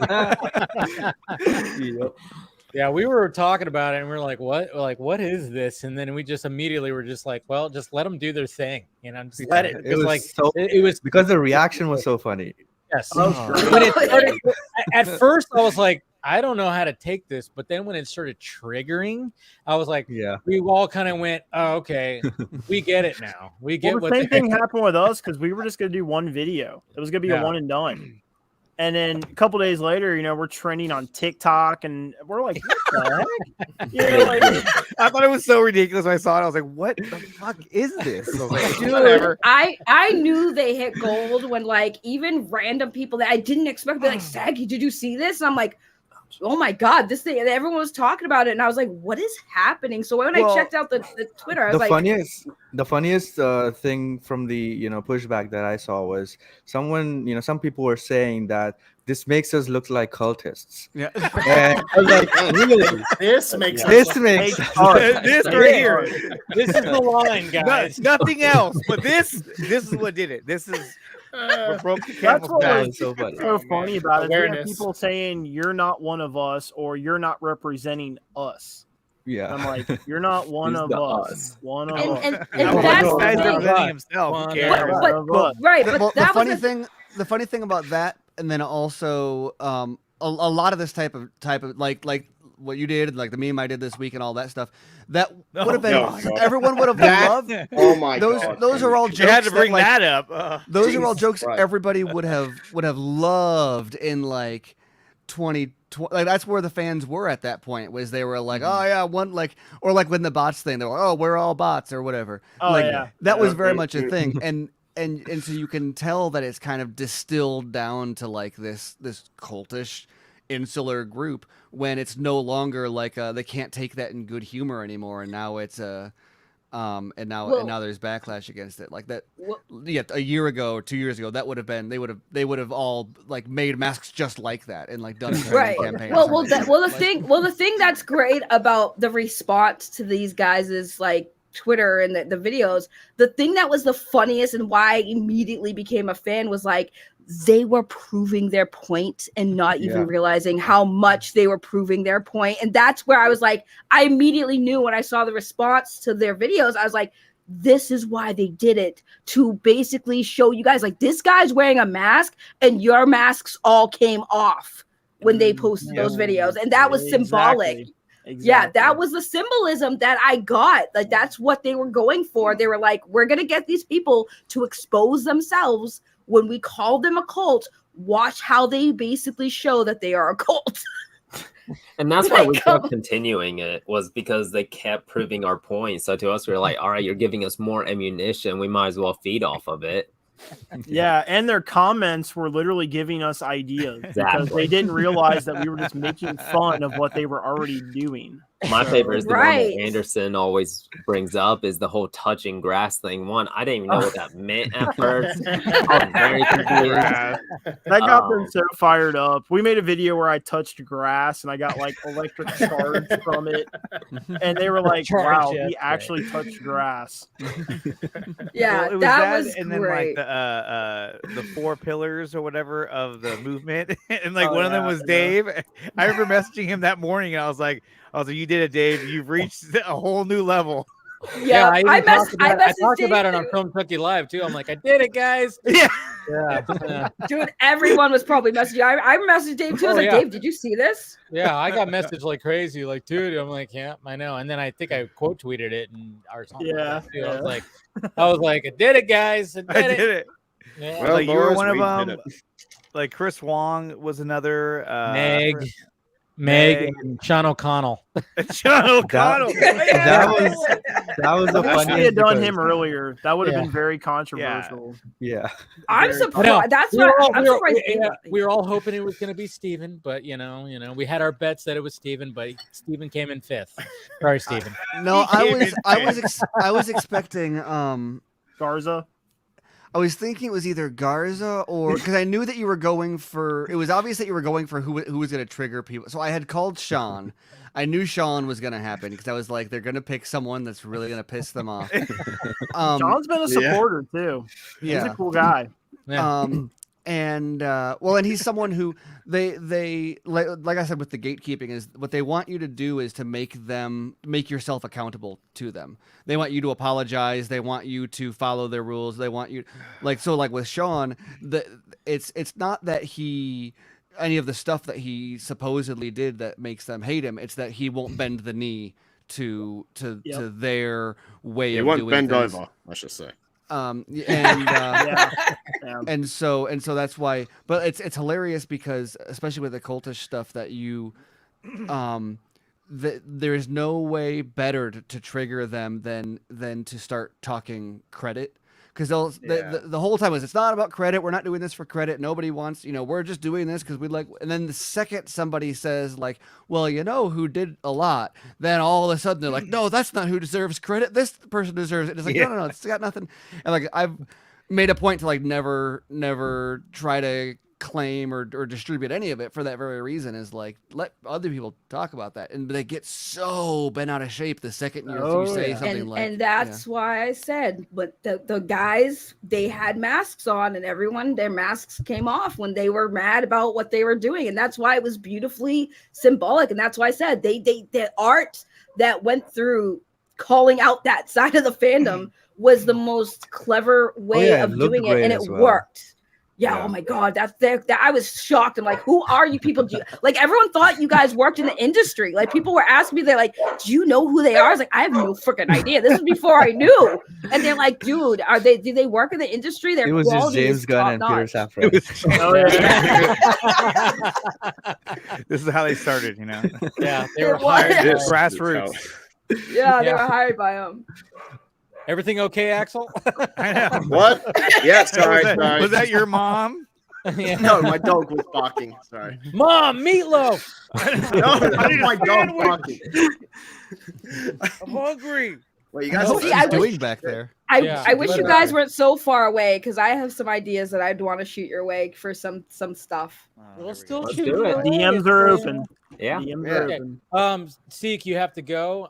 Yeah, we were talking about it, and we are like, "What? Like, what is this?" And then we just immediately were just like, "Well, just let them do their thing, just let it." It was like it was because the reaction was so funny. Yes. When it started, at first, I was like, "I don't know how to take this," but then when it started triggering, I was like, "Yeah." We all kind of went, "Oh, okay, we get it now. We get the same thing happened with us because we were just gonna do one video. It was gonna be a one and done. And then a couple days later, we're trending on TikTok, and we're like, "What the heck?" I thought it was so ridiculous when I saw it. I was like, "What the fuck is this?" I was like, dude, whatever. I knew they hit gold when like even random people that I didn't expect to be like, "Saggy, did you see this?" And I'm like, oh my god, this thing, and everyone was talking about it, and I was like, what is happening? So when I checked out the Twitter, I was the funniest thing from the pushback that I saw was someone, some people were saying that this makes us look like cultists. Yeah. And I was like, really? This makes this right here. This is the line, guys. Nothing else, but this is what did it. This is what broke the camel's back. So funny about it. There are people saying you're not one of us, or you're not representing us. Yeah, I'm like, you're not one of us. One of us. And that's the representing himself. But the funny thing about that, and then also a lot of this type of like what you did, like the meme I did this week and all that stuff, that would have been everyone would have loved. Oh my god! Those are all jokes. You had to bring that up. Those are all jokes everybody would have loved in like 2020. Like that's where the fans were at that point. Was they were like, oh yeah, one like, or like when the bots thing, they were, oh, we're all bots or whatever. Oh like, yeah, that was very much a thing, and so you can tell that it's kind of distilled down to like this cultish insular group when it's no longer like they can't take that in good humor anymore, and now it's and now there's backlash against it like that. A year ago, 2 years ago, that would have been they would have all like made masks just like that and like done a campaign. The thing that's great about the response to these guys is like Twitter and the videos. The thing that was the funniest and why I immediately became a fan was like they were proving their point and not even realizing how much they were proving their point. And that's where I was like, I immediately knew when I saw the response to their videos, I was like, this is why they did it, to basically show you guys like this guy's wearing a mask and your masks all came off when they posted those videos. And that was symbolic. Exactly. Yeah, that was the symbolism that I got. Like that's what they were going for. They were like, we're going to get these people to expose themselves. When we call them a cult, watch how they basically show that they are a cult. And that's why we kept continuing it, was because they kept proving our point. So to us, we were like, all right, you're giving us more ammunition. We might as well feed off of it. Yeah, and their comments were literally giving us ideas because Exactly. they didn't realize that we were just making fun of what they were already doing. My favorite is the one Right. that Anderson always brings up, is the whole touching grass thing. One, I didn't even know what that meant at first. I was very confused. That got them so fired up. We made a video where I touched grass and I got like electric charge from it, and they were like, "Wow, he actually touched grass." Yeah, Well, it was that was and then great. like the 4 pillars or whatever of the movement, and like Oh, one of them yeah, was yeah. Dave. I remember messaging him that morning, and I was like, "You did it, Dave. You've reached a whole new level." Yeah, I I talked messaged about it Dave on Film Cookie Live too. I'm like, I did it, guys. Yeah. Yeah. Dude, everyone was probably messaging. I messaged Dave too. I was like, Dave, did you see this? Yeah, I got messaged like crazy, like, dude. I'm like, yeah, I know. And then I think I quote tweeted it and or something. Yeah, Like that, too. I was like, I did it, guys. I I did did it. it. Yeah. Well, Like you were boys, one of we did them. it. Like Chris Wong was another. Meg, Meg. and Sean O'Connell. Sean O'Connell. That was the I wish we funniest. had done because- him earlier. That would have Yeah. been very controversial. Yeah. I'm I know. surprised. That's We were what all- I'm we were- surprised. we- Dave yeah, got- we were all hoping it was going to be Steven, but you know, we had our bets that it was Steven, but Steven came in 5th. Sorry, Steven. No, He I was expecting Garza. I was thinking it was either Garza or because I knew that you were going for. It was obvious that you were going for who was going to trigger people. So I had called Sean. I knew Sean was going to happen because I was like, they're going to pick someone that's really going to piss them off. Sean's been a supporter too. He's Yeah. a cool guy. Yeah. And he's someone who they like I said with the gatekeeping is what they want you to do is to make yourself accountable to them. They want you to apologize. They want you to follow their rules. They want you like with Sean, it's not that any of the stuff that he supposedly did that makes them hate him. It's that he won't bend the knee to their way He of won't doing bend things. over, I should say. Yeah. And so that's why. But it's hilarious because especially with the cultish stuff that you, there is no way better to trigger them than to start talking credit. Because the whole time it's not about credit. We're not doing this for credit. Nobody wants, we're just doing this because we like. And then the second somebody says like, well, who did a lot, then all of a sudden they're like, no, that's not who deserves credit. This person deserves it. It's like, no, it's got nothing. And like I've made a point to like never try to claim or distribute any of it for that very reason is like let other people talk about that, and they get so bent out of shape the second you say something and that's why I said, but the guys, they had masks on and everyone, their masks came off when they were mad about what they were doing, and that's why it was beautifully symbolic, and that's why I said the art that went through calling out that side of the fandom was the most clever way of doing it, and it worked. Yeah, oh my God, that I was shocked. I'm like, who are you people? Like everyone thought you guys worked in the industry. Like people were asking me, they're like, do you know who they are? I was like, I have no freaking idea. This is before I knew. And they're like, dude, do they work in the industry? Their It was just quality James is Gunn and Peter top-notch. Safran. This is how they started, Yeah, they It were hired. was. Grassroots. Yeah, they were hired by him. Everything okay, Axel? I know. What? Yeah, sorry. Was that your mom? Yeah. No, my dog was barking. Sorry. Mom, meatloaf. No, not my dog barking. I'm hungry. Well, you guys what See, she's I wish- doing back there. I wish you guys weren't so far away because I have some ideas that I'd want to shoot your way for some stuff. We'll still Let's shoot do it. your way. DMs are open. Yeah. DMs Yeah. are Okay. open. Seek, you have to go.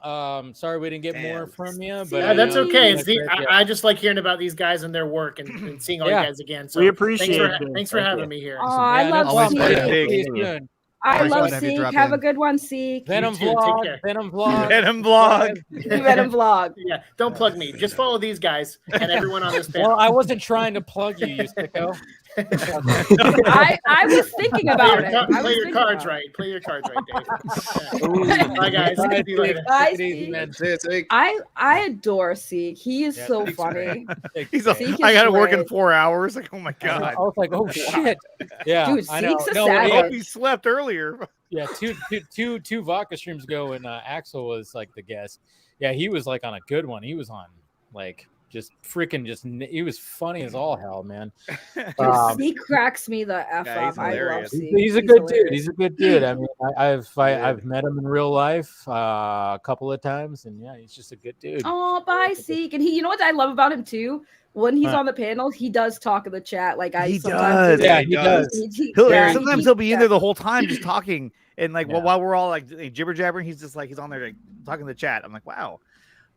Sorry we didn't get more from you, but Yeah, that's okay. It's yeah. I just like hearing about these guys and their work and seeing all Yeah. you guys again. So We appreciate it. Thanks for having me here. Oh, I Yeah, love no problem. Seek. Always See you fun. soon. I Always love fun to have you Seek. drop Have in. a good one, Seek. Venom You too. Take vlog. care. Venom vlog. Venom vlog. Venom vlog. Yeah, don't plug me. Just follow these guys and everyone on this panel. Well, I wasn't trying to plug you, you sicko. I was thinking about it. Play your cards right. Play your cards right, Dave. Bye, guys. See you later. Bye, Take it easy, Steve. man. That's it. I adore Seek. He is Yeah, so Seek's funny. He's like, Seek I is got to work in great. 4 hours. Like, oh my I know. god. I was like, oh shit. Yeah, Dude, I know. Seek's a No, savage. I yeah, hope he slept earlier. yeah, two vodka streams ago, and Axel was like the guest. Yeah, he was like on a good one. He was on like just freaking he was funny as all hell, man. Dude, Seek cracks me the F Yeah, he's up. I love hilarious. Seek. He's a good hilarious. dude. He's a good dude. I mean, I've met him in real life a couple of times, and yeah, he's just a good dude. Oh, bye, Seek. And you know what I love about him too? When he's Huh. on the panel, he does talk in the chat. Like I He sometimes does. Yeah, he does. Sometimes he'll be in there the whole time just talking, and like Yeah. while we're all like jibber jabbering, he's just like he's on there like talking in the chat. I'm like, wow.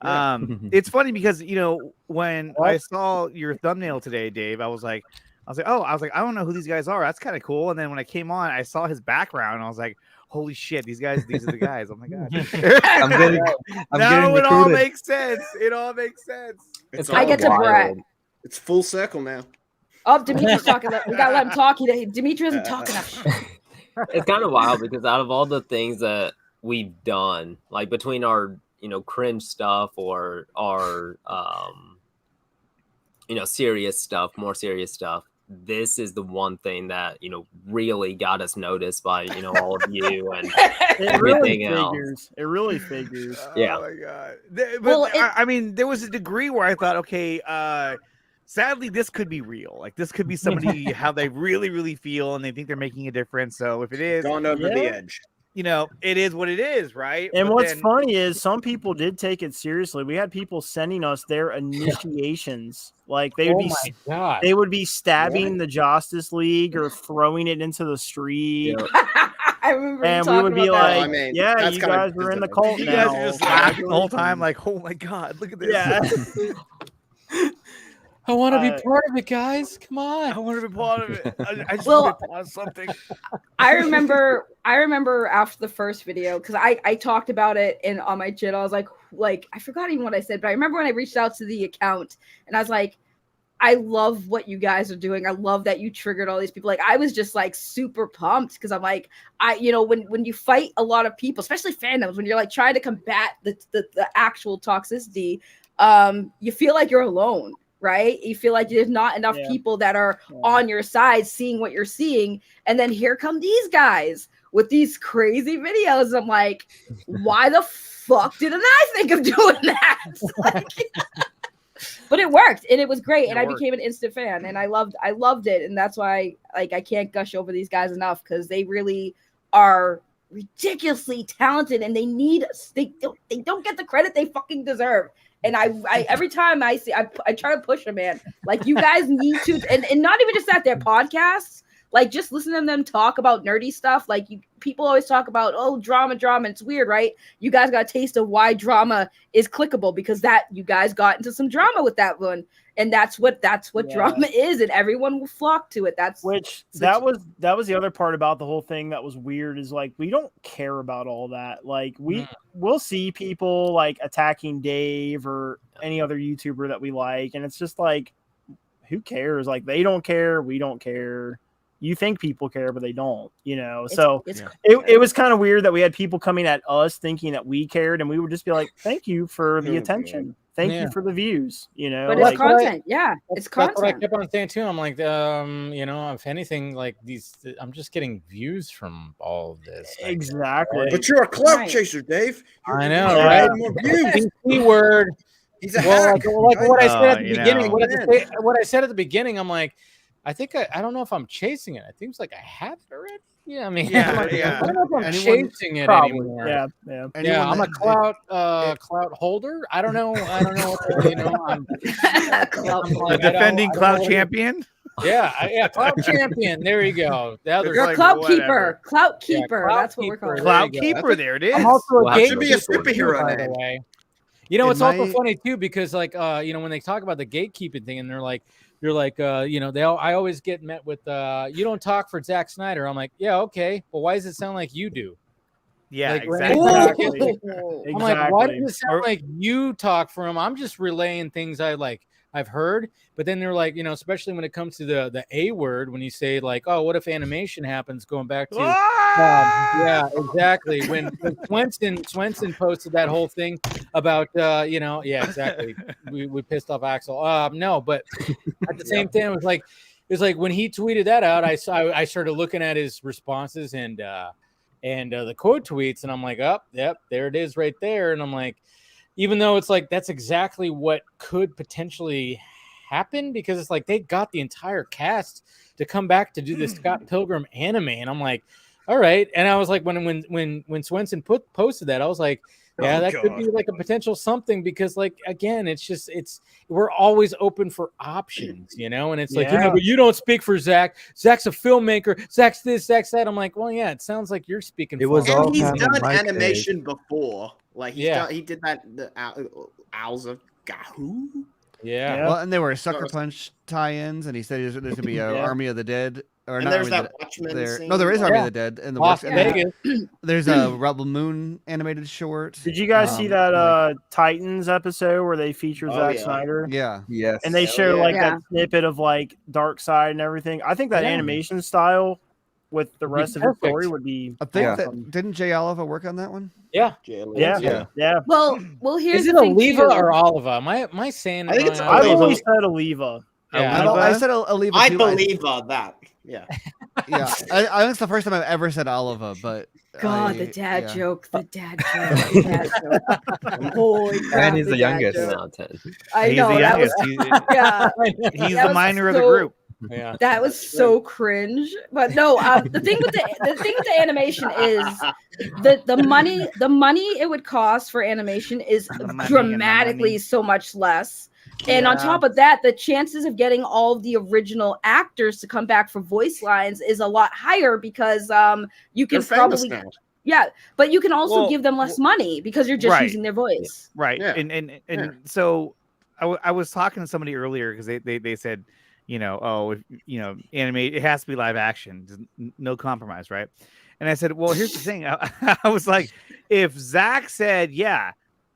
Yeah. It's funny because when I saw your thumbnail today, Dave, I was like, I don't know who these guys are. That's kind of cool. And then when I came on, I saw his background, and I was like, holy shit, these are the guys. Oh my god. I'm getting Now it all recruited. makes sense. It all makes sense. It's I all get to wild. brag. It's full circle now. Oh, Dimitri's talking. We gotta let him talk. Dimitri doesn't talk enough. It's kind of wild because out of all the things that we've done, like between our cringe stuff or our serious stuff, more serious stuff, this is the one thing that really got us noticed by all of you and everything else. It really figures. Yeah. Oh my god. Well, I mean, there was a degree where I thought, okay, sadly, this could be real. Like this could be somebody how they really, really feel, and they think they're making a difference. So if it is, Gone over the edge. it is what it is, right? And But what's then- funny is some people did take it seriously. We had people sending us their initiations. Like they would Oh my god. they would be stabbing the Justice League or throwing it into the street. I remember. And you we talking would be about that. like, I mean, yeah, that's you kinda guys are in the bizarre. cult You now. guys are just laughing the whole time, like, oh my god, look at this. Yeah. I want to be part of it, guys. Come I on. want to be part of it. I just Well, want to be part of something. I remember after the first video, because I talked about it on my channel. I was like I forgot even what I said, but I remember when I reached out to the account and I was like, I love what you guys are doing. I love that you triggered all these people. Like I was just like super pumped because I'm like, when you fight a lot of people, especially fandoms, when you're like trying to combat the actual toxicity, you feel like you're alone. Right? You feel like there's not enough people that are on your side seeing what you're seeing. And then here come these guys with these crazy videos. I'm like, why the fuck didn't I think of doing that? But it worked and it was great. And I became an instant fan and I loved it. And that's why I can't gush over these guys enough because they really are ridiculously talented and they need us. They don't get the credit they fucking deserve. And I every time I see, I try to push them, man. Like you guys need to, and not even just that, their podcasts. Like just listen to them talk about nerdy stuff. Like people always talk about drama. It's weird, right? You guys got a taste of why drama is clickable because you guys got into some drama with that one, and that's what drama is, and everyone will flock to it. That was the other part about the whole thing that was weird is like we don't care about all that. Like we'll see people like attacking Dave or any other YouTuber that we like, and it's just like who cares? Like they don't care, we don't care. You think people care, but they don't, it was kind of weird that we had people coming at us thinking that we cared, and we would just be like, thank you for the attention. Thank you for the views, But it's content. It's content. That's what I kept on saying too. I'm like, if anything, like I'm just getting views from all of this. Like, exactly. But you're a clout chaser, Dave. I know, right? More views. Keyword. He's a hack. Like what I said at the beginning. know. What I said at the beginning, I'm like, I think I don't know if I'm chasing it. I think it's like I have it already. Yeah, I mean, I don't know if I'm chasing it anymore. Yeah. I'm a clout holder. I don't know. What I'm The defending clout champion. Yeah, clout champion. There you go. You're a clout keeper. Clout keeper. That's what we're calling. Clout keeper. There it is. I'm also a should be a superhero by name. the way. It's also funny too because like when they talk about the gatekeeping thing and they're like. You're like, I always get met with, you don't talk for Zack Snyder. I'm like, yeah, okay. Well, why does it sound like you do? Yeah, like, exactly. I'm like, why does it sound like you talk for him? I'm just relaying things I like. I've heard, but then they're like, especially when it comes to the A word, when you say like, oh, what if animation happens? Going back to, yeah, exactly. When Swenson posted that whole thing about, yeah, exactly. We pissed off Axel. No, but at the same time, it was like when he tweeted that out, I started looking at his responses and the quote tweets, and I'm like, oh, yep, there it is right there. And I'm like, even though it's like that's exactly what could potentially happen, because it's like they got the entire cast to come back to do this Scott Pilgrim anime, and I'm like, all right. And I was like, when Swenson posted that, I was like, yeah, that could be like a potential something, because like again, we're always open for options, and it's like, but you don't speak for Zach. Zach's a filmmaker. Zach's this, Zach's that. I'm like, well, yeah, it sounds like you're speaking. It was all he's done animation before. Like he did that the Owls of Gahoo. Yeah. Well, and there were Sucker Punch tie-ins, and he said there's going to be a Army of the Dead. Or and not there's Army that Watchmen there. scene. No, there is Army of the Dead in the Las works. Vegas. There's a Rebel Moon animated short. Did you guys see that Titans episode where they feature Zack Snyder? Yeah. Yes. And they show like that snippet of like Dark Side and everything. I think that animation style with the rest of the story would be. I think that didn't Jay Oliver work on that one? Yeah. Yeah. Well, here's is it the thing Oliva too. or Oliva? Am I saying? I think it's I've always said Oliva. Yeah. I said Oliva. I too. believe that. Yeah. Yeah. I think it's the first time I've ever said Oliva, but. God, the dad joke. The dad joke. Holy crap, and he's the youngest. I know. He's the youngest. He's the minor of the group. Yeah, that was so cringe. But no, the thing with the animation is the money it would cost for animation is dramatically so much less. And on top of that, the chances of getting all of the original actors to come back for voice lines is a lot higher, because you can probably but you can also give them less money because you're just using their voice. Right. Yeah. And so I was talking to somebody earlier because they said, animate, it has to be live action, no compromise, right? And I said, well, here's the thing. I was like, if Zach said,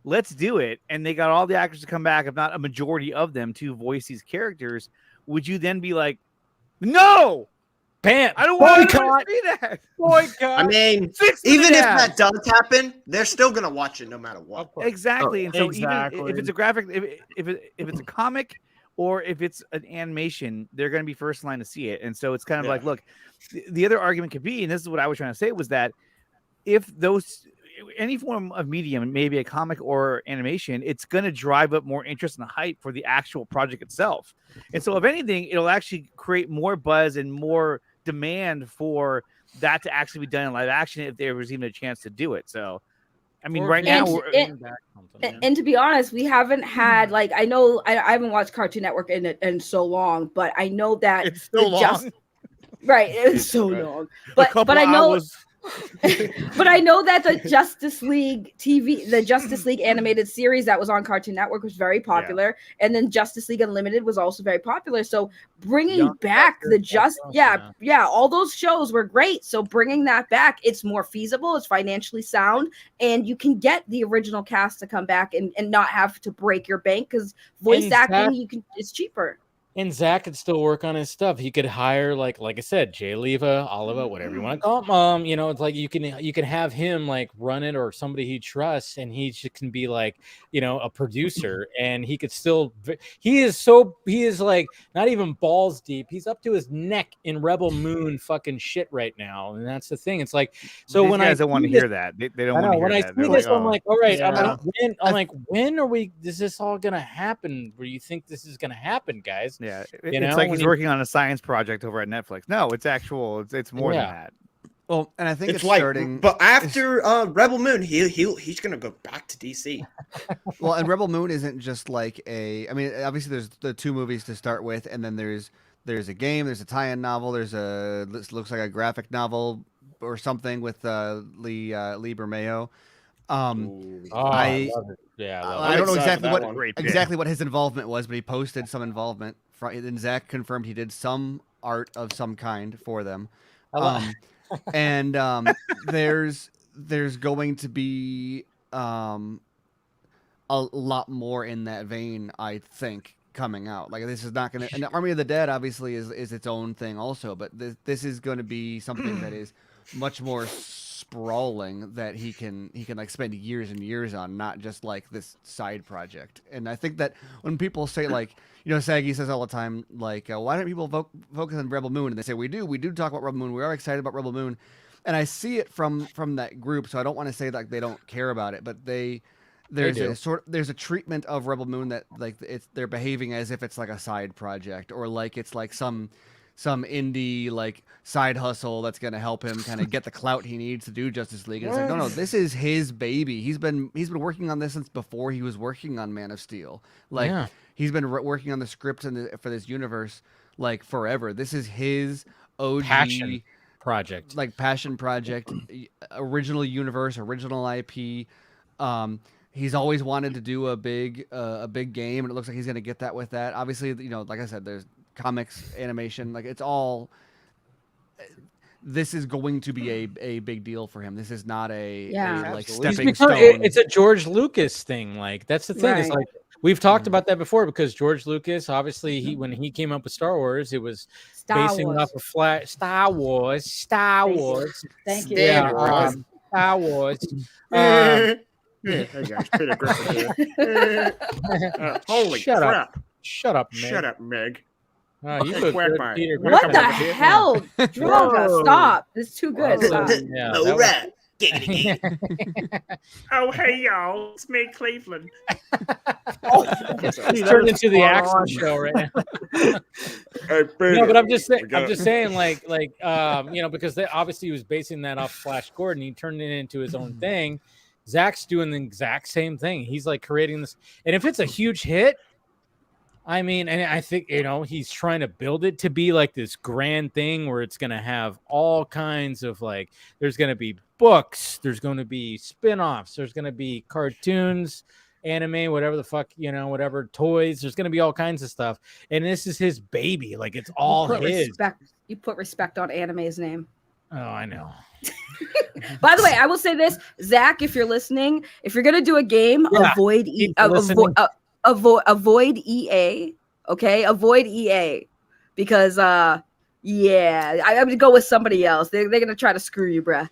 let's do it, and they got all the actors to come back, if not a majority of them, to voice these characters, would you then be like, no, bam, I don't want to see that. I mean, even if that does happen, they're still gonna watch it no matter what. Exactly. And so even if it's a graphic, if it's a comic or if it's an animation, they're going to be first line to see it. And so it's kind of like, look, the other argument could be, and this is what I was trying to say, was that if any form of medium, maybe a comic or animation, it's going to drive up more interest and hype for the actual project itself. And so if anything, it'll actually create more buzz and more demand for that to actually be done in live action if there was even a chance to do it. So, I mean, right now, and to be honest, we haven't had I know I haven't watched Cartoon Network in so long, but I know that it's so long. It's so long. But I know. But I know that the Justice League animated series that was on Cartoon Network was very popular, and then Justice League Unlimited was also very popular. So bringing back all those shows were great. So bringing that back, it's more feasible, it's financially sound, and you can get the original cast to come back and not have to break your bank, because voice acting it's cheaper. And Zach could still work on his stuff. He could hire, like I said, Jay Leva, Oliva, whatever you want to call him. It's like you can have him run it, or somebody he trusts, and he can be a producer, and he could still. He is not even balls deep. He's up to his neck in Rebel Moon fucking shit right now, and that's the thing. It's like, so these when guys don't want to hear that. They don't want to hear that. When I see this, I'm like, all right. When are we? Is this all gonna happen? Where you think this is gonna happen, guys? Yeah, it's like he's working on a science project over at Netflix. No, it's actual. It's more than that. Well, and I think it's like, starting. But after Rebel Moon, he's gonna go back to DC. Well, and Rebel Moon isn't just like I mean, obviously there's the 2 movies to start with, and then there's a game, there's a tie-in novel, there's looks like a graphic novel or something with Lee Bermejo. I don't know exactly what his involvement was, but he posted some involvement. And Zach confirmed he did some art of some kind for them. There's going to be a lot more in that vein, I think, coming out. Like this is not going to. And Army of the Dead obviously is its own thing also, but this is going to be something that is much more sprawling that he can like spend years and years on, not just like this side project. And I think that when people say like, Saggy says all the time like, why don't people focus on Rebel Moon? And they say we do talk about Rebel Moon. We are excited about Rebel Moon, and I see it from that group. So I don't want to say like they don't care about it, but there's a treatment of Rebel Moon that like they're behaving as if it's like a side project or like it's like some indie like side hustle that's going to help him kind of get the clout he needs to do Justice League. And it's like, no, this is his baby. He's been working on this since before he was working on Man of Steel. Like he's been working on the script for this universe like forever. This is his OG passion project, original universe, original IP. He's always wanted to do a big game, and it looks like he's going to get that with that. Obviously, like I said, there's comics, animation, like it's all. This is going to be a big deal for him. This is not a like stepping stone. It's a George Lucas thing. Like that's the thing. Right. It's like we've talked about that before because George Lucas, obviously, when he came up with Star Wars, it was basing off of Star Wars. Thank you. Yeah, Star Wars. Hey guys, Peter Griffin here. Holy crap! Shut up, Meg. Shut up, Meg. You look good, Peter What Griffin. the hell, Droga? Stop! It's too good. Stop. Yeah, all right. Oh, hey y'all, it's me, Cleveland. It's turned into the action show right now. No, but I'm just saying, like, because obviously he was basing that off Flash Gordon. He turned it into his own thing. Zack's doing the exact same thing. He's like creating this, and if it's a huge hit, I mean, and I think he's trying to build it to be like this grand thing where it's going to have all kinds of like. There's going to be books. There's going to be spin-offs. There's going to be cartoons, anime, whatever the fuck, whatever toys. There's going to be all kinds of stuff, and this is his baby. Like it's all his. You put respect on Anime's name. Oh, I know. By the way, I will say this, Zach, if you're listeing, if you're gonna do a game, avoid EA. Okay, avoid EA because I would go with somebody else. They're gonna try to screw you, bruh.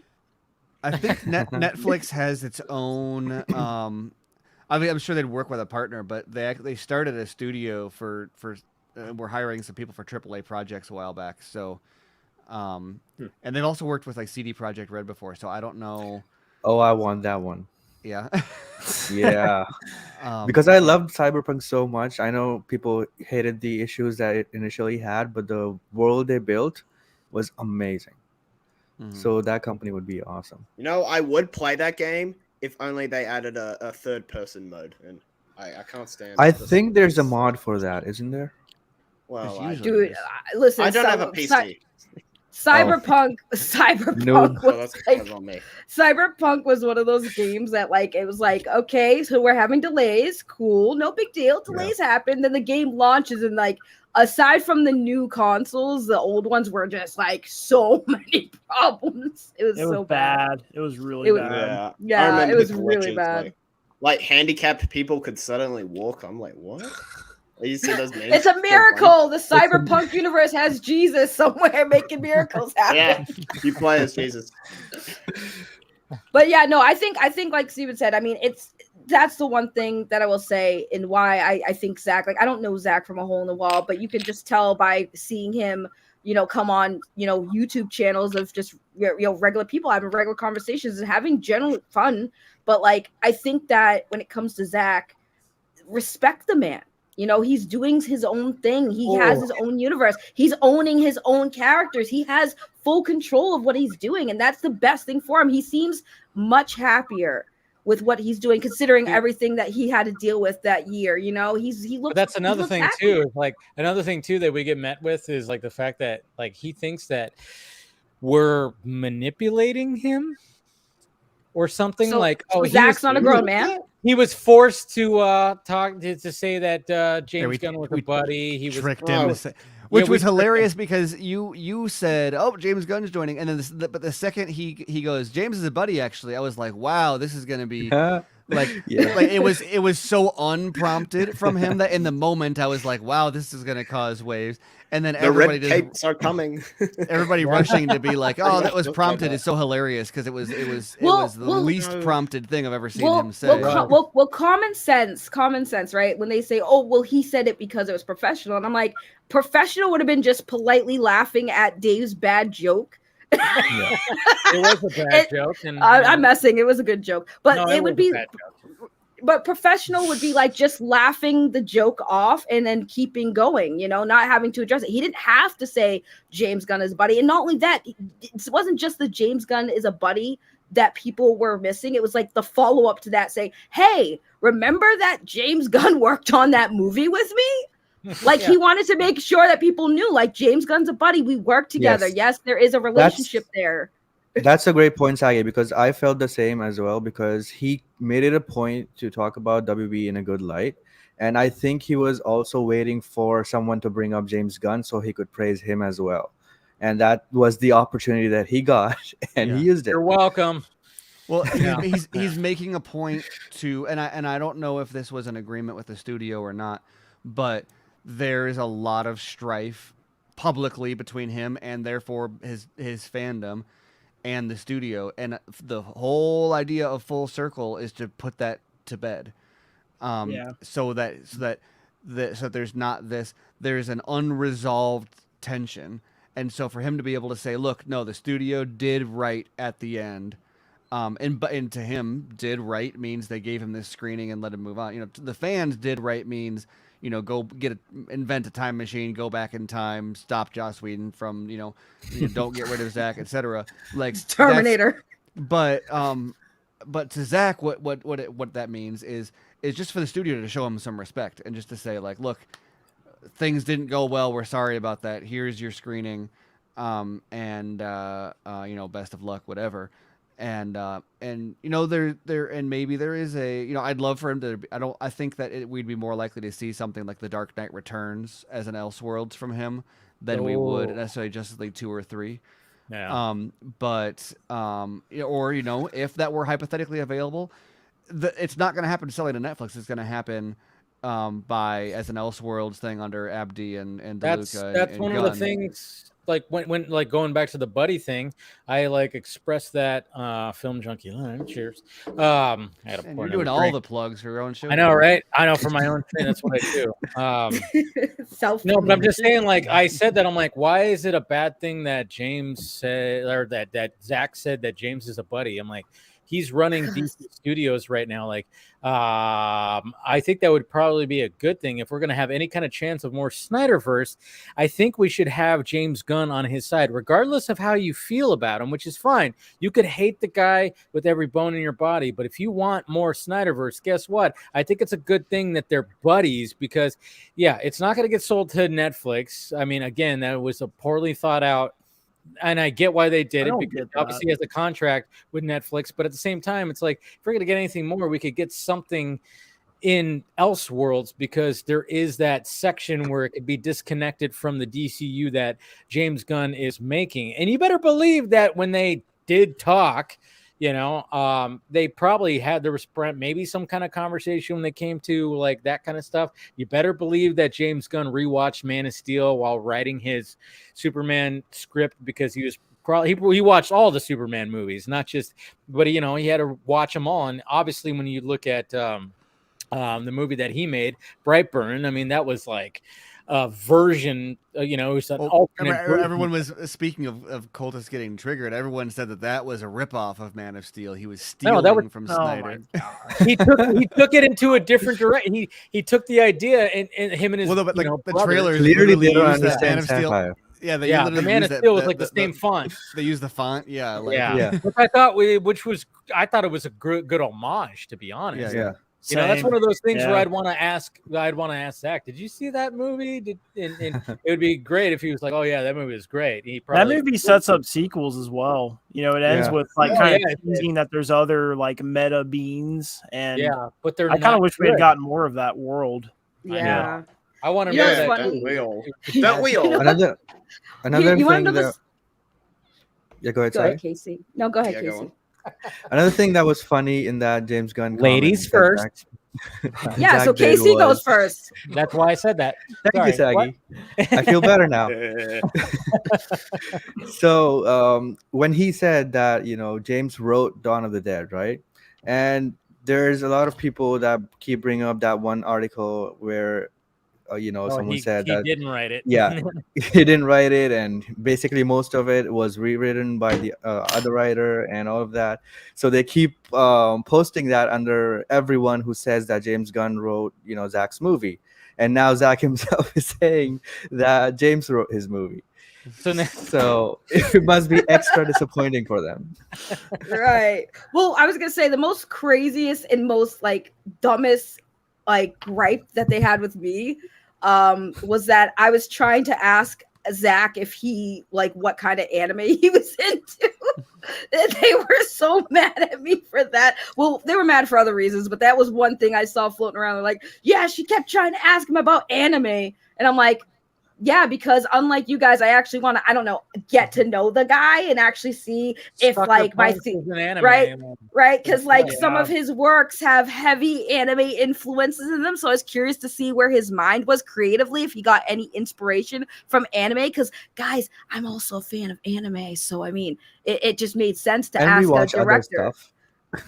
I think Netflix has its own. I mean, I'm sure they'd work with a partner, but they started a studio for we're hiring some people for AAA projects a while back. So. And they've also worked with like CD Projekt Red before, so I don't know. Oh, I want that one. Yeah. Yeah. Because I loved Cyberpunk so much. I know people hated the issues that it initially had, but the world they built was amazing. Mm-hmm. So that company would be awesome. I would play that game if only they added a third-person mode, and I can't stand. I think there's a mod for that, isn't there? Well, listen. I don't have a PC. Cyberpunk on me. Cyberpunk was one of those games that like it was like, okay, so we're having delays, cool, no big deal, delays happen, then the game launches and like aside from the new consoles, the old ones were just like so many problems. It was so bad. It was really bad. Yeah, it was really bad. Like handicapped people could suddenly walk. I'm like, what? You see those memes? It's a miracle. The cyberpunk universe has Jesus somewhere making miracles happen. Yeah, you play as Jesus. But yeah, no, I think like Steven said, I mean, that's the one thing that I will say and why I think Zach, like I don't know Zach from a hole in the wall, but you can just tell by seeing him, come on, YouTube channels of just regular people having regular conversations and having general fun. But like I think that when it comes to Zach, respect the man. He's doing his own thing. He has his own universe. He's owning his own characters. He has full control of what he's doing. And that's the best thing for him. He seems much happier with what he's doing, considering everything that he had to deal with that year. He looks. But that's another thing happy. too. Like another thing too that we get met with is like the fact that like he thinks that we're manipulating him or something. So, like, Zach's not a grown man. He was forced to talk to say that James Gunn was a buddy. He tricked him, which was hilarious because you said, "Oh, James Gunn's joining," and then but the second he goes, "James is a buddy." Actually, I was like, "Wow, this is gonna be Like it was so unprompted from him that in the moment I was like, wow, this is gonna cause waves. And then everybody red capes are coming. Everybody rushing to be like, oh, that was prompted is so hilarious because it was the least prompted thing I've ever seen him say. Well, common sense, right? When they say, oh, well, he said it because it was professional. And I'm like, professional would have been just politely laughing at Dave's bad joke. It was a bad joke. And I'm messing. It was a good joke. But it would be... But professional would be like just laughing the joke off and then keeping going, not having to address it. He didn't have to say James Gunn is a buddy. And not only that, it wasn't just the James Gunn is a buddy that people were missing. It was like the follow-up to that saying, hey, remember that James Gunn worked on that movie with me? Like he wanted to make sure that people knew, like, James Gunn's a buddy. We work together. Yes, there is a relationship there. That's a great point, Saggy, because I felt the same as well, because he made it a point to talk about WB in a good light. And I think he was also waiting for someone to bring up James Gunn so he could praise him as well. And that was the opportunity that he got, and he used it. You're welcome. Well, he's making a point to, and I don't know if this was an agreement with the studio or not, but there is a lot of strife publicly between him and therefore his fandom and the studio, and the whole idea of Full Circle is to put that to bed, so that there's not this, there's an unresolved tension, and so for him to be able to say, look, no, the studio did right at the end, and to him, did right means they gave him this screening and let him move on. The fans did right means, go invent a time machine, go back in time, stop Joss Whedon from, don't get rid of Zack, etc. Like Terminator. But to Zack, what that means is just for the studio to show him some respect and just to say, like, look, things didn't go well. We're sorry about that. Here's your screening, and best of luck, whatever. And there and maybe there is a, I'd love for him to, I think that we'd be more likely to see something like The Dark Knight Returns as an Elseworlds from him than we would necessarily Justice League 2 or 3. Yeah. Or if that were hypothetically available, it's not going to happen selling to Netflix. It's going to happen as an Elseworlds thing under Abdi and DeLuca. That's one of the things. Like when like going back to the buddy thing, I like expressed that Film Junkie line. Cheers. I had a you're doing all the plugs for your own show. I know, right? I know, for my own thing. That's what I do. No, but I'm just saying, like, I said that, I'm like, why is it a bad thing that James said, or that Zack said that James is a buddy? I'm like, he's running DC Studios right now. Like, I think that would probably be a good thing if we're going to have any kind of chance of more Snyderverse. I think we should have James Gunn on his side, regardless of how you feel about him, which is fine. You could hate the guy with every bone in your body, but if you want more Snyderverse, guess what? I think it's a good thing that they're buddies, because, yeah, it's not going to get sold to Netflix. I mean, again, that was a poorly thought out. And I get why they did it, because obviously he has a contract with Netflix. But at the same time, it's like, if we're going to get anything more, we could get something in Elseworlds, because there is that section where it could be disconnected from the DCU that James Gunn is making. And you better believe that when they did talk, they probably had, there was maybe some kind of conversation when they came to like that kind of stuff. You better believe that James Gunn rewatched Man of Steel while writing his Superman script, because he was probably, he watched all the Superman movies, not just, but he had to watch them all. And obviously when you look at the movie that he made, Brightburn, I mean, that was like version, it was an alternate version. Everyone was speaking of cultists getting triggered. Everyone said that was a ripoff of Man of Steel. He was stealing from Snyder. He took it into a different direction. He took the idea and him and his the trailers literally didn't understand Man of Steel. Yeah, the Man of Steel was like the same font. They used the font, yeah. Which I thought it was a good homage, to be honest. Yeah. That's one of those things where I'd want to ask Zach, did you see that movie? And it would be great if he was like, oh yeah, that movie is great. That movie sets up sequels as well. It ends with like kind of teasing that there's other like meta beings, and but I kind of wish we had gotten more of that world. Yeah, I want to know that. Don't we all? Another you thing that... Yeah, go ahead. Go ahead, Casey. No, go ahead, Casey. Another thing that was funny in that James Gunn Ladies comment first. Yeah, so Casey goes first. That's why I said that. Thank you, Saggy. I feel better now. So when he said that, James wrote Dawn of the Dead, right? And there's a lot of people that keep bringing up that one article where someone said he that didn't write it. yeah, he didn't write it, and basically most of it was rewritten by the other writer and all of that. So they keep posting that under everyone who says that James Gunn wrote Zack's movie, and now Zack himself is saying that James wrote his movie. So it must be extra disappointing for them. Right. Well, I was gonna say the most craziest and most dumbest gripe that they had with me was that I was trying to ask Zack if he what kind of anime he was into. They were so mad at me for that. Well, they were mad for other reasons, but that was one thing I saw floating around. They're like, yeah, she kept trying to ask him about anime, and I'm like, yeah, because unlike you guys, I actually want to, get to know the guy and actually see if right, because some of his works have heavy anime influences in them. So I was curious to see where his mind was creatively, if he got any inspiration from anime. Because guys, I'm also a fan of anime, so I mean, it just made sense to ask a director.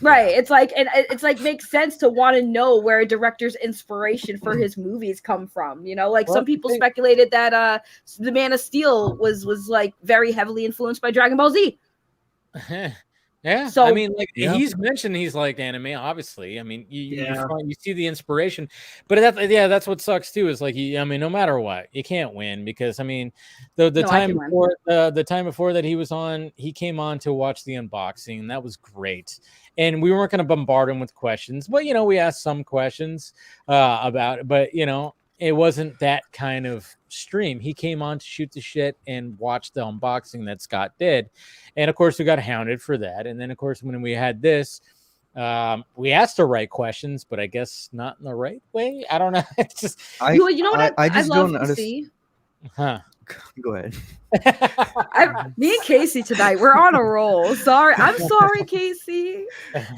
Right. It's makes sense to want to know where a director's inspiration for his movies come from. Some people speculated that the Man of Steel was very heavily influenced by Dragon Ball Z. Yeah. So I mean, he's mentioned he's liked anime, obviously. I mean, you see the inspiration, but that's what sucks too. Is no matter what, you can't win, because I mean, the time before that he was on, he came on to watch the unboxing, and that was great. And we weren't going to bombard him with questions, but we asked some questions about it, but it wasn't that kind of stream. He came on to shoot the shit and watch the unboxing that Scott did. And of course we got hounded for that. And then of course, when we had this, we asked the right questions, but I guess not in the right way. I don't know. It's just, I just don't understand. Huh. Go ahead. Me and Casey tonight, we're on a roll. I'm sorry, Casey.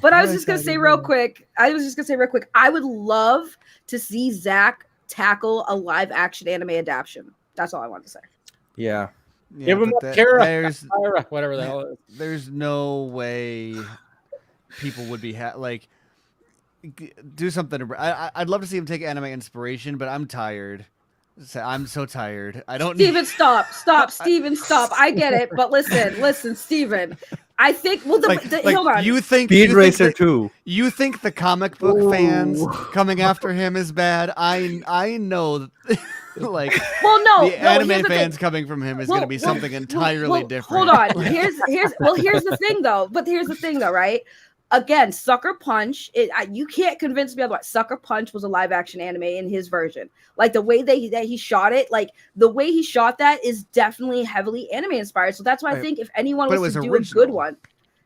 But I was just gonna say real quick. I would love to see Zack tackle a live action anime adaptation. That's all I want to say. Yeah. Give him Kara, whatever the hell it is. There's no way people would be do something. I'd love to see him take anime inspiration, but I'm tired. I'm so tired. I don't. Steven, stop. Steven, stop. I get it, but listen, Steven. I think hold on. You think Speed Racer 2. You think the comic book fans coming after him is bad? I know. The anime fans coming from him is going to be something entirely different. Hold on. Here's the thing though. But here's the thing though, right? Again, Sucker Punch. You can't convince me otherwise. Sucker Punch was a live action anime in his version. The way that he shot it, the way he shot that is definitely heavily anime inspired. So that's why I think if anyone was to do a good one,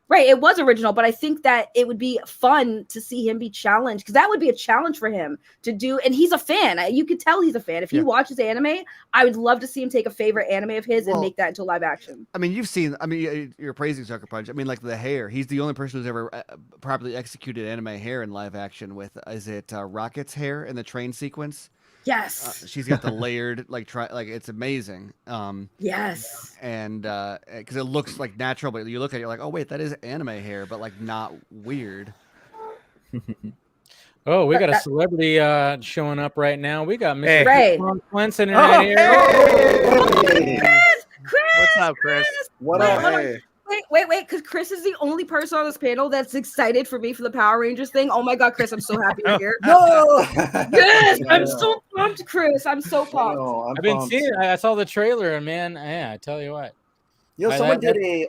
right, it was original. But I think that it would be fun to see him be challenged, because that would be a challenge for him to do. And he's a fan. You could tell he's a fan. If he watches anime, I would love to see him take a favorite anime of his and make that into live action. I mean, you're praising Sucker Punch. I mean, the hair. He's the only person who's ever properly executed anime hair in live action with, is it Rocket's hair in the train sequence? Yes. She's got the layered, it's amazing. Yes. And because it looks natural, but you look at it, you're like, oh wait, that is anime hair, but not weird. Oh, we got a celebrity showing up right now. We got Mr. Ray Swenson in here. Chris! What's up, Chris? What up? Hey. Wait, because Chris is the only person on this panel that's excited for me for the Power Rangers thing. Oh my God, Chris, I'm so happy you're here. No! Yes, I'm so pumped, Chris. I'm so pumped. I've been seeing it. I saw the trailer, and man, I tell you what. Someone did a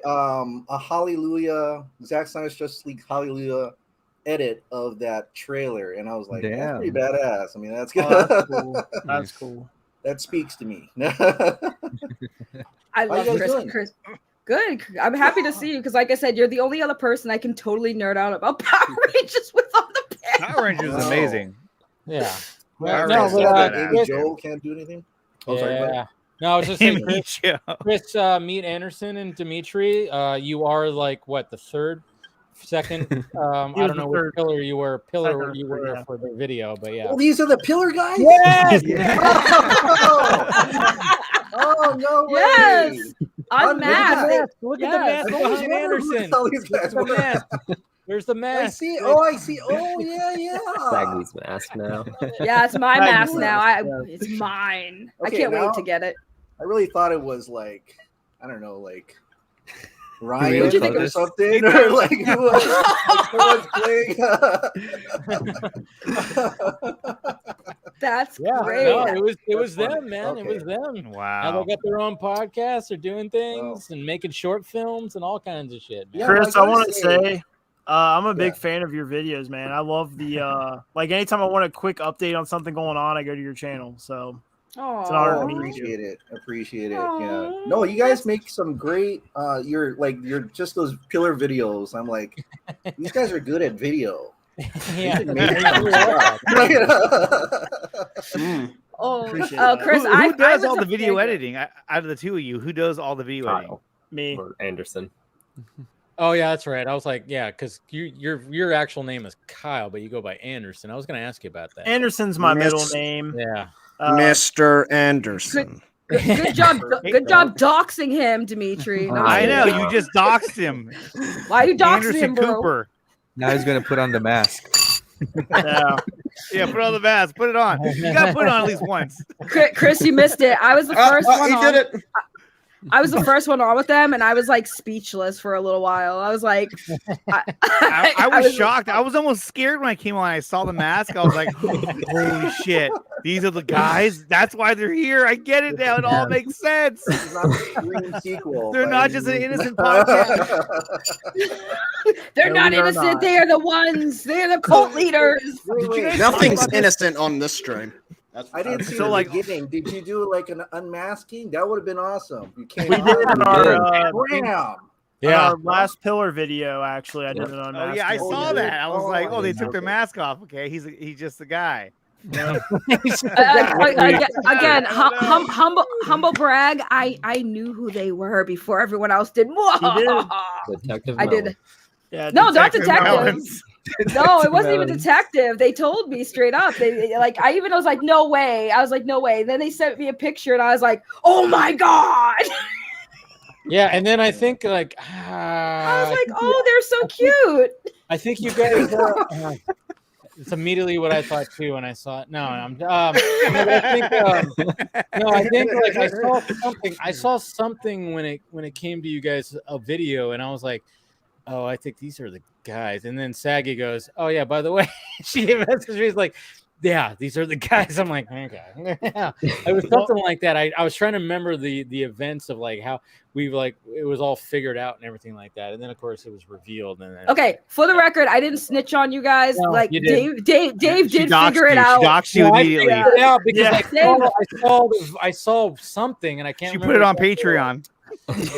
Hallelujah, Zack Snyder's Justice League Hallelujah edit of that trailer, and I was like, damn, that's pretty badass. I mean, that's good. Oh, that's cool. That's cool. That speaks to me. I love Chris. Good. I'm happy to see you, because like I said, you're the only other person I can totally nerd out about Power Rangers with on the panel. Power Rangers is amazing. Yeah. Amy Joel can't do anything. Yeah. No, I was just saying, Chris, meet Andersen and Dmitry. You are the second. I don't know what pillar you were. Pillar you were yeah. for the video, but yeah. Oh, these are the pillar guys. Yes. Oh no way! Yes, unmasked. Look at the mask behind Anderson. There's the mask. I see. Oh, I see. Oh, yeah. Saggy's mask now. Yeah, it's my mask now. It's mine. Okay, I can't now, wait to get it. I really thought it was like, I don't know, like Ryan What'd you think or something, or like who was playing. That's great. No, it was them, man. Okay. It was them. Wow. Now they got their own podcasts, they're doing things and making short films and all kinds of shit. Man. Yeah, Chris, well, I want to say, I'm a big Yeah. fan of your videos, man. I love the like anytime I want a quick update on something going on, I go to your channel. So it's an honor to meet you. Appreciate it. Yeah. No, you guys make some great. You're just those pillar videos. I'm like, these guys are good at video. Yeah. Chris, who does all the video editing out of the two of you? Who does all the video editing? Me or Anderson. Oh yeah, that's right. I was like, yeah, because your actual name is Kyle, but you go by Anderson. I was going to ask you about that. Anderson's my middle name. Yeah, Mr. Anderson. Good job doxing him, Dmitry. No, I know you just doxed him. Why you doxing Anderson him, bro? Cooper. Now he's gonna put on the mask. Yeah, put on the mask. Put it on. You got to put it on at least once. Chris, you missed it. I was the first one. He did it. I was the first one on with them, and I was like speechless for a little while. I was like, I was shocked. I was almost scared when I came on. I saw the mask. I was like, holy shit. These are the guys. That's why they're here. I get it now. It all makes sense. It's not a dream sequel. They're not just an innocent podcast. They're not innocent. They are the ones. They're the cult leaders. Nothing's innocent on this stream. I didn't see So, the like- beginning. Did you do like an unmasking? That would have been awesome. You came We did in our Yeah. last pillar video. Actually, I did it on. Oh yeah, I saw that. I was like, oh, they took their mask off. Okay, he's just a guy. Again, humble brag. I knew who they were before everyone else did. Detective I did. Melons. Yeah, No, not Detective detectives. Melons. No, it wasn't even detective. They told me straight up. They like I was like, no way. I was like, no way. Then they sent me a picture, and I was like, oh my god. Yeah, and then I think like I was like, oh, they're so cute. I think you guys. It's immediately what I thought too when I saw it. No, I think like I saw something when it came to you guys a video, and I was like, oh, I think these are the guys. And then Saggy goes, oh yeah, by the way, she messaged me. She's like, yeah, these are the guys. I'm like, okay. Yeah. It was something like that. I was trying to remember the events of like how we like it was all figured out and everything like that. And then of course it was revealed. And then, okay, for the record, I didn't snitch on you guys. No, like you Dave didn't. did She figure it doxed out. She doxed you I immediately. figured it out because Yeah. I saw something and I can't. She remember put it on exactly. Patreon. Dave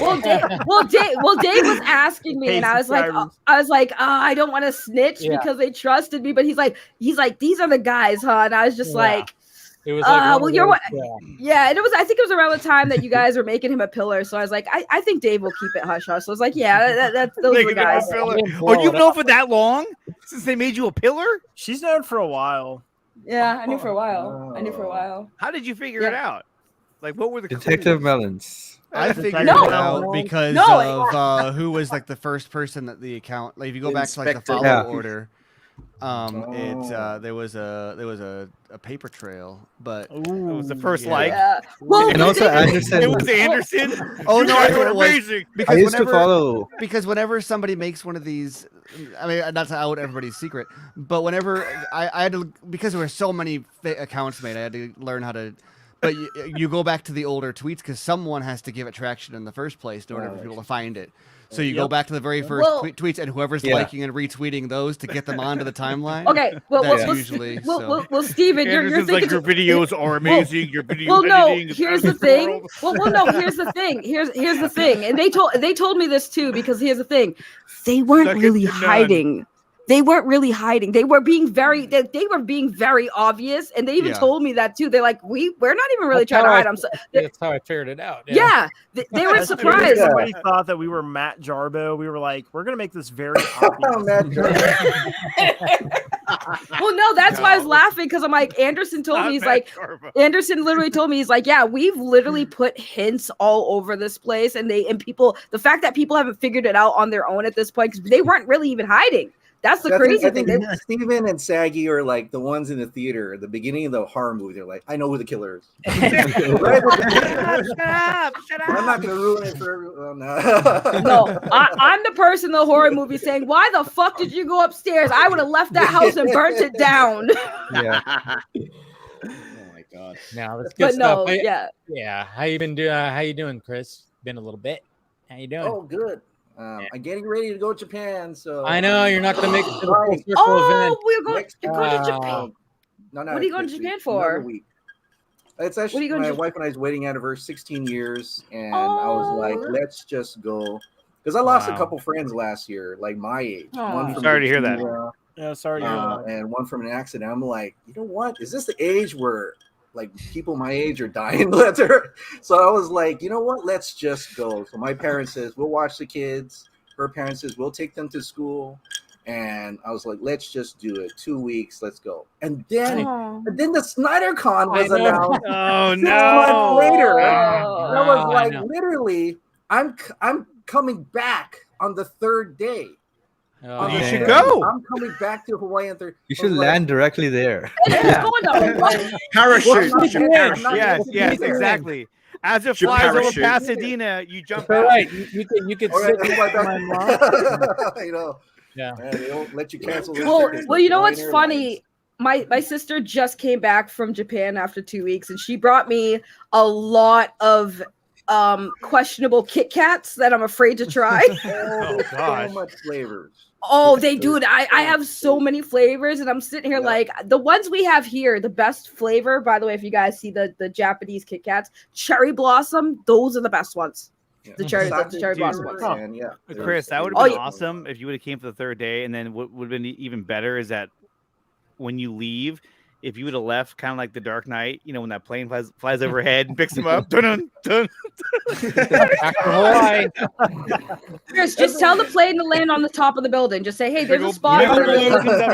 was asking me, and I was like, I don't want to snitch because they trusted me. But he's like, these are the guys, huh? And I was just like, it was like, well, you're what? Yeah, and it was. I think it was around the time that you guys were making him a pillar. So I was like, I think Dave will keep it hush hush. So I was like, yeah, those are the guys. Oh, you've known for that long since they made you a pillar? She's known for a while. Yeah, I knew for a while. How did you figure it out? Like, what were the Detective clues? Melons. I figured No. it out because No. of who was like the first person that the account. Like if you go back to like the Inspector. follow Yeah. order, there was a paper trail, but It was the first Yeah. like. Yeah. Well, And also Anderson. It was Anderson. oh You no, guys I know were what it was. amazing. I Because used to whenever, follow. because whenever somebody makes one of these, I mean, not to out everybody's secret, but whenever I had to, because there were so many accounts made, I had to learn how to. But you go back to the older tweets because someone has to give it traction in the first place in order for people to find it. So you go back to the very first tweets, and whoever's liking and retweeting those to get them onto the timeline. Okay, well, usually. Steven, you're Anderson's thinking like, your videos are amazing. Your video Well, no. editing is Here's out the of thing. world. Well, no. Here's the thing. Here's the thing. And they told me this too because here's the thing. They weren't Second really to none. hiding. they weren't really hiding. They were being very obvious, and they even told me that too. They're like, we're not even really trying to hide. That's how I figured it out. Yeah, they were surprised. Somebody thought that we were Matt Jarbo. We were like, we're gonna make this very obvious. Well, no, that's why I was laughing, because I'm like, Andersen told me, Andersen literally told me, he's like, yeah, we've literally put hints all over this place, and people, the fact that people haven't figured it out on their own at this point, because they weren't really even hiding. That's the crazy thing. Steven and Saggy are like the ones in the theater at the beginning of the horror movie. They're like, I know who the killer is. Shut up. I'm not going to ruin it for everyone. No, I'm the person in the horror movie saying, why the fuck did you go upstairs? I would have left that house and burnt it down. Yeah. Oh my God. Now that's good stuff. Yeah. How you been doing? How you doing, Chris? Been a little bit. How you doing? Oh, good. I'm getting ready to go to Japan, so I know you're not going to make it to the full circle event. You're going to Japan. No, what are you going to Japan for? Week. It's actually my wife and I's wedding anniversary, 16 years, and I was like, let's just go, because I lost a couple friends last year, like my age. One from sorry to hear that. Yeah, sorry to hear that. And one from an accident. I'm like, you know what? Is this the age where like people my age are dying? So I was like, you know what? Let's just go. So my parents says, we'll watch the kids. Her parents says, we'll take them to school. And I was like, let's just do it. 2 weeks, let's go. And then the Snyder Con was announced. Oh no! 2 months later, I was like, literally, I'm coming back on the third day. You should go. I'm coming back to Hawaii on third. You should land directly there. Parachute. Yes, exactly. As it flies over Pasadena, you jump out. Right. You could sit in my mom. You know. Yeah. They don't let you cancel. Well, you know what's funny? My sister just came back from Japan after 2 weeks, and she brought me a lot of questionable Kit Kats that I'm afraid to try. So much flavors. Oh, they do. I have so many flavors, and I'm sitting here like the ones we have here. The best flavor, by the way, if you guys see the Japanese Kit Kats, cherry blossom. Those are the best ones. Yeah. The cherry blossom ones. Chris, that would have been awesome if you would have came for the third day, and then what would have been even better is that when you leave, if you would have left kind of like the Dark Knight, you know, when that plane flies overhead and picks him up. Dun, dun, dun. Chris, just tell the plane to land on the top of the building. Just say, hey, there's a spot.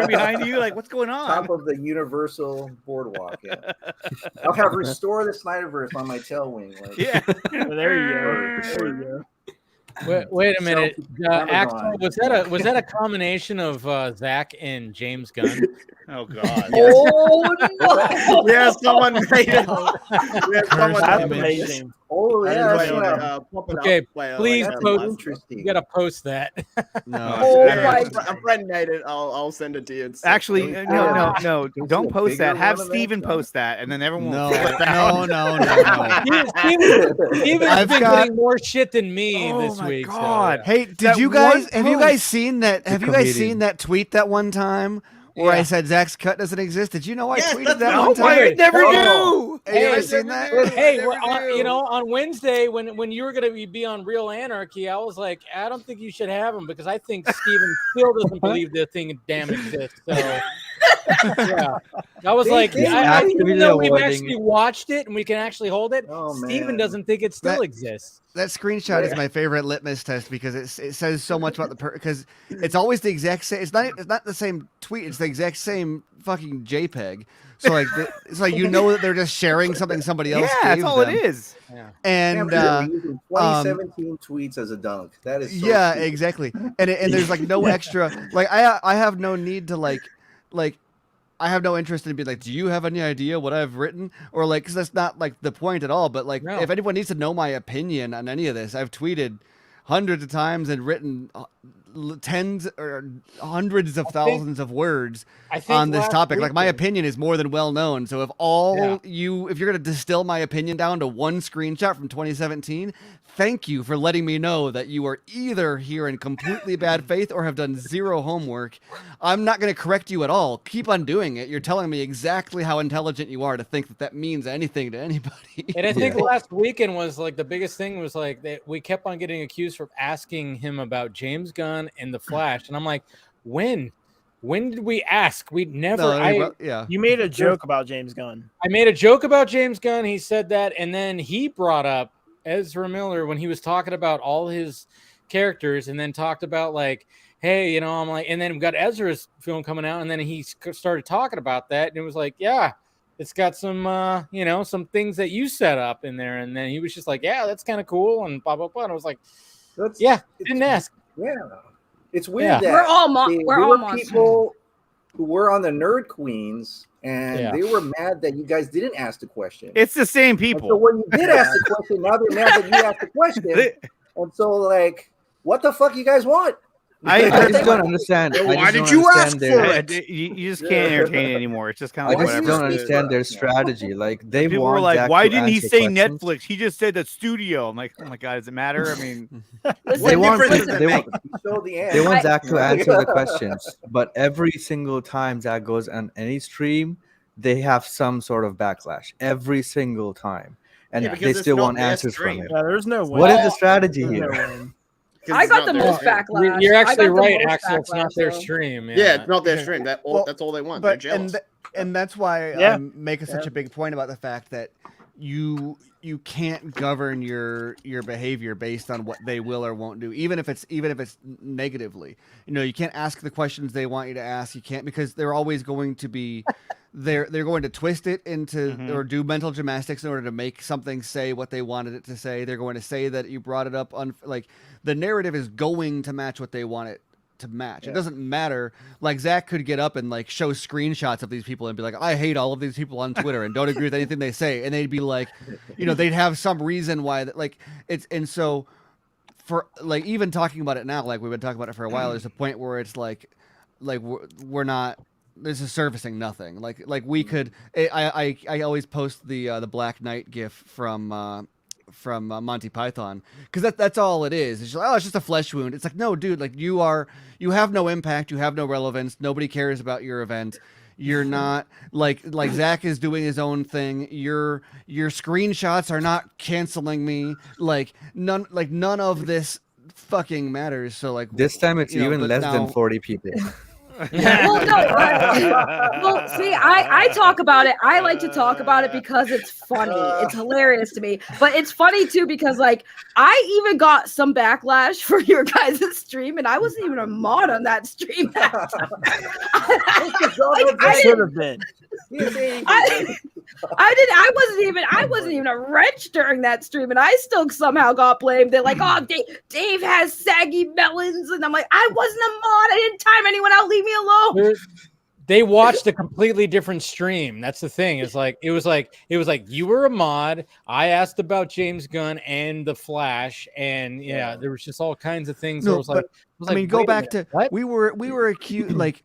Behind you, like, what's going on? Top of the Universal Boardwalk. Yeah. I'll have Restore the Snyderverse on my tail wing. Like. Yeah. There you go. Wait a minute, Axel, was that a combination of Zach and James Gunn? Oh God! Oh no! Yeah, someone made it. That's amazing. Oh yeah. Okay, please post. You gotta post that. No, oh a friend made it. I'll send it to you. Actually, no, don't post that. Have Steven post that, and then everyone. No. Steven's been getting more shit than me this week. God. So. Hey, have you guys seen that? Have you guys seen that tweet that one time where I said Zach's cut doesn't exist? Did you know I tweeted that one time? I never knew. Hey, you seen that? Hey, on Wednesday when you were going to be on Real Anarchy, I was like, I don't think you should have him because I think Steven still doesn't believe the thing damn exists. So yeah, I was like, even though we've actually watched it and we can actually hold it, Steven doesn't think it still exists. That screenshot is my favorite litmus test because it says so much about because it's always the exact same. It's not the same tweet. It's the exact same fucking JPEG. So like it's like that they're just sharing something somebody else. Yeah, that's all it is. Yeah. And 2017 tweets as a dunk. That is so cute. Exactly. And there's like no extra. Like I have no need to like. I have no interest in being like, do you have any idea what I've written? Or like, because that's not like the point at all. But like, if anyone needs to know my opinion on any of this, I've tweeted hundreds of times and written tens or hundreds of thousands of words on this topic. Like my opinion is more than well known. So if if you're going to distill my opinion down to one screenshot from 2017, thank you for letting me know that you are either here in completely bad faith or have done zero homework. I'm not going to correct you at all. Keep on doing it. You're telling me exactly how intelligent you are to think that means anything to anybody. And I think last weekend was like the biggest thing was like that we kept on getting accused for asking him about James Gunn and The Flash. And I'm like, when? when did we ask? We never. Yeah, you made a joke about James Gunn. I made a joke about James Gunn. He said that, and then he brought up Ezra Miller when he was talking about all his characters, and then talked about like, hey, I'm like, and then we got Ezra's film coming out, and then he started talking about that, and it was like, yeah, it's got some, some things that you set up in there, and then he was just like, yeah, that's kind of cool, and blah blah blah. And I was like, didn't ask. Yeah, it's weird that we're all people who were on the Nerd Queens, and they were mad that you guys didn't ask the question. It's the same people. And so when you did ask the question, now they're mad that you asked the question. And so, like, what the fuck you guys want? I just don't understand. Why did you ask for it? You just can't entertain it anymore. It's just kind of I like just don't understand their strategy. Like they people want were like, Zack why to didn't he answer say questions. Netflix? He just said that studio. I'm like, oh my god, does it matter? I mean, they want Zack to answer the questions, but every single time Zack goes on any stream, they have some sort of backlash every single time, and they still want answers from him. Yeah, there's no way. What is the strategy here? I got the most backlash. You're actually right, Axel. It's not their stream. Yeah, it's not their stream. That's all they want. They're jealous. And that's why I'm making such a big point about the fact that you can't govern your behavior based on what they will or won't do, even if it's negatively. You can't ask the questions they want you to ask. You can't, because they're always going to be they're going to twist it into or do mental gymnastics in order to make something say what they wanted it to say. They're going to say that you brought it up like the narrative is going to match what they want it to match. It doesn't matter. Like Zack could get up and like show screenshots of these people and be like, I hate all of these people on Twitter and don't agree with anything they say, and they'd be like, they'd have some reason why and so for like even talking about it now, like we've been talking about it for a while, there's a point where it's like we're not, this is surfacing nothing. Like we could I always post the Black Knight gif from Monty Python, because that's all it is. It's just like, it's just a flesh wound. It's like, no, dude, like you have no impact, you have no relevance, nobody cares about your event. You're not like Zack is doing his own thing. Your screenshots are not canceling me. Like none of this fucking matters. So like this time it's even less than 40 people. Well, no. Well, see, I talk about it. I like to talk about it because it's funny. It's hilarious to me. But it's funny too because like I even got some backlash for your guys' stream, and I wasn't even a mod on that stream. I should have been. I wasn't even a wrench during that stream, and I still somehow got blamed. They're like, "Oh, Dave has Saggy Melons," and I'm like, "I wasn't a mod. I didn't time anyone out. Leave me alone." They watched a completely different stream. That's the thing. It was like you were a mod. I asked about James Gunn and the Flash, and there was just all kinds of things. No, go back to what? we were accused like.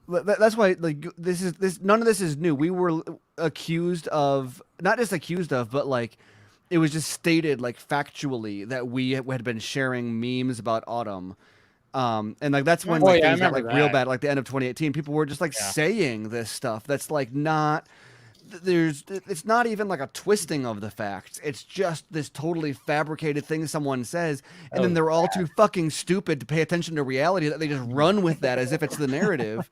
That's why, like, this. None of this is new. We were accused of, not just accused of, but like, it was just stated like factually that we had been sharing memes about Autumn, and like that's when things got like real bad. Like the end of 2018, people were just like saying this stuff. That's like not. It's not even like a twisting of the facts. It's just this totally fabricated thing someone says, and then they're all too fucking stupid to pay attention to reality that they just run with that as if it's the narrative.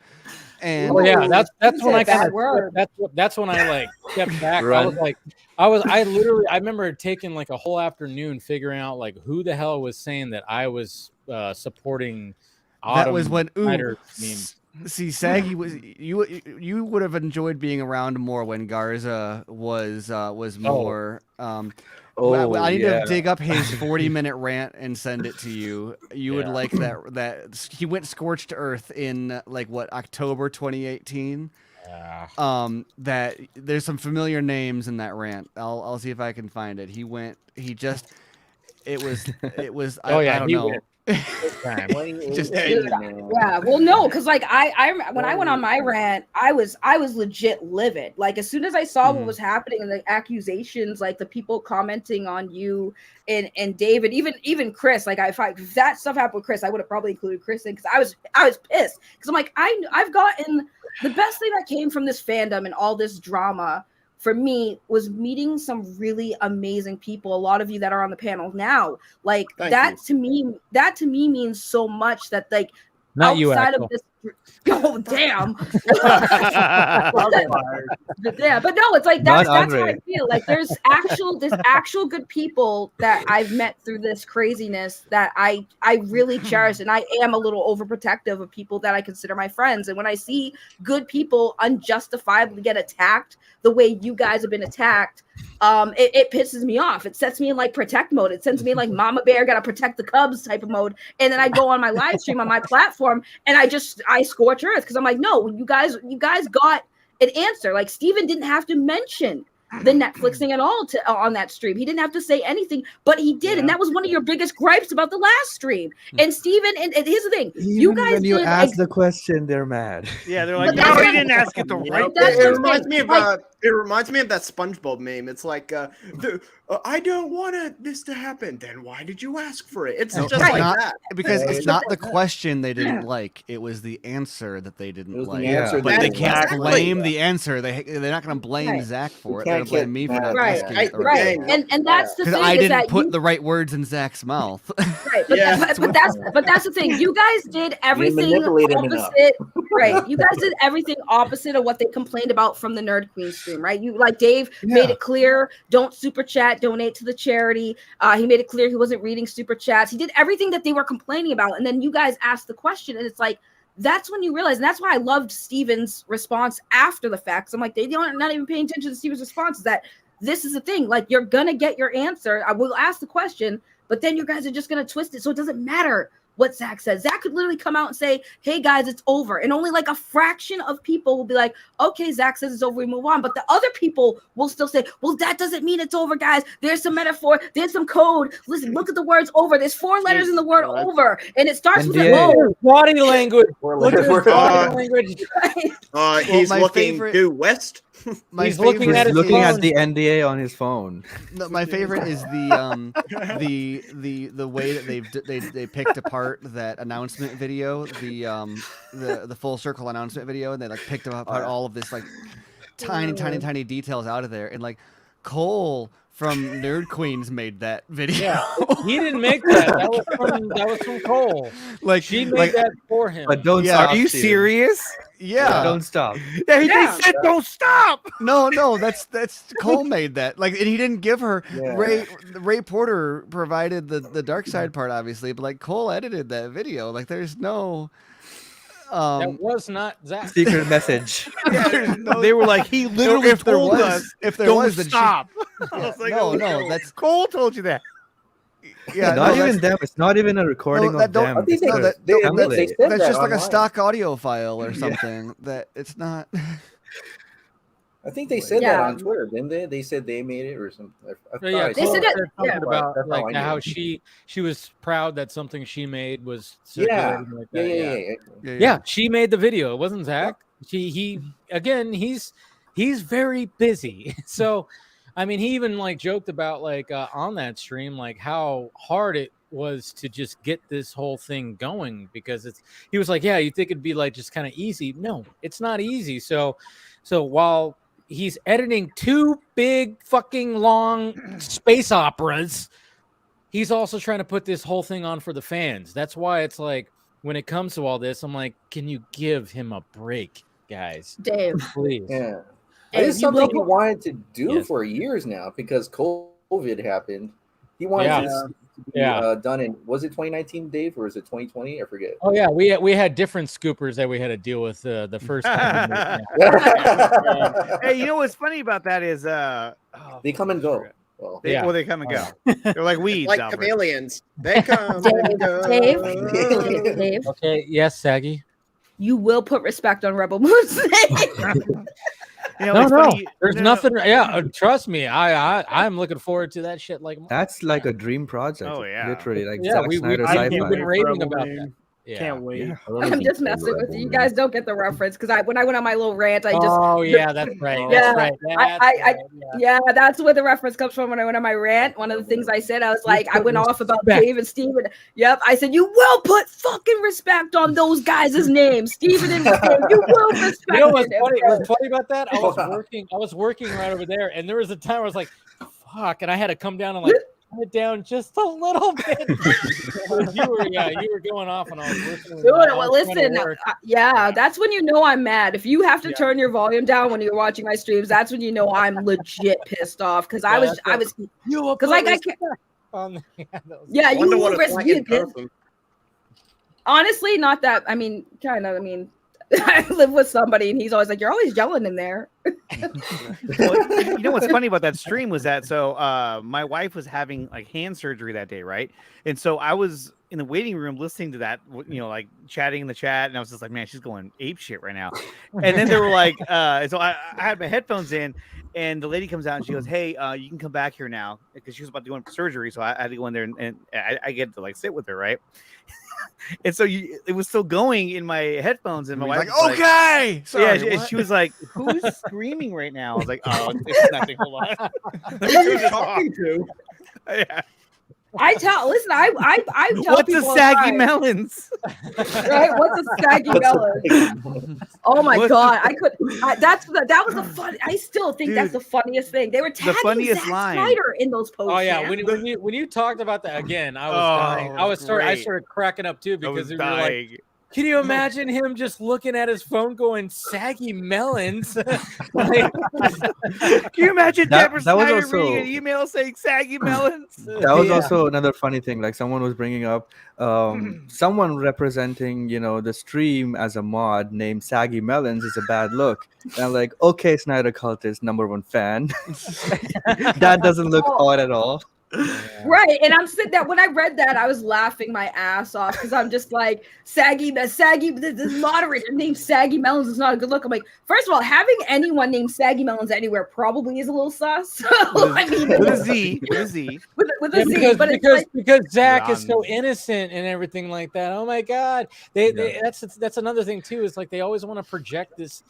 And that's when I kind of that's when I like stepped back. I remember taking like a whole afternoon figuring out like who the hell was saying that I was supporting Autumn. That was when Snyder memes. See, Saggy was you would have enjoyed being around more when Garza was more. I need to dig up his 40-minute rant and send it to you. You would like that he went scorched earth in like October 2018. That there's some familiar names in that rant. I'll see if I can find it. It was I don't know. Well, no, because like I when I went on my rant, I was legit livid. Like as soon as I saw what was happening and the accusations, like the people commenting on you and David, even Chris, like if that stuff happened with Chris, I would have probably included Chris in, because I was pissed, because I'm like I've gotten the best thing that came from this fandom and all this drama for me was meeting some really amazing people. A lot of you that are on the panel now, like to me means so much, that like not outside you, of this Oh damn! Yeah, but no, it's like that's how I feel. Like there's actual good people that I've met through this craziness that I really cherish, and I am a little overprotective of people that I consider my friends. And when I see good people unjustifiably get attacked the way you guys have been attacked, it pisses me off. It sets me in like protect mode. It sends me in like Mama Bear gotta protect the Cubs type of mode. And then I go on my live stream on my platform and I scorch earth because I'm like, no, you guys got an answer. Like Steven didn't have to mention the Netflix thing at all on that stream. He didn't have to say anything, but he did, and that was one of your biggest gripes about the last stream. And Steven, and here's the thing, you guys when you did, ask the question, they're mad. Yeah, they're like, no, he didn't ask it the right way. It reminds me of that SpongeBob meme. It's like, I don't want this to happen. Then why did you ask for it? It's just like that. Because it's not the question they didn't like; it was the answer that they didn't like. But they can't blame the answer. They're not going to blame Zach for it. They're going to blame me for not asking it. Right. And that's the thing. I didn't put the right words in Zach's mouth. Right. But that's the thing. You guys did everything opposite. Right. You guys did everything opposite of what they complained about from the Nerd Queen stream, right? You like Dave made it clear, don't super chat, donate to the charity. He made it clear he wasn't reading super chats. He did everything that they were complaining about. And then you guys asked the question, and it's like, that's when you realize, and that's why I loved Steven's response after the fact. I'm like, not even paying attention to Steven's response, is that this is the thing. Like, you're gonna get your answer. I will ask the question, but then you guys are just gonna twist it. So it doesn't matter what Zach says. Zach could literally come out and say, hey guys, it's over. And only like a fraction of people will be like, okay, Zach says it's over, we move on. But the other people will still say, well, that doesn't mean it's over, guys. There's some metaphor, there's some code. Listen, look at the words over. There's 4 letters in the word over. And it starts with a body language. Look at his body language. He's looking due west. He's looking at the NDA on his phone. No, my favorite is the way that they picked apart that announcement video, the full circle announcement video, and they like picked apart all of this like tiny details out of there, and like Cole from Nerd Queens made that video. Yeah, he didn't make that. That was from Cole. Like she made that for him. But don't stop. Are you serious? Yeah. Don't stop. Yeah, he just said don't stop. No, that's Cole made that. Like, and he didn't give her Ray Porter provided the dark side part, obviously, but like Cole edited that video. Like, there's no that was not Zach. Secret message. They were like, he literally told us if there don't was, then stop. I was like, no, that's Cole told you that. Yeah, not even them. It's not even a recording of them. They said that's just like online. a stock audio file or something. That it's not. I think they said that on Twitter, didn't they? They said they made it or something. They said that about like how she was proud that something she made was circulating like that. Yeah, she made the video. It wasn't Zach. He again, he's very busy. So, I mean, he even like joked about like on that stream like how hard it was to just get this whole thing going, because he was like, yeah, you think it'd be like just kind of easy. No, it's not easy. So while he's editing 2 big fucking long space operas, he's also trying to put this whole thing on for the fans. That's why it's like, when it comes to all this, I'm like, can you give him a break, guys? Dave, please. Yeah. It's something he wanted to do for years now, because COVID happened. He wanted to be done in, was it 2019, Dave, or is it 2020? I forget. Oh yeah, we had different scoopers that we had to deal with the first time. Hey, you know what's funny about that is they come and go. They come and go. They're like weeds, like Alfred. chameleons. They come and go. Dave. Okay, yes, Saggy. You will put respect on Rebel Moon's name. Funny. There's nothing. Yeah, trust me. I'm looking forward to that shit. Like, that's like a dream project. Oh yeah, literally like Zack Snyder sci-fi. We've been raving about that. Yeah. Can't wait. Yeah. I'm just messing with you. You guys don't get the reference, because when I went on my little rant, I just that's right. That's right. That's where the reference comes from. When I went on my rant, one of the things I said, I was like, I went off about Dave and Steven. Yep, I said, you will put fucking respect on those guys' names, Steven and Dave. You will respect. You know what's funny about that? I was working right over there, and there was a time where I was like, fuck, and I had to come down and like it down just a little bit. you were going off and I was listening. Dude, well, listen, that's when you know I'm mad. If you have to turn your volume down when you're watching my streams, that's when you know I'm legit pissed off because I was because like I can't. You risk. Honestly, not that. I mean, kind of. I mean, I live with somebody, and he's always like, "You're always yelling in there." Well, you know what's funny about that stream was that my wife was having like hand surgery that day, right? And so I was in the waiting room listening to that, like chatting in the chat, and I was just like, "Man, she's going ape shit right now." And then they were like, so I had my headphones in, and the lady comes out and she goes, "Hey, you can come back here now," because she was about to go in for surgery, so I had to go in there and I get to like sit with her, right? And so it was still going in my headphones, and my wife was like, "Okay, sorry." Yeah, she was like, "Who's screaming right now?" I was like, "Oh, it's nothing. Hold on." Who are you talking to? Yeah. I tell What's people a saggy melons? Right? What's a saggy melon? Oh my god! That was the fun. I still think that's the funniest thing. They were tagging Zack Snyder in those posts. Oh yeah, when you talked about that again, I was dying. I started cracking up too because you were like, can you imagine him just looking at his phone going saggy melons? Can you imagine Deborah Snyder reading an email saying saggy melons? That was also another funny thing. Like someone was bringing up someone representing, the stream as a mod named Saggy Melons is a bad look. And I'm like, okay, Snyder Cultist #1 fan. That doesn't look odd at all. Right, and I'm sitting there when I read that, I was laughing my ass off because I'm just like, the moderator named Saggy Melons is not a good look. I'm like, first of all, having anyone named Saggy Melons anywhere probably is a little sus. I mean, with a Z, with a Z, because Zach is so innocent and everything like that. Oh my god, that's another thing too. Is like they always want to project this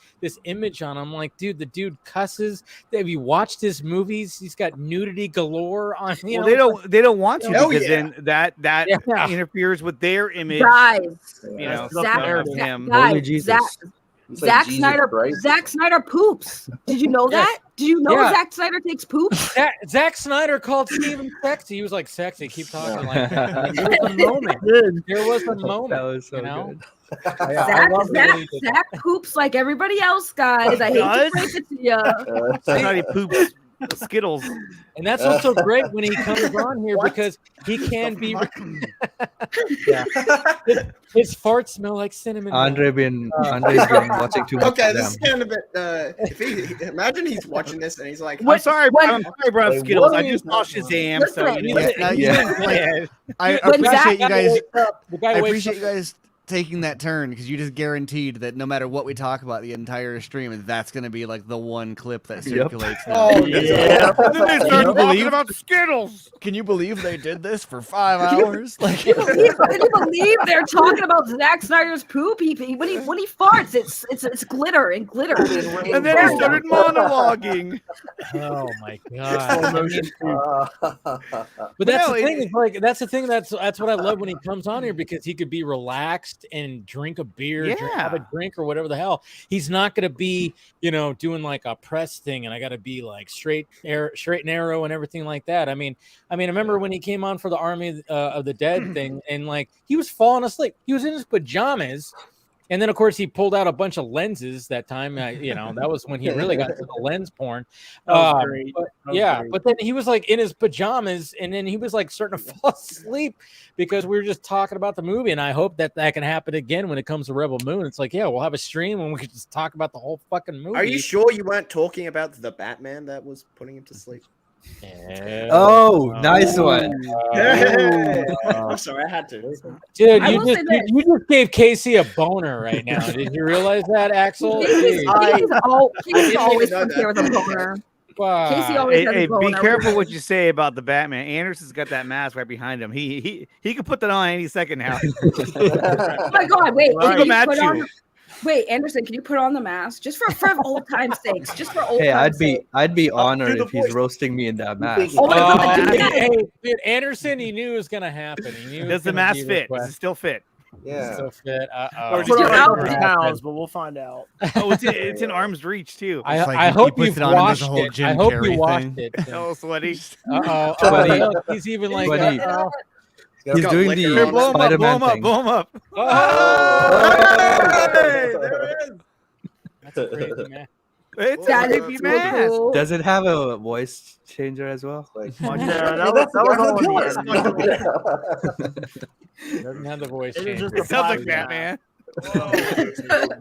image on him. Like, dude, the dude cusses. Have you watched his movies? He's got nudity galore on. Well, they don't want to because then that interferes with their image. Guys, Zack Snyder poops. Did you know that? Did you know Zack Snyder takes poops? Zack Snyder called Steven sexy. He was like, "Sexy, keep talking." Like that. There was a moment. There was a moment. That was so good. Zack poops like everybody else, guys. I hate to break it to you. Somebody poops Skittles, and that's also great when he comes on here because he can be. His farts smell like cinnamon. Andre's been watching too much. Okay, this is kind of a bit. Imagine he's watching this and he's like, "I'm sorry, bro, Skittles. I just saw Shazam." I appreciate you guys. I appreciate you guys taking that turn because you just guaranteed that no matter what we talk about the entire stream, that's going to be like the one clip that circulates. Oh yeah! And then they started talking about Skittles. Can you believe they did this for 5 hours? Can you believe they're talking about Zack Snyder's poop? When he farts, it's glitter and glitter. And then he started monologuing. Oh my god! But that's the thing. That's the thing. That's what I love when he comes on here because he could be relaxed and drink a beer, have a drink or whatever the hell. He's not going to be, doing like a press thing and I got to be like straight and narrow and everything like that. I mean, I remember when he came on for the Army of the Dead thing and like he was falling asleep. He was in his pajamas. And then, of course, he pulled out a bunch of lenses that time. That was when he really got into the lens porn. But then he was like in his pajamas, and then he was like starting to fall asleep because we were just talking about the movie. And I hope that can happen again when it comes to Rebel Moon. It's like, we'll have a stream and we can just talk about the whole fucking movie. Are you sure you weren't talking about the Batman that was putting him to sleep? Oh, nice one. I'm sorry, I had to. Dude, you just gave Casey a boner right now. Did you realize that, Axel? Casey's always here with a boner. Wow. Casey always has a boner. Be careful what you say about the Batman. Anderson's got that mask right behind him. He could put that on any second now. Oh my god, wait. Right. Wait, Anderson, can you put on the mask just for old times' sakes? Just for old times' sake. I'd be honored if he's roasting me in that mask. Oh my god, dude, Anderson, he knew it was gonna happen. Does the mask fit? Does it still fit? Yeah. So fit. Or Put just on out pounds, but we'll find out. Oh, it's in arm's reach too. It's like I he hope puts you've it on and does washed the whole it. Jim I hope you Carrey washed thing. it. Oh, sweaty. Oh, look, he's even like. Sweaty. It's He's got doing liquor the Here, on blow him up, blow Spider-Man him up, thing. blow him up. Oh! Hey, there it is. That's a crazy man. It's That a is creepy so mask. cool. Does it have a voice changer as well? Like, Yeah, hey, that that's the was guy all who in killed the us. Doesn't have the voice It was changer. just It sounds like plastic Batman.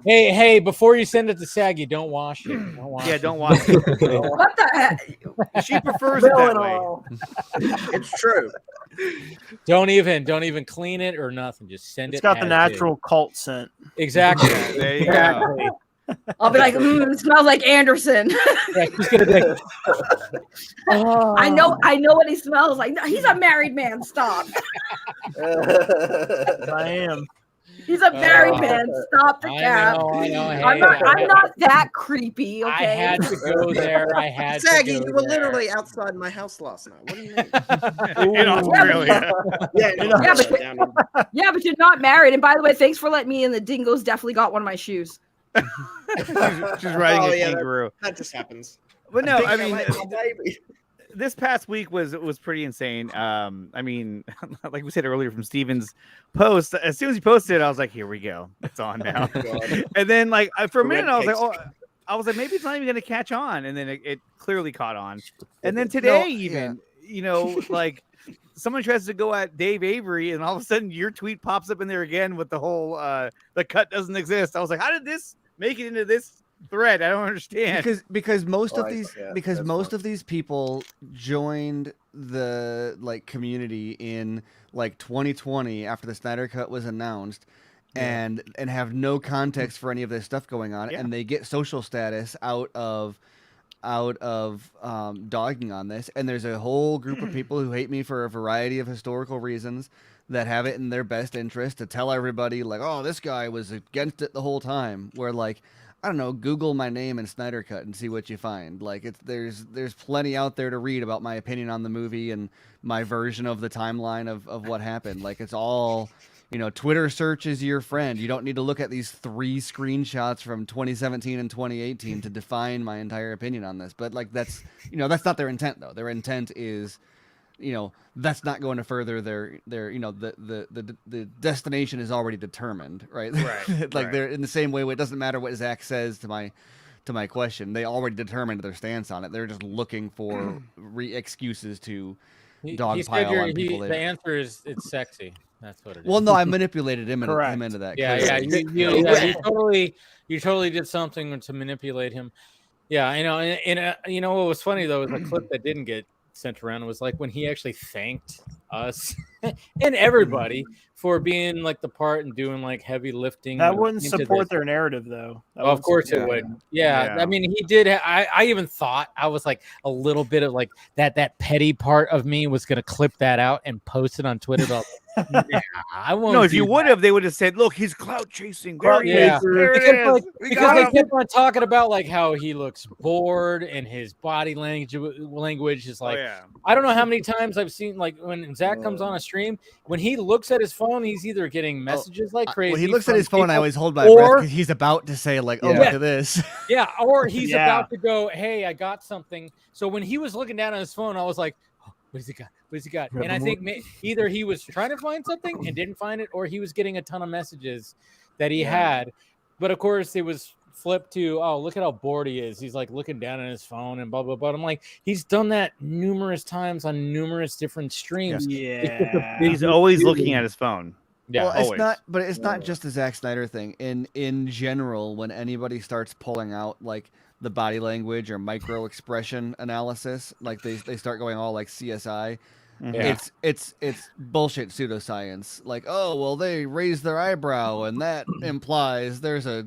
Hey, before you send it to Saggy, don't wash it. Don't wash Yeah, it. don't watch it. What the heck? She prefers it that way. It's true. Don't even clean it or nothing. Just send It's it. got the as natural cult scent. is. Exactly. Yeah, there you go. Exactly. I'll be like, it smells like Anderson. Yeah, she's gonna be like, I know what he smells like. No, he's a married man. Stop. I am. He's a married man. Stop the I cap. know. Hey, I'm not that creepy. Okay. I had to go there. I had Saggy, to go you were there. literally outside my house last night. What do you mean? In Australia. Yeah, but you're not married. And by the way, thanks for letting me in. The dingoes definitely got one of my shoes. She's riding a kangaroo. That just happens. But no, I mean, baby. this past week was pretty insane. I mean, like we said earlier from Steven's post, as soon as he posted it, I was like, here we go. It's on now. And then like for a minute, I was like, maybe it's not even going to catch on. And then it clearly caught on. And then today you know, like someone tries to go at Dave Avery and all of a sudden your tweet pops up in there again with the whole, the cut doesn't exist. I was like, how did this make it into this thread? I don't understand. Because most of these people joined the like community in like 2020 after the Snyder Cut was announced, and have no context for any of this stuff going on, and they get social status out of dogging on this, and there's a whole group of people who hate me for a variety of historical reasons that have it in their best interest to tell everybody like, oh, this guy was against it the whole time, where like, I don't know, Google my name and Snyder Cut and see what you find. Like there's plenty out there to read about my opinion on the movie and my version of the timeline of what happened. Like it's all, you know, Twitter search is your friend. You don't need to look at these 3 screenshots from 2017 and 2018 to define my entire opinion on this. But like that's, you know, that's not their intent though. Their intent is, you know, that's not going to further their you know, the destination is already determined, right? Like they're in the same way. It doesn't matter what Zach says to my question. They already determined their stance on it. They're just looking for excuses to dogpile on people. The answer is it's sexy. That's what it is. Well, no, I manipulated him into that. Yeah. You totally did something to manipulate him. Yeah, I know. And you know what was funny though is a clip that didn't get sent around was like when he actually thanked us and everybody for being like the part and doing like heavy lifting. That wouldn't support their narrative though. Of course it would. Yeah. I mean, he did. I even thought I was like a little bit of like that petty part of me was going to clip that out and post it on Twitter. But nah, I won't. No, if you would have, they would have said, "Look, he's clout chasing." There he is. There it is. Because they kept on talking about like how he looks bored and his body language is like. I don't know how many times I've seen like when Zach comes on a stream, when he looks at his phone, he's either getting messages like crazy. When he looks at his phone, I always hold my breath because he's about to say like, "Oh, look at this." Yeah, or he's about to go, "Hey, I got something." So when he was looking down on his phone, I was like, oh, "What does he got? What does he got?" And I think either he was trying to find something and didn't find it, or he was getting a ton of messages that he had. But of course, it was flipped to, "Oh, look at how bored he is. He's like looking down at his phone and blah blah blah." I'm like, he's done that numerous times on numerous different streams. Yeah, he's always looking at his phone. Yeah, well, it's not just the Zack Snyder thing. In general, when anybody starts pulling out like the body language or micro expression analysis, like they start going all like CSI. It's bullshit pseudoscience. Like, oh well, they raised their eyebrow and that implies there's a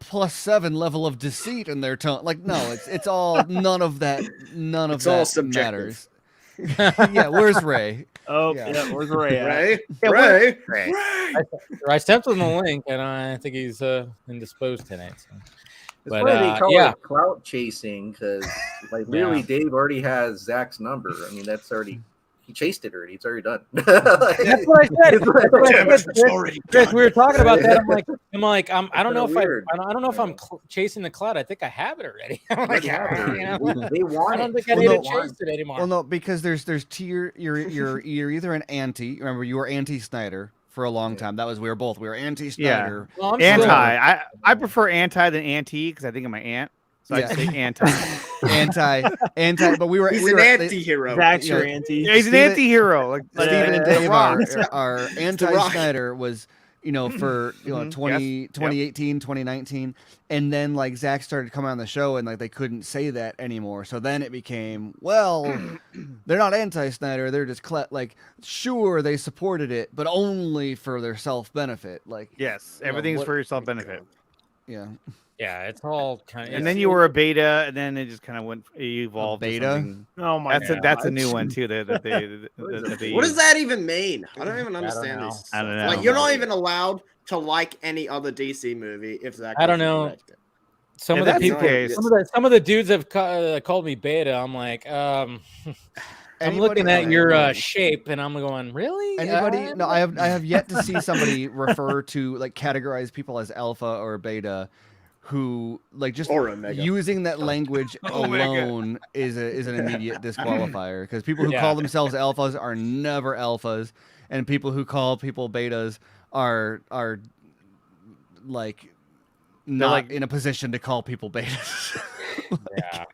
+7 level of deceit in their tone. Like, no, it's all none of that matters. Yeah, where's Ray? Oh, yeah, where's Ray? Ray. I stepped on the link, and I think he's indisposed tonight. So. It's funny they call it clout chasing because, like, literally, Dave already has Zach's number. I mean, that's already he chased it already. It's already done. That's what I said. Chris, we were talking about that. I don't know if I'm chasing the cloud. I think I have it already. I'm like, they want I don't it. think I need to chase it anymore. Well, no, because there's tier. You're either an anti. Remember, you were anti-Snyder for a long time. We were anti-Snyder. Yeah. Well, anti. I prefer anti than anti because I think of my aunt. So I'd say anti. anti. But we were. He's we an were, anti-hero. That's your anti. Yeah, he's an anti-hero. Like Steven and Dave are anti-Snyder was, for 2018, 2019, and then like Zack started coming on the show and like they couldn't say that anymore. So then it became, well, they're not anti-Snyder. They're just sure they supported it, but only for their self-benefit. Like yes, everything's for your self-benefit. Yeah. Yeah, it's all kind of. And then you were a beta, and then it just kind of evolved. Beta. Oh my god, that's a new one too. What does that even mean? I don't even understand this. I don't know. Like you're not even allowed to like any other DC movie if Zack. I don't know. Some of the people, some of the dudes have called me beta. I'm like, I'm looking at your shape, and I'm going, really? Anybody? No, I have yet to see somebody refer to categorize people as alpha or beta. Who just using that language alone is an immediate disqualifier because people who call themselves alphas are never alphas, and people who call people betas are not in a position to call people betas. Yeah,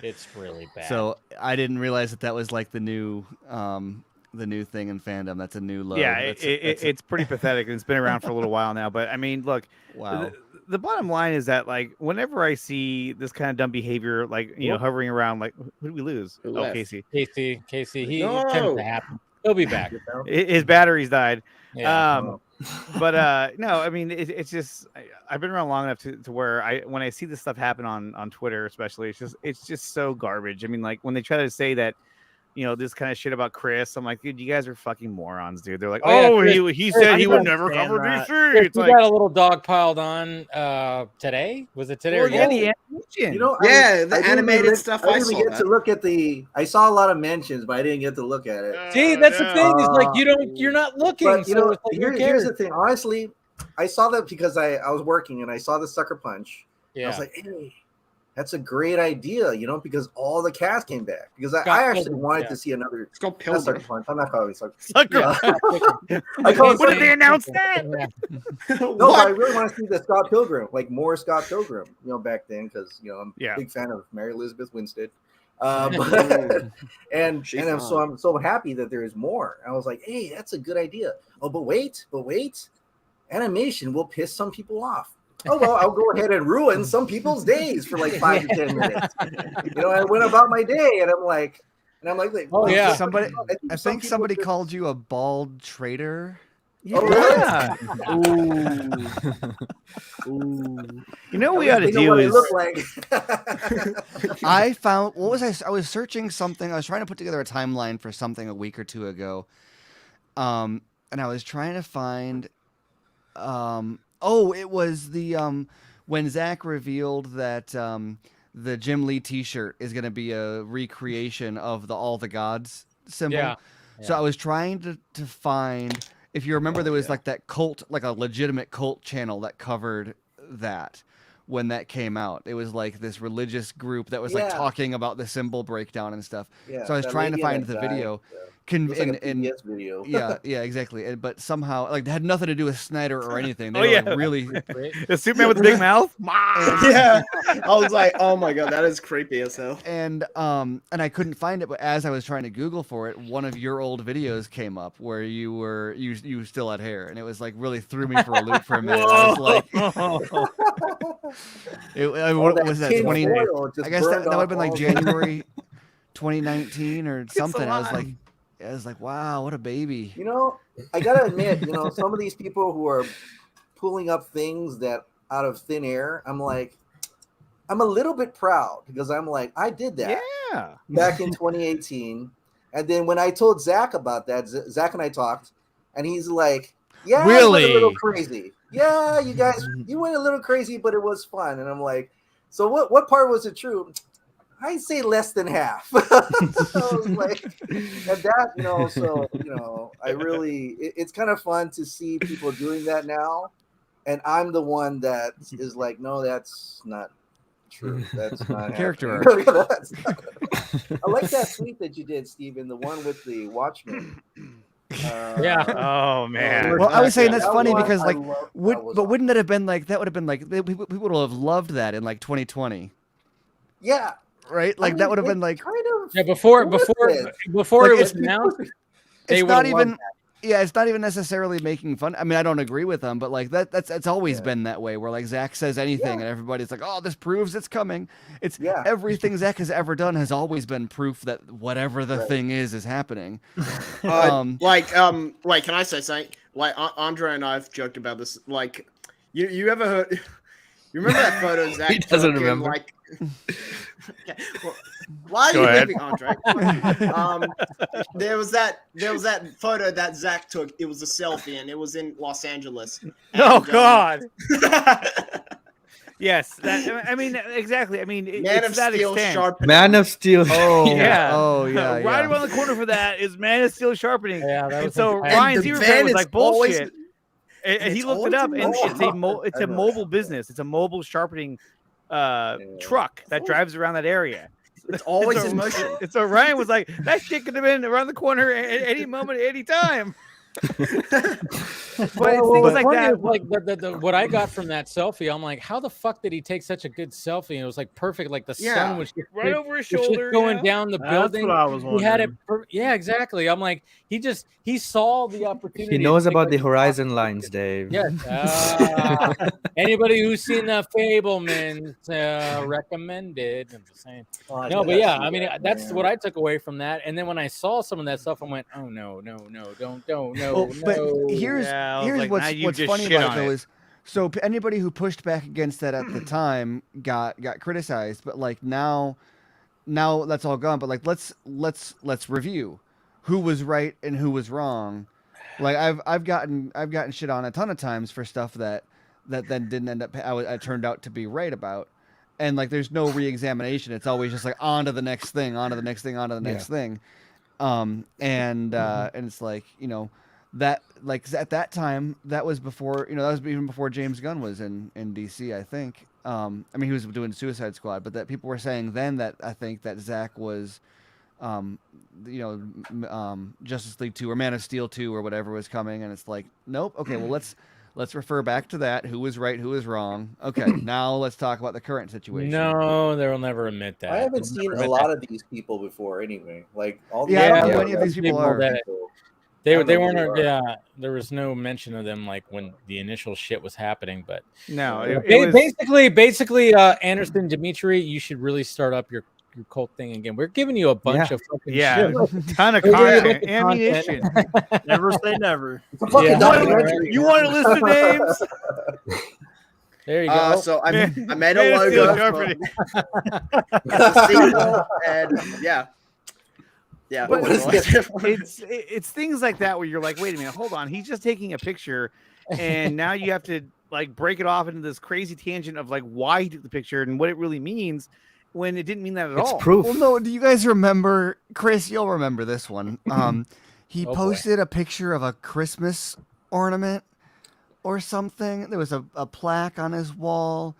it's really bad. So I didn't realize that was like the new thing in fandom. That's a new low. Yeah, it's pretty pathetic. It's been around for a little while now, but I mean, look, wow. The bottom line is that whenever I see this kind of dumb behavior, hovering around, who did we lose? Casey. He tends to happen. He'll be back. His batteries died. Yeah. But no, I mean, it's just I've been around long enough to where when I see this stuff happen on Twitter, especially, it's just so garbage. I mean, when they try to say that. This kind of shit about Chris. I'm like, dude, you guys are fucking morons, dude. They're like, Chris, he said he would never cover DC. It's got a little dog piled on today. Was it today? The animation. The animated stuff. I didn't get to look at I saw a lot of mentions, but I didn't get to look at it. See, that's the thing. Is you're not looking. But, here's the thing. Honestly, I saw that because I was working and I saw the Sucker Punch. Yeah. I was like, hey. That's a great idea, because all the cast came back. Because I actually wanted to see another. It's called Sucker Punch. I'm not calling it Sucker Punch. When did they announce that? No, I really want to see the Scott Pilgrim, more Scott Pilgrim, back then, because I'm a big fan of Mary Elizabeth Winstead. I'm so happy that there is more. I was like, hey, that's a good idea. Oh, but wait, animation will piss some people off. Oh, well, I'll go ahead and ruin some people's days for 5 to 10 minutes. I went about my day and I'm like, oh, yeah. Somebody, I think somebody called you a bald traitor. Yeah. Oh, really? Ooh. You know what we ought to do is look like. I found I was searching something. I was trying to put together a timeline for something a week or two ago. And I was trying to find it was the when Zack revealed that the Jim Lee T-shirt is going to be a recreation of the All the Gods symbol. Yeah. So I was trying to find, if you remember, there was that cult, a legitimate cult channel that covered that when that came out. It was this religious group that was talking about the symbol breakdown and stuff. Yeah, so I was trying to find the video. Video. yeah, exactly. But somehow, it had nothing to do with Snyder or anything. They were really the Superman with the big mouth. Yeah, I was like, oh my god, that is creepy as hell. And I couldn't find it. But as I was trying to Google for it, one of your old videos came up where you still had hair, and it was really threw me for a loop for a minute. I was like, what was that? 20? I guess that would have been January 2019 or something. I was like, wow, what a baby. I gotta admit, some of these people who are pulling up things that out of thin air, I'm a little bit proud because I'm like, I did that back in 2018. And then when I told Zack about that, Zack and I talked, and he's like, yeah, really? I went a little crazy. Yeah, you went a little crazy, but it was fun. And I'm like, so what part was it true? I'd say less than half. So I was like, and that, so I really, it's kind of fun to see people doing that now, and I'm the one that is like, no, that's not true. That's not Character happening. I like that tweet that you did, Steven, the one with the Watchmen. Yeah. Oh man. Well, I was saying that's that funny one, because I like, love- that was wouldn't that have been like that would have been like people would have loved that in like 2020, yeah, right? Like that would have been like kind of Yeah, before like, it was it's announced, they it's would not have even loved yeah, it's not even necessarily making fun. I mean, I don't agree with them, but like that's always been that way where like Zack says anything and everybody's like, oh, this proves it's coming. It's everything Zack has ever done has always been proof that whatever the thing is happening. Wait, can I say something? Like Andre and I have joked about this. Like, you ever heard? You remember that photo Zack He doesn't took remember. in, like, okay, well, why are Go you ahead. leaving, Andre? There was that photo that Zack took. It was a selfie, and it was in Los Angeles. Oh And, God. Yes, that. I mean, exactly. I mean, Man it's of that Steel extent. sharpening. Man of Steel. Oh Yeah. Oh yeah. Right around the corner for that is Man of Steel sharpening. Yeah, that And was so fantastic. Ryan And the Zierfeld van was is like always- bullshit. And he it's looked it always up, in and motion. it's a mobile business. It's a mobile sharpening truck that drives around that area. It's always so, in motion. And so Ryan was like, that shit could have been around the corner at any moment, at any time. But it's things like that. Like what I got from that selfie, I'm like, how the fuck did he take such a good selfie? And it was like perfect, like the sun was just, Right over his was just shoulder, going you know? down the That's building. what I was He had it. wondering. Yeah, exactly. I'm like, he saw the opportunity. He knows to take, about like, the horizon lines, Dave. Yes. Anybody who's seen the Fablemans recommended. I'm just saying. Oh, No, but gotta yeah, see I mean, that, that's man. what I took away from that. And then when I saw some of that stuff, I went, "Oh no, don't, no." Well, but here's Yeah, I was here's like, now you what's just funny shit about on it though it. is so anybody who pushed back against that at the time got criticized, but like now that's all gone. But like let's review who was right and who was wrong. Like I've gotten shit on a ton of times for stuff that then didn't end up I turned out to be right about. And like there's no re-examination. It's always just like on to the next thing, on to the next thing, on to the next thing. And it's like, that like at that time that was before, that was even before James Gunn was in DC, I think. I mean, he was doing Suicide Squad, but that people were saying then that I think that Zack was Justice League 2 or Man of Steel 2 or whatever was coming, and it's like, nope, okay, well let's refer back to that. Who was right, who was wrong? Okay, now let's talk about the current situation. No, they'll never admit that. I haven't seen a lot of these people before, anyway. Like all the I don't know other who any of these people are. They I don't know weren't. who they are. Yeah, there was no mention of them like when the initial shit was happening. But No, it was basically, Andersen and Dmitry, you should really start up your cult thing again. We're giving you a bunch of fucking shit. ton of We're giving you a content, bunch of ammunition. Never say never. It's a fucking Yeah. documentary. You want to list the names? There you go. So I made a Man of Steel logo sharpening. the sequel, and yeah. But But it's things like that where you're like, wait a minute, hold on. He's just taking a picture, and now you have to like break it off into this crazy tangent of like why he took the picture and what it really means when it didn't mean that at It's all. proof. Well, no, do you guys remember, Chris, you'll remember this one. He Oh, boy. posted a picture of a Christmas ornament or something. There was a plaque on his wall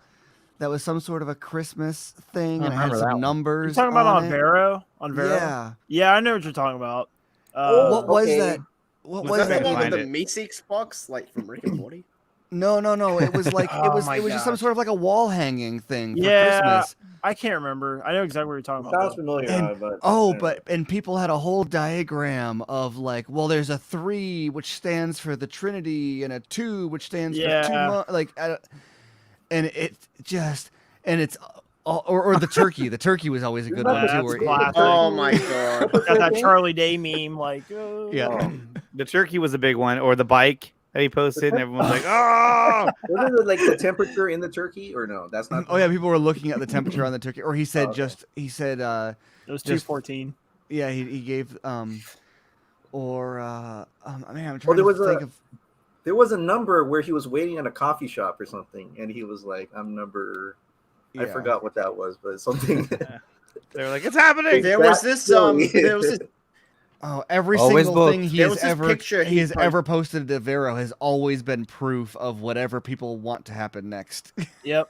that was some sort of a Christmas thing, and it had remember that some one. numbers. You talking about on it. Vero? On Vero? Yeah. Yeah, I know what you're talking about. What was okay. that? What was was that that? the one with Find the it. Meeseeks box, like from Rick and Morty? No. It was like Oh it was just some gosh. sort of like a wall hanging thing for Yeah, Christmas. I can't remember. I know exactly what you're talking about. Sounds though. familiar, And- but And people had a whole diagram of like, well, there's a 3 which stands for the Trinity and a 2 which stands for 2 Yeah. and it's or the turkey. The turkey was always a good one That's too. where classic. Oh my god! Got that Charlie Day meme, like, Yeah. The turkey was a big one, or the bike that he posted, and everyone's like, "Oh!" wasn't it like the temperature in the turkey, or no? That's not. Oh yeah, people were looking at the temperature on the turkey, or he said Okay. he said it was 214. yeah, he gave man, I'm trying Well, there to was think of There was a number where he was waiting at a coffee shop or something, and he was like, "I'm number." I yeah. forgot what that was, but something. They're like, it's happening. There was this there was this Oh, every Always single both. thing he There has was this ever picture he he has posted. ever posted to Vero has always been proof of whatever people want to happen next. Yep.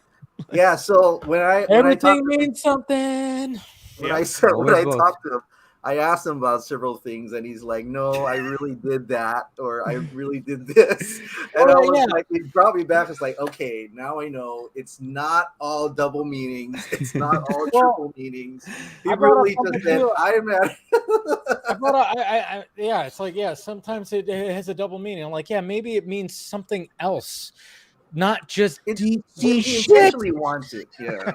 Yeah. So when I Everything means something. when Yeah. I said when Always I both. talked to him, I asked him about several things, and he's like, "No, I really did that, or I really did this," and I was like, he brought me back. It's like, okay, now I know it's not all double meanings. It's not all triple meanings. He really just said, "I'm at." I brought up, yeah, it's like, yeah, sometimes it has a double meaning. I'm like, yeah, maybe it means something else, not just DC he shit. intentionally wants it. Yeah.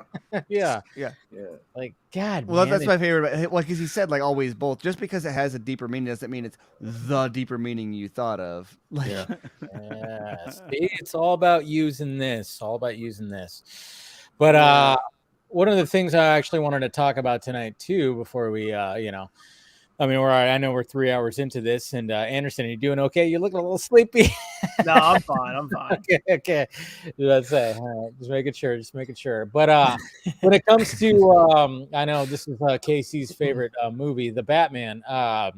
Yeah. Yeah. Like, God, Well, man, that's my favorite. Like, as he said, like always both. Just because it has a deeper meaning doesn't mean it's the deeper meaning you thought of. Like, yeah. See, it's all about using this. All about using this. But one of the things I actually wanted to talk about tonight too, before we, I mean, I know we're 3 hours into this, and Anderson, are you doing okay? You look a little sleepy. No, I'm fine. I'm fine. Okay. Let's say, all right, just making sure. But when it comes to, I know this is Casey's favorite movie, The Batman. How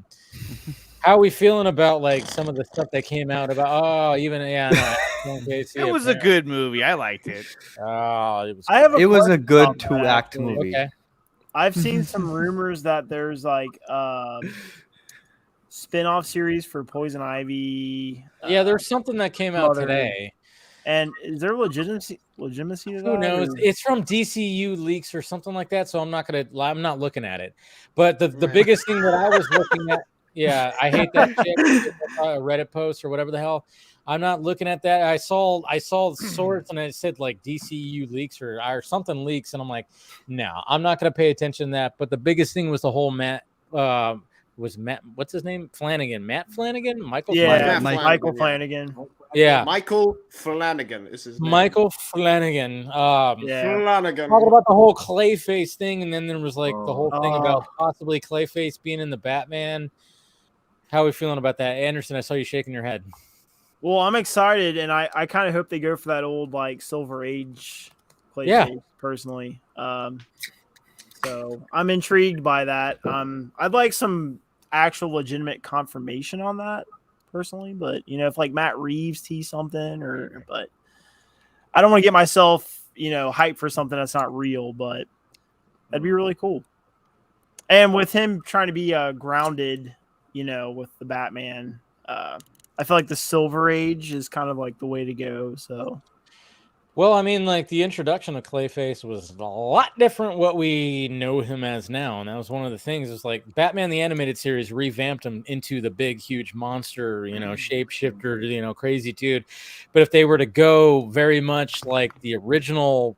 are we feeling about like some of the stuff that came out about? Casey, It was a good movie. I liked it. It was. It was a good on that, 2-act actually. movie. Okay. I've seen some rumors that there's like spin-off series for Poison Ivy. Yeah, there's something that came out today. And is there legitimacy to that? Who knows? Or? It's from DCU leaks or something like that, so I'm not looking at it. But the biggest thing that I was looking at, yeah, I hate that chick, a Reddit post or whatever the hell. I'm not looking at that. I saw the source and it said like DCU leaks or something leaks, and I'm like, no, I'm not going to pay attention to that. But the biggest thing was the whole Matt. Was Matt? What's his name? Flanagan. Matt Flanagan. Michael. Yeah, Flanagan. Michael Flanagan. Yeah, Michael Flanagan is his name. Michael Flanagan. Flanagan. Talking about the whole Clayface thing, and then there was like the whole thing about possibly Clayface being in the Batman. How are we feeling about that, Anderson? I saw you shaking your head. Well, I'm excited, and I kind of hope they go for that old like Silver Age Clayface personally. So I'm intrigued by that. I'd like some actual legitimate confirmation on that personally, but if like Matt Reeves teased something but I don't want to get myself, hyped for something that's not real, but that'd be really cool. And with him trying to be grounded, with the Batman, I feel like the Silver Age is kind of like the way to go. So, well, I mean, like the introduction of Clayface was a lot different what we know him as now, and that was one of the things. It's like Batman the Animated Series revamped him into the big, huge monster, shapeshifter, crazy dude. But if they were to go very much like the original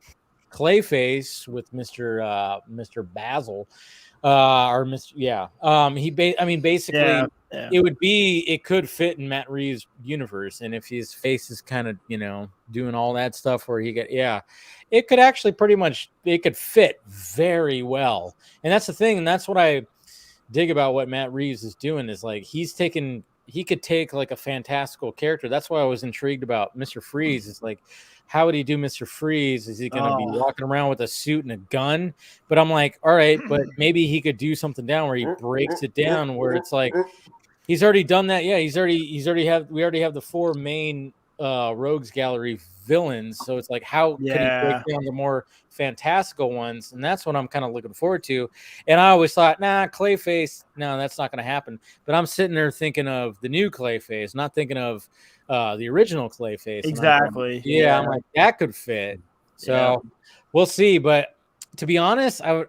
Clayface with Mr. Basil, basically. Yeah. It could fit in Matt Reeves' universe, and if his face is kind of doing all that stuff where it could actually it could fit very well. And that's the thing, and that's what I dig about what Matt Reeves is doing is like he could take like a fantastical character. That's why I was intrigued about Mr. Freeze. Is like, how would he do Mr. Freeze? Is he going to be walking around with a suit and a gun? But I'm like, all right, but maybe he could do something down where he breaks it down where it's like he's already done that. Yeah, we already have the 4 main Rogues Gallery villains. So it's like, how could he break down the more fantastical ones? And that's what I'm kind of looking forward to. And I always thought, Clayface, no, that's not going to happen. But I'm sitting there thinking of the new Clayface, not thinking of the original Clayface. Exactly. I'm like, that could fit. So we'll see. But to be honest, I would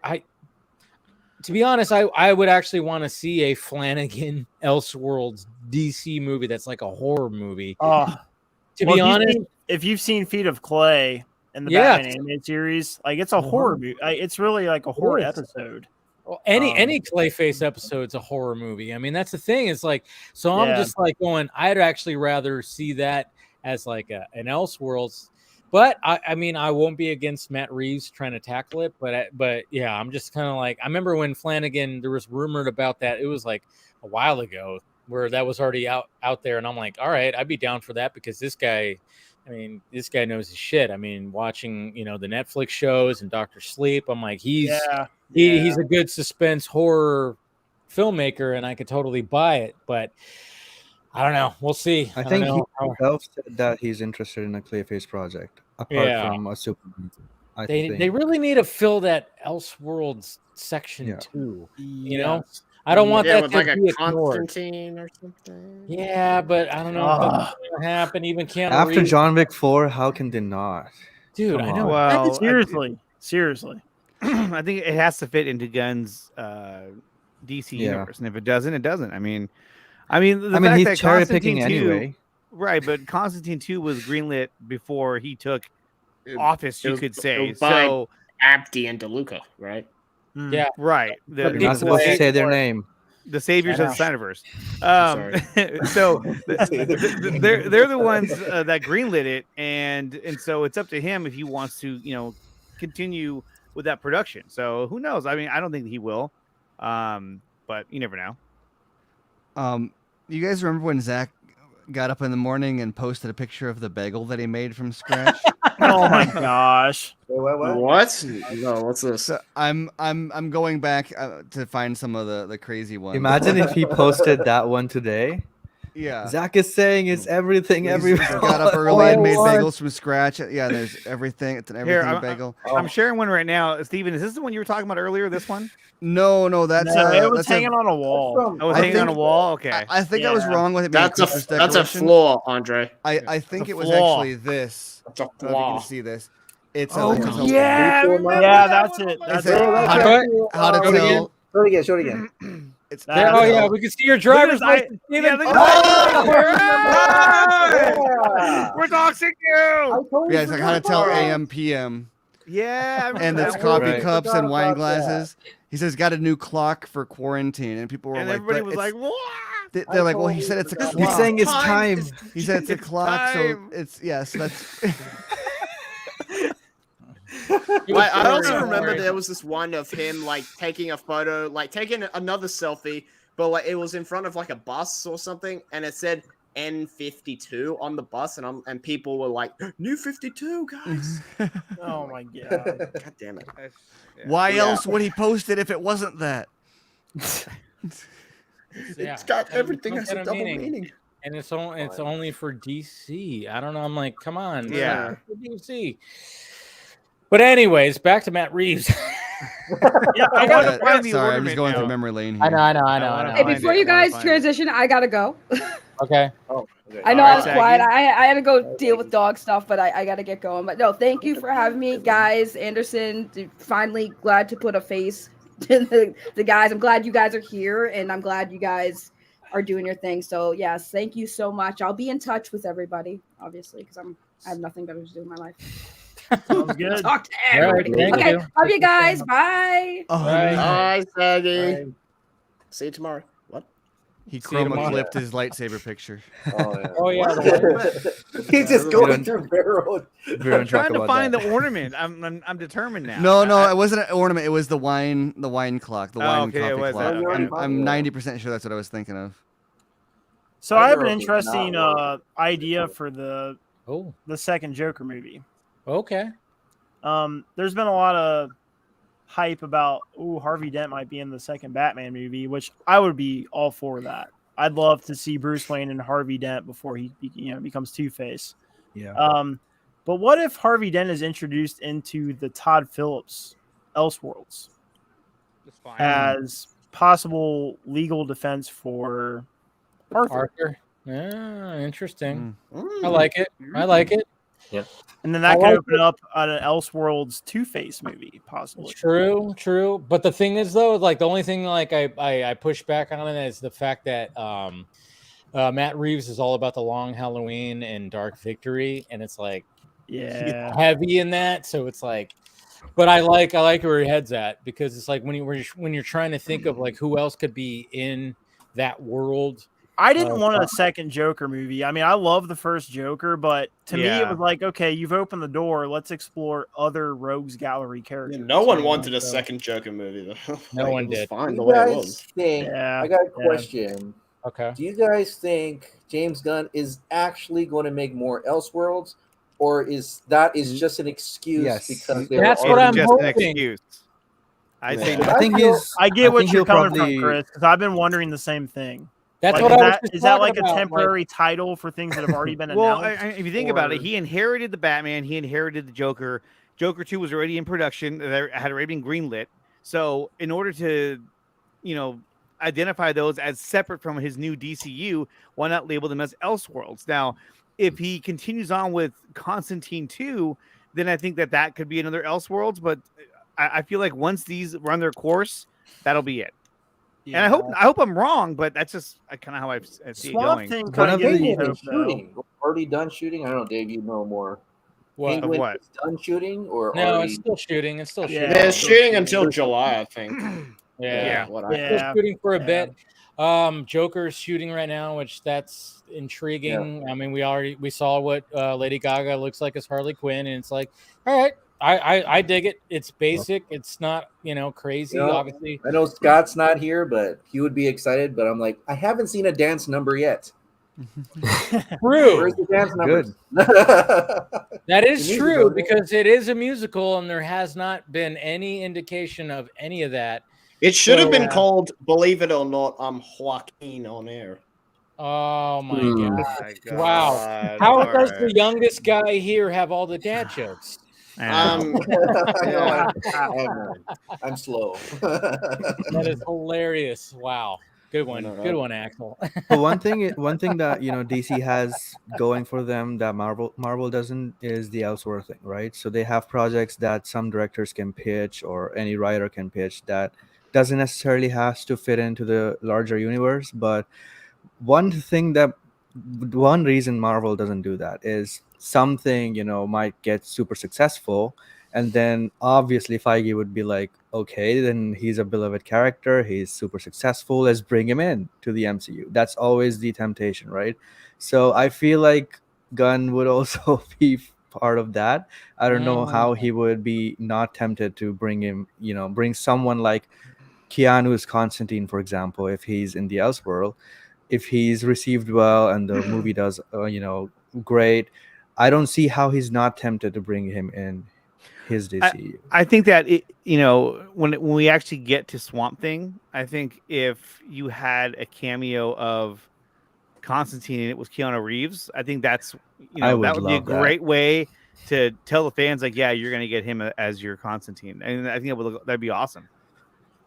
actually want to see a Flanagan Elseworlds DC movie that's like a horror movie. Be honest, if you've seen Feet of Clay in the Batman animated series, like it's a horror movie. It's really like a horror episode. Well, any Clayface episode's a horror movie. I mean, that's the thing. It's like, so I'm just like going, I'd actually rather see that as like an Elseworlds. But I mean, I won't be against Matt Reeves trying to tackle it. But yeah, I'm just kind of like, I remember when Flanagan, there was rumored about that. It was like a while ago where that was already out there. And I'm like, all right, I'd be down for that because this guy knows his shit. I mean, watching, the Netflix shows and Dr. Sleep, I'm like, he's he's a good suspense horror filmmaker, and I could totally buy it. But I don't know. We'll see. I think he himself said that he's interested in a Clayface project apart from a Superman. They really need to fill that Elseworlds section 2. You know, I don't want that with to like be a ignored. Constantine or something. Yeah, but I don't know if that's going to happen. Even Keanu after Reeves. John Wick 4, how can they not? Dude, Come I know. on. Well, seriously. I think it has to fit into Gunn's DC universe, and if it doesn't, it doesn't. I mean, the fact he's that cherry Constantine picking 2, anyway. right? But Constantine 2 was greenlit before he took office, you could say. By So Abdi and DeLuca, right? Yeah, right. You're not supposed to say their name. The saviors of the Snyderverse. So they're the ones that greenlit it, and so it's up to him if he wants to, continue with that production. So who knows? I mean, I don't think he will, but you never know. You guys remember when Zach got up in the morning and posted a picture of the bagel that he made from scratch? Oh my gosh! What? No, what's this? So I'm going back to find some of the crazy ones. Imagine if he posted that one today. Yeah, Zach is saying it's everything. Everywhere. He got up early and made bagels from scratch. Yeah, there's everything. It's an everything bagel. I'm sharing one right now, Steven. Is this the one you were talking about earlier? This one? No, that's it was hanging on a wall. I was hanging on a wall. Okay, I think I was wrong with it. That's a flaw, Andre. I think it was actually this. That's a I don't know if you flaw. can see this. It's yeah, that's it. That's it. How to tell? Show it again. It's we can see your driver's license. We're doxing you. Yeah, it's like how to tell AM PM. Yeah, and it's coffee cups and wine glasses. He says got a new clock for quarantine, and people were and like, everybody was like, "What?" They're like, "Well, he said it's a clock." He's saying it's time. He said it's a clock, so it's yes. That's. I also remember there was this one of him like taking a photo, like taking another selfie, but like it was in front of like a bus or something, and it said N52 on the bus, and people were like, "New 52, guys!" Oh my god! God damn it! Why else would he post it if it wasn't that? It's got everything has a double meaning. And it's only for DC. I don't know. I'm like, come on, yeah, for DC. But anyways, back to Matt Reeves. I gotta find the Sorry, I'm just going through memory lane here. I know. Hey, before you guys transition, I gotta go. Okay. I know I was quiet. I had to go deal with dog stuff, but I gotta get going. But no, thank you for having me, guys. Anderson, finally glad to put a face to the guys. I'm glad you guys are here, and I'm glad you guys are doing your thing. So yes, thank you so much. I'll be in touch with everybody, obviously, because I have nothing better to do in my life. Sounds good. Talk to everybody. Okay, love you guys. Bye. Bye, Saggy. See you tomorrow. What? He chroma clipped his lightsaber picture. Oh yeah. He's just going through barrel. I'm trying to find the ornament. I'm determined now. No, it wasn't an ornament. It was the wine clock, the wine coffee clock. Okay. I'm 90% sure that's what I was thinking of. So I have an interesting idea for the second Joker movie. Okay. There's been a lot of hype about Harvey Dent might be in the second Batman movie, which I would be all for that. I'd love to see Bruce Wayne and Harvey Dent before he becomes Two-Face. Yeah. But what if Harvey Dent is introduced into the Todd Phillips Elseworlds as possible legal defense for Arthur? Yeah, interesting. I like it. Yeah. And then that could open up an Elseworlds Two-Face movie, possibly. True. But the thing is, though, like the only thing like I push back on it is the fact that Matt Reeves is all about the long Halloween and dark victory, and it's like heavy in that. So it's like, but I like where your head's at, because it's like when you're trying to think of like who else could be in that world. I didn't want a second Joker movie. I mean, I love the first Joker, but to me, it was like, okay, you've opened the door. Let's explore other Rogues Gallery characters. Yeah, no one wanted a second Joker movie, though. No one did. Fine Do the you way it guys was. think? I got a question. Okay. Do you guys think James Gunn is actually going to make more Elseworlds, or is just an excuse because that's what I'm just hoping. an excuse? I say I think he's. I get what think you're he'll coming probably- from, Chris, because I've been wondering the same thing. That's Like, what is I was that, just is that talking like a about, temporary title for things that have already been Well, announced? if you think about it, or- he inherited the Batman. He inherited the Joker. Joker 2 was already in production. That had already been greenlit. So in order to, identify those as separate from his new DCU, why not label them as Elseworlds? Now, if he continues on with Constantine 2, then I think that could be another Elseworlds. But I feel like once these run their course, that'll be it. And I hope I'm wrong, but that's just kind of how I see it Swamp going. Thing One kind of of gives the me hope, though. shooting already done shooting. I don't know, Dave. You know more. What? Penguin what? is done shooting or No, already? it's still shooting. It's still shooting. They're shooting until July, I think. Yeah. What Still shooting for a bit. Joker's shooting right now, which that's intriguing. I mean, we saw what Lady Gaga looks like as Harley Quinn, and it's like, all right, I dig it. It's basic. It's not crazy. Obviously, I know Scott's not here, but he would be excited. But I'm like, I haven't seen a dance number yet. True. Where's the dance numbers? That is The true musical, because it is a musical, and there has not been any indication of any of that. It should have been called, believe it or not, I'm Joaquin on air. Oh my God. Wow! How does the youngest guy here have all the dad jokes? I'm slow. That is hilarious. Wow. Good one. Good one, Axel. But one thing that DC has going for them that Marvel doesn't is the Elseworld thing, right? So they have projects that some directors can pitch or any writer can pitch that doesn't necessarily has to fit into the larger universe. But one reason Marvel doesn't do that is something might get super successful, and then obviously Feige would be like, okay, then he's a beloved character, he's super successful, let's bring him in to the MCU. That's always the temptation, right? So I feel like Gunn would also be part of that. I don't know how he would be not tempted to bring someone like Keanu's Constantine, for example, if he's in the Elseworld, if he's received well and the movie does great. I don't see how he's not tempted to bring him in his DCU. I think that when we actually get to Swamp Thing, I think if you had a cameo of Constantine and it was Keanu Reeves, I think that's that would be a great way to tell the fans like, yeah, you're gonna get him as your Constantine, and I think that'd be awesome.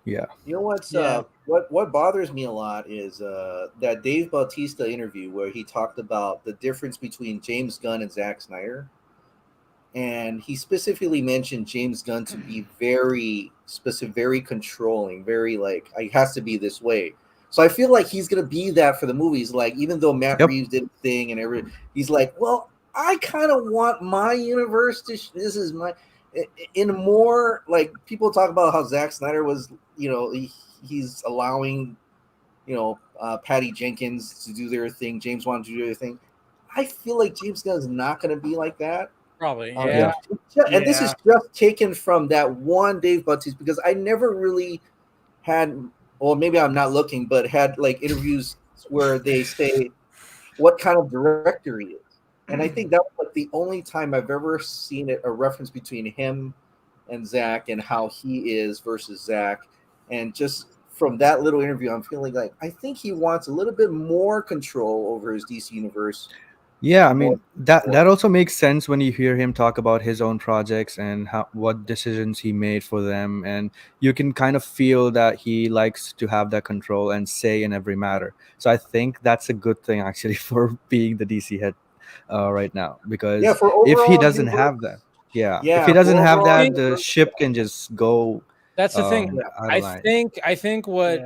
Yeah. You know what's what bothers me a lot is that Dave Bautista interview where he talked about the difference between James Gunn and Zack Snyder. And he specifically mentioned James Gunn to be very specific, very controlling, very like, it has to be this way. So I feel like he's gonna be that for the movies. Like, even though Matt Reeves did a thing and he's like, well, I kind of want my universe to. This is my. In more like people talk about how Zack Snyder was, he's allowing, Patty Jenkins to do their thing, James Wan to do their thing. I feel like James Gunn is not going to be like that. Probably, And this is just taken from that one Dave Bautista, because I never really had, or maybe I'm not looking, but had like interviews where they say what kind of director he is. And I think that was like the only time I've ever seen a reference between him and Zach and how he is versus Zach. And just from that little interview, I'm feeling like I think he wants a little bit more control over his DC universe. Yeah, I mean that also makes sense when you hear him talk about his own projects and what decisions he made for them, and you can kind of feel that he likes to have that control and say in every matter. So I think that's a good thing actually for being the DC head right now, because if he doesn't have that, if he doesn't have that, the ship can just go. That's the thing. I think what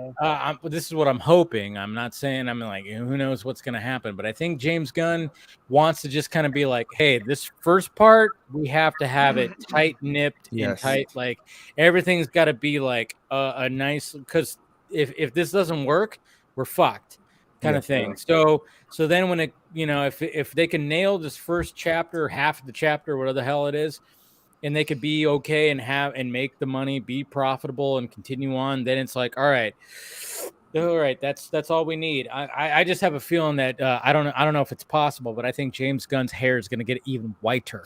this is what I'm hoping. I'm not saying I'm like, who knows what's going to happen, but I think James Gunn wants to just kind of be like, hey, this first part we have to have it tight nipped and tight. Like everything's got to be like a nice, because if this doesn't work, we're fucked, kind of thing. So then when it if they can nail this first chapter, half of the chapter, whatever the hell it is, and they could be okay and make the money, be profitable, and continue on, then it's like, all right, that's all we need. I just have a feeling that I don't know if it's possible, but I think James Gunn's hair is going to get even whiter.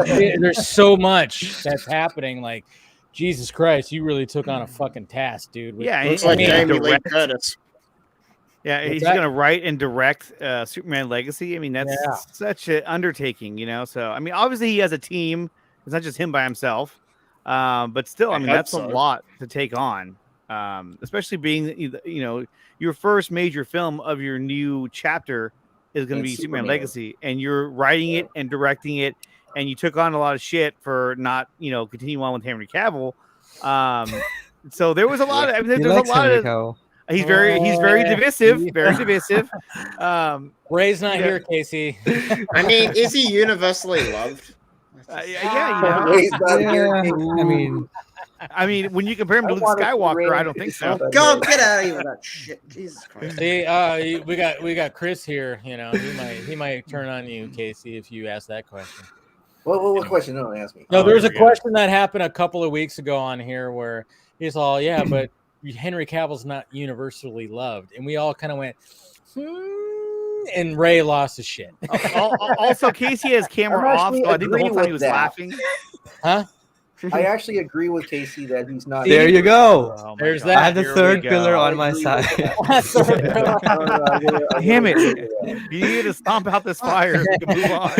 There's so much that's happening. Like Jesus Christ, you really took on a fucking task, dude. Yeah, Looks like Jamie Lee Curtis. Yeah, What's he's that? going to write and direct Superman Legacy. I mean, that's such an undertaking, you know. So, I mean, obviously he has a team. It's not just him by himself. But still, I mean, that's a lot to take on, especially being, you know, your first major film of your new chapter is going to be Superman Legacy, and you're writing it and directing it, and you took on a lot of shit for not, you know, continuing on with Henry Cavill. So there was a lot of, I mean, there's a lot of. Cavill. He's very divisive, very divisive. Ray's not here, Casey. I mean, is he universally loved? Yeah, you know. I mean, when you compare him to Luke Skywalker, I don't think so. God, get out of here with that shit! Jesus Christ. See, we got Chris here. You know, he might turn on you, Casey, if you ask that question. What question? No, ask me. No, there's a question that happened a couple of weeks ago on here where he's all, yeah, but Henry Cavill's not universally loved, and we all kind of went, and Ray lost his shit. Also, Casey has camera off, so I think the whole time he was laughing. Huh? I actually agree with Casey that he's not. There you go. There's that. I have the third pillar on my side. Damn it! You need to stomp out this fire. We can move on.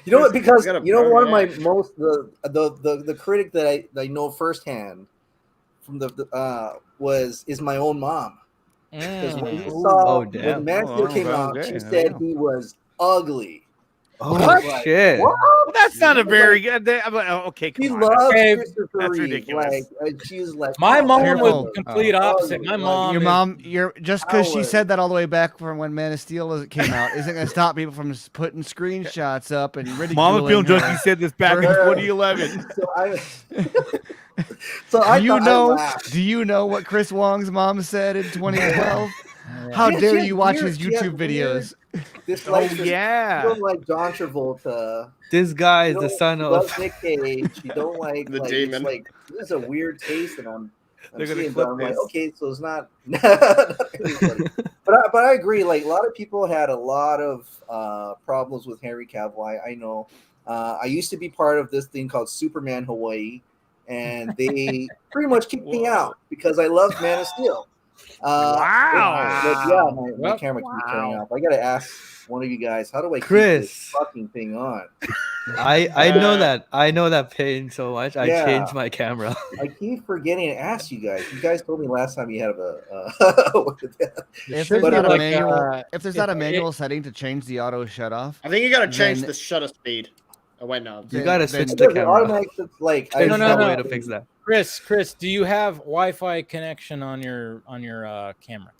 You know what? Because you know, one of my most the critic that I know firsthand from is my own mom. Because when he saw when Man of Steel came out, she said he was ugly. Oh shit! What? Well, that's not a very good. I'm like, okay, come on. Loves That's Reeve. ridiculous. Like, she's like, my mom was complete opposite. My mom, you're just because she said that all the way back from when Man of Steel came out isn't going to stop people from putting screenshots up and ridiculing. Mama Film Junkie said this back in 2011. Do you know what Chris Wong's mom said in 2012? How dare you watch his YouTube videos? You don't like John Travolta. This guy is the son of Nick Cage. You don't like the demon. Like, this is a weird taste, and I'm seeing that. I'm like, okay, so it's not. But I agree. Like, a lot of people had a lot of problems with Henry Cavill. I know. I used to be part of this thing called Superman Hawaii, and they pretty much kicked me out because I loved Man of Steel. But my camera keeps turning off. I gotta ask one of you guys, how do I keep this fucking thing on? I know that pain so much. I changed my camera. I keep forgetting to ask you guys. You guys told me last time you had if there's not a manual setting to change the auto shut off, I think you gotta change the shutter speed. Oh wait, no. You gotta switch the camera. There's no way to fix that. Chris, do you have Wi-Fi connection on your camera?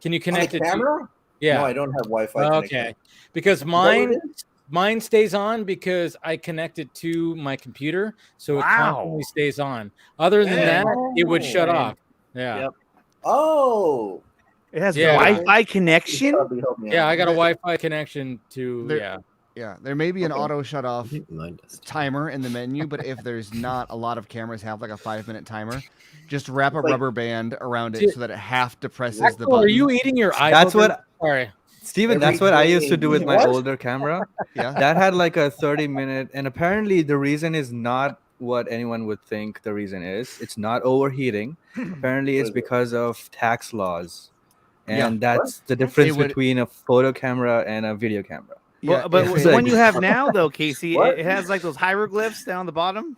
Can you connect it camera? Yeah. No, I don't have Wi-Fi. Okay, because mine stays on because I connect it to my computer, so it constantly stays on. Other than that, it would shut off. Yeah. Yep. Oh. It has Wi-Fi connection. Yeah, I got a Wi-Fi connection to. Yeah, there may be an auto shut off timer in the menu, but if there's not, a lot of cameras have like a 5-minute timer. Just wrap a rubber band around it so that it half depresses the button. Are you eating your eye? That's what. Sorry, Steven, that's what I used to do with my older camera. Yeah, that had like a 30-minute, and apparently the reason is not what anyone would think the reason is. It's not overheating. Apparently, it's because of tax laws, and that's the difference between a photo camera and a video camera. Well, but the one you have now, though, Casey, it has like those hieroglyphs down the bottom.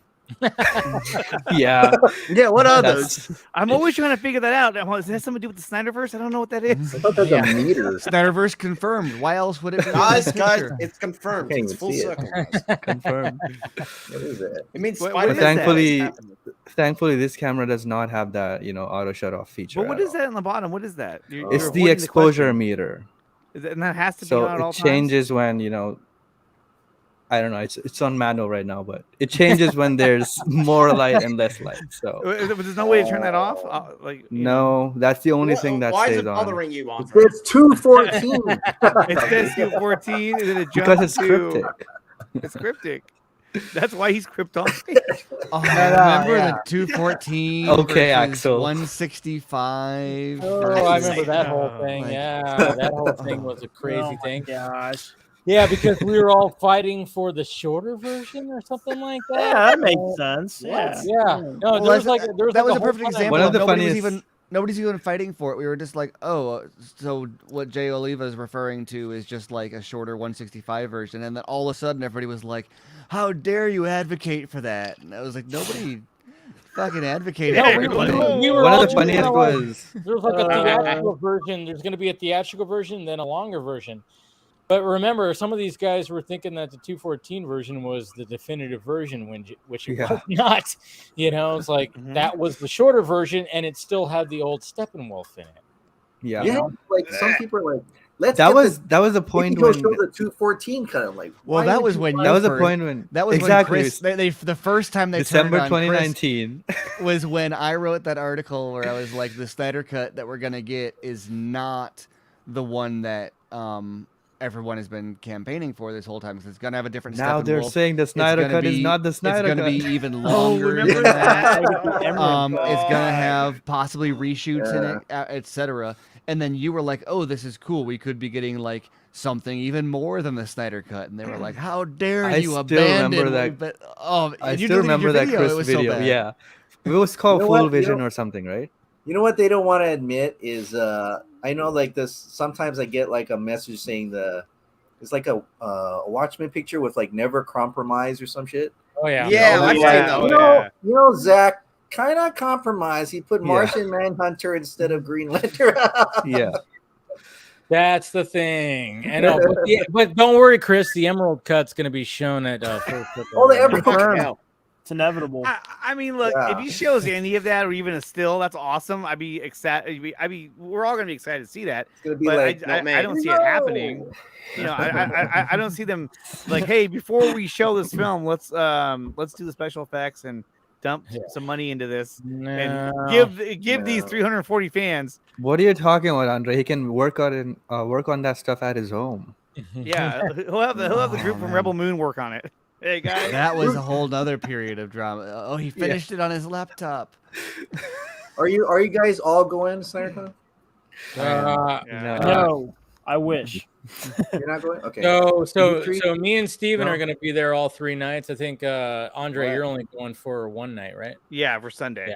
Yeah. What are those? I'm always trying to figure that out. Does that have something to do with the Snyderverse? I don't know what that is. I thought that's a meter. Snyderverse confirmed. Why else would it be? Guys, it's confirmed. It's full circle. Confirmed. What is it? It means thankfully, this camera does not have that, auto shut off feature. But what is that on the bottom? What is that? It's the exposure meter. And that has to be on at all times? So it changes when, I don't know. It's on manual right now, but it changes when there's more light and less light. So there's no way to turn that off. No, that's the only thing that stays on. Why is it bothering you? It's 214. It says 214, and then it jumps because it's cryptic. It's cryptic. That's why he's kryptonic. Remember the 214? Okay, Axel. 165. Oh, I remember that whole thing. Yeah, that whole thing was a crazy thing. Gosh. Yeah, because we were all fighting for the shorter version or something like that. Yeah, that makes sense. Yeah. Yeah. No, there was like that was a a perfect whole time. example. One of the Nobody's even fighting for it. We were just like, oh, so what Jay Oliva is referring to is just like a shorter 165 version, and then all of a sudden everybody was like, how dare you advocate for that? And I was like, nobody fucking advocated. No, we were One all of the funniest was there was like a theatrical version. There's going to be a theatrical version, then a longer version. But remember, some of these guys were thinking that the 214 version was the definitive version, which it was not. You know, it's like that was the shorter version, and it still had the old Steppenwolf in it. Yeah. You know, like some people are like, let's. That was the point when show the 214 cut. I'm like, well, that was when that was the point when that was exactly when Chris, they the first time they December turned on 2019 was when I wrote that article where I was like, the Snyder cut that we're gonna get is not the one that everyone has been campaigning for this whole time, because it's gonna have a different. Now they're saying the Snyder cut is not the Snyder cut. It's gonna be even longer than that. It's gonna have possibly reshoots in it, etc. And then you were like, "Oh, this is cool. We could be getting like something even more than the Snyder cut." And they were like, "How dare you abandon?" I still remember that Chris video. So yeah, it was called Full Vision or something, right? You know what they don't want to admit is I know like this. Sometimes I get like a message saying it's like a Watchmen picture with like never compromise or some shit. Oh yeah, I've seen that. You know, Zach kind of compromised. He put Martian Manhunter instead of Green Lantern. Yeah, that's the thing. I know, but don't worry, Chris. The Emerald Cut's going to be shown at. Oh, the Emerald Cut. It's inevitable. I mean, look, if he shows any of that or even a still, that's awesome. I'd be excited. We're all gonna be excited to see that. It's gonna be but like, I don't see it happening. You know, I don't see them like, hey, before we show this film, let's do the special effects and dump some money into this and give these 340 fans. What are you talking about, Andre? He can work on that stuff at his home. Yeah, he'll have the group from Rebel Moon work on it. Hey guys, that was a whole other period of drama. Oh, he finished it on his laptop. Are you guys all going to SnyderCon? No, I wish. You're not going. Okay. So me and Steven are going to be there all 3 nights. I think Andre, you're only going for one night, right? Yeah, for Sunday.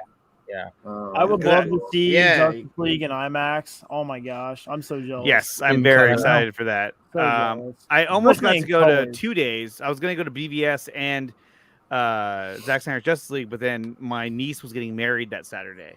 Yeah. I would love to see Justice League in IMAX. Oh my gosh, I'm so jealous. Yes, I'm very excited for that. I almost got to go to 2 days. I was going to go to BVS and Zack Snyder's Justice League, but then my niece was getting married that Saturday.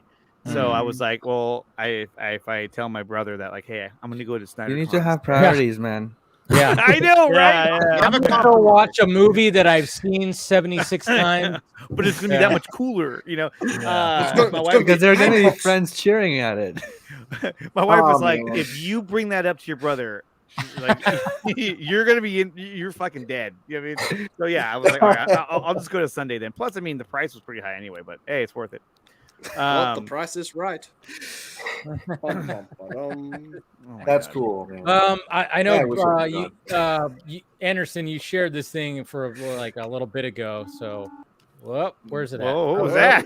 So I was like, well, if I tell my brother that, like, hey, I'm going to go to Snyder. You need to have priorities, man. Yeah, I know, right? I'm going to watch a movie that I've seen 76 times, but it's going to be that much cooler, you know. Because there are going to be friends cheering at it. My wife was like, if you bring that up to your brother, like you're gonna be you're fucking dead. You know what I mean? So yeah, I was like, all right, I'll just go to Sunday then. Plus, I mean, the price was pretty high anyway, but hey, it's worth it. Well, the price is right. That's cool, man. I know Anderson, you shared this thing for like a little bit ago. So, where's it at? What was that?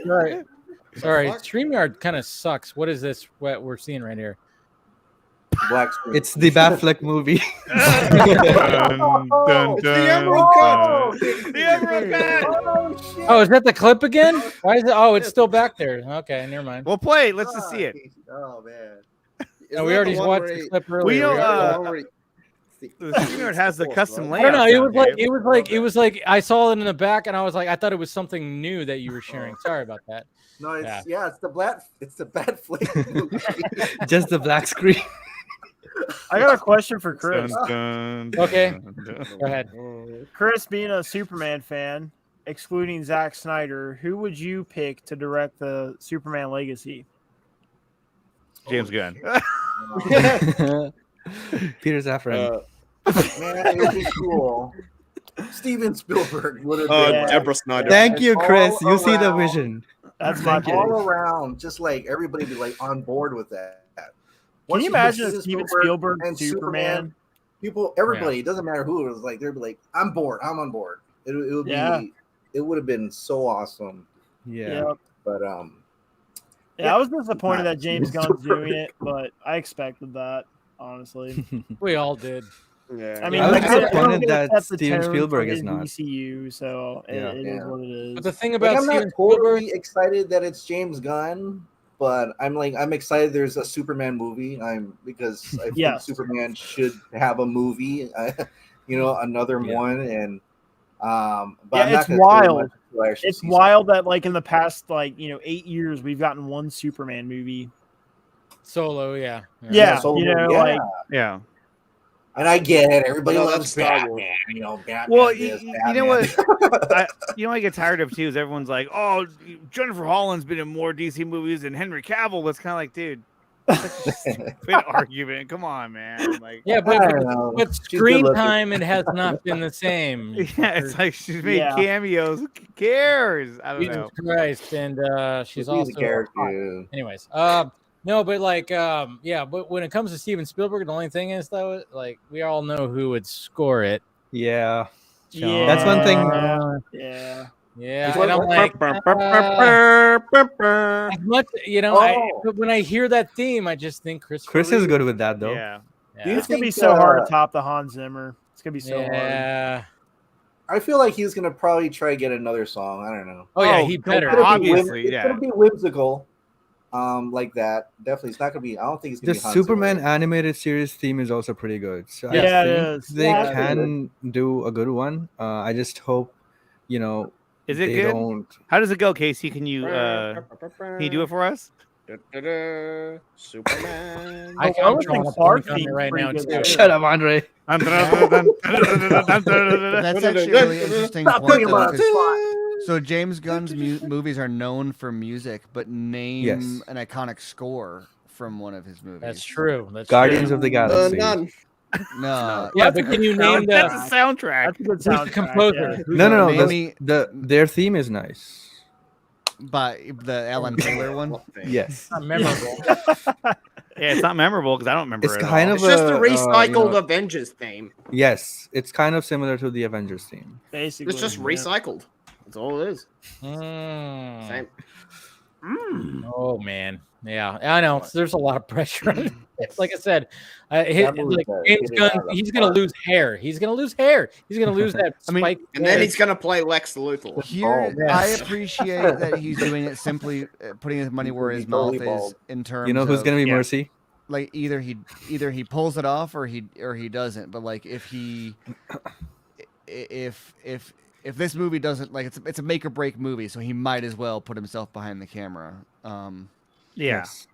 Sorry, StreamYard kind of sucks. What is this? What we're seeing right here? Black screen. It's the Batfleck movie. It's the Emerald Cut. The Emerald Cut. Oh, is that the clip again? Why is it? Oh, it's still back there. Okay, never mind. We'll play it. Let's just see it. Oh man. No, we already watched the clip earlier. We don't. The StreamYard has the custom layout. I don't know. It was like I saw it in the back, and I was like, I thought it was something new that you were sharing. Sorry about that. No, it's the Batfleck movie. Just the black screen. I got a question for Chris. Okay, go ahead. Chris, being a Superman fan, excluding Zack Snyder, who would you pick to direct the Superman Legacy? James Gunn. Peter Safran. Man, it would be cool. Steven Spielberg would have been. Deborah Snyder. Thank you, Chris. You see the vision. That's my all around. Just like everybody be like on board with that. Can you imagine if Steven Spielberg and Superman? People, everybody, it doesn't matter who it was. Like they'd be like, "I'm bored. I'm on board." It would be. It would have been so awesome. Yeah. But I was disappointed that James Gunn's doing it, but I expected that, honestly. We all did. Yeah. I mean, I was he's gonna disappointed set that the Steven tone Spielberg for is his not. DCU, so it is what it is. But the thing Like, about I'm not Steven Spielberg, totally excited that it's James Gunn, but I'm excited there's a Superman movie. Because I think Superman should have a movie, another one, and but I'm not it's gonna say wild. much until I actually It's see wild that like in the past 8 years we've gotten one Superman movie. Solo, yeah. Solo, yeah. And I get it. Everybody No, loves that's Star Wars. Batman. Batman. Well, this, you know what? I get tired of too is everyone's like, "Oh, Jennifer Holland's been in more DC movies than Henry Cavill." It's kind of like, dude, that's a stupid argument. Come on, man. Like, yeah, but screen time it has not been the same. Yeah, it's like she's made cameos. Who cares? I don't know. Jesus Christ, and she's also character. Anyways, no, but but when it comes to Steven Spielberg, the only thing is though, like we all know who would score it. Yeah. Sean. That's one thing. Yeah, and I'm like, as much, when I hear that theme, I just think Chris is good with that though. Yeah. It's gonna be so hard to top the Hans Zimmer. It's gonna be so hard. I feel like he's gonna probably try to get another song. I don't know. Oh yeah, he better. Obviously, it's gonna be whimsical, like that. Definitely, it's not gonna be. I don't think it's gonna The be Hans Superman Zimmer. animated series theme is also pretty good. So Yeah, I it think is. they Yeah, can do a good one. I just hope, Is it they good? don't. How does it go, Casey? Can you do it for us? Superman. I'm drawing a blank on it right now too. Shut up, Andre. That's actually a really interesting point, though, 'cause so James Gunn's movies are known for music, but name an iconic score from one of his movies. That's true. That's Guardians of the Galaxy. None. No. Yeah, but can you name That's a soundtrack. That's a good who's the soundtrack. composer? No. Their theme is nice. But the Alan Taylor one? Yes. Not memorable. Yeah, it's not memorable because I don't remember It's it. kind of It's just a recycled Avengers theme. Yes, it's kind of similar to the Avengers theme. Basically, It's just recycled. That's all it is. Same. Oh man, yeah, I know. There's a lot of pressure on it. Like I said, James Gunn, he's gonna lose hair. He's gonna lose hair. He's gonna lose that spike. And then he's gonna play Lex Luthor. Here, I appreciate that he's doing it simply putting his money where his mouth is in terms. You know who's of, gonna be Mercy? Like either he pulls it off or he doesn't. But like if this movie doesn't, like, it's a make or break movie, so he might as well put himself behind the camera. Yes.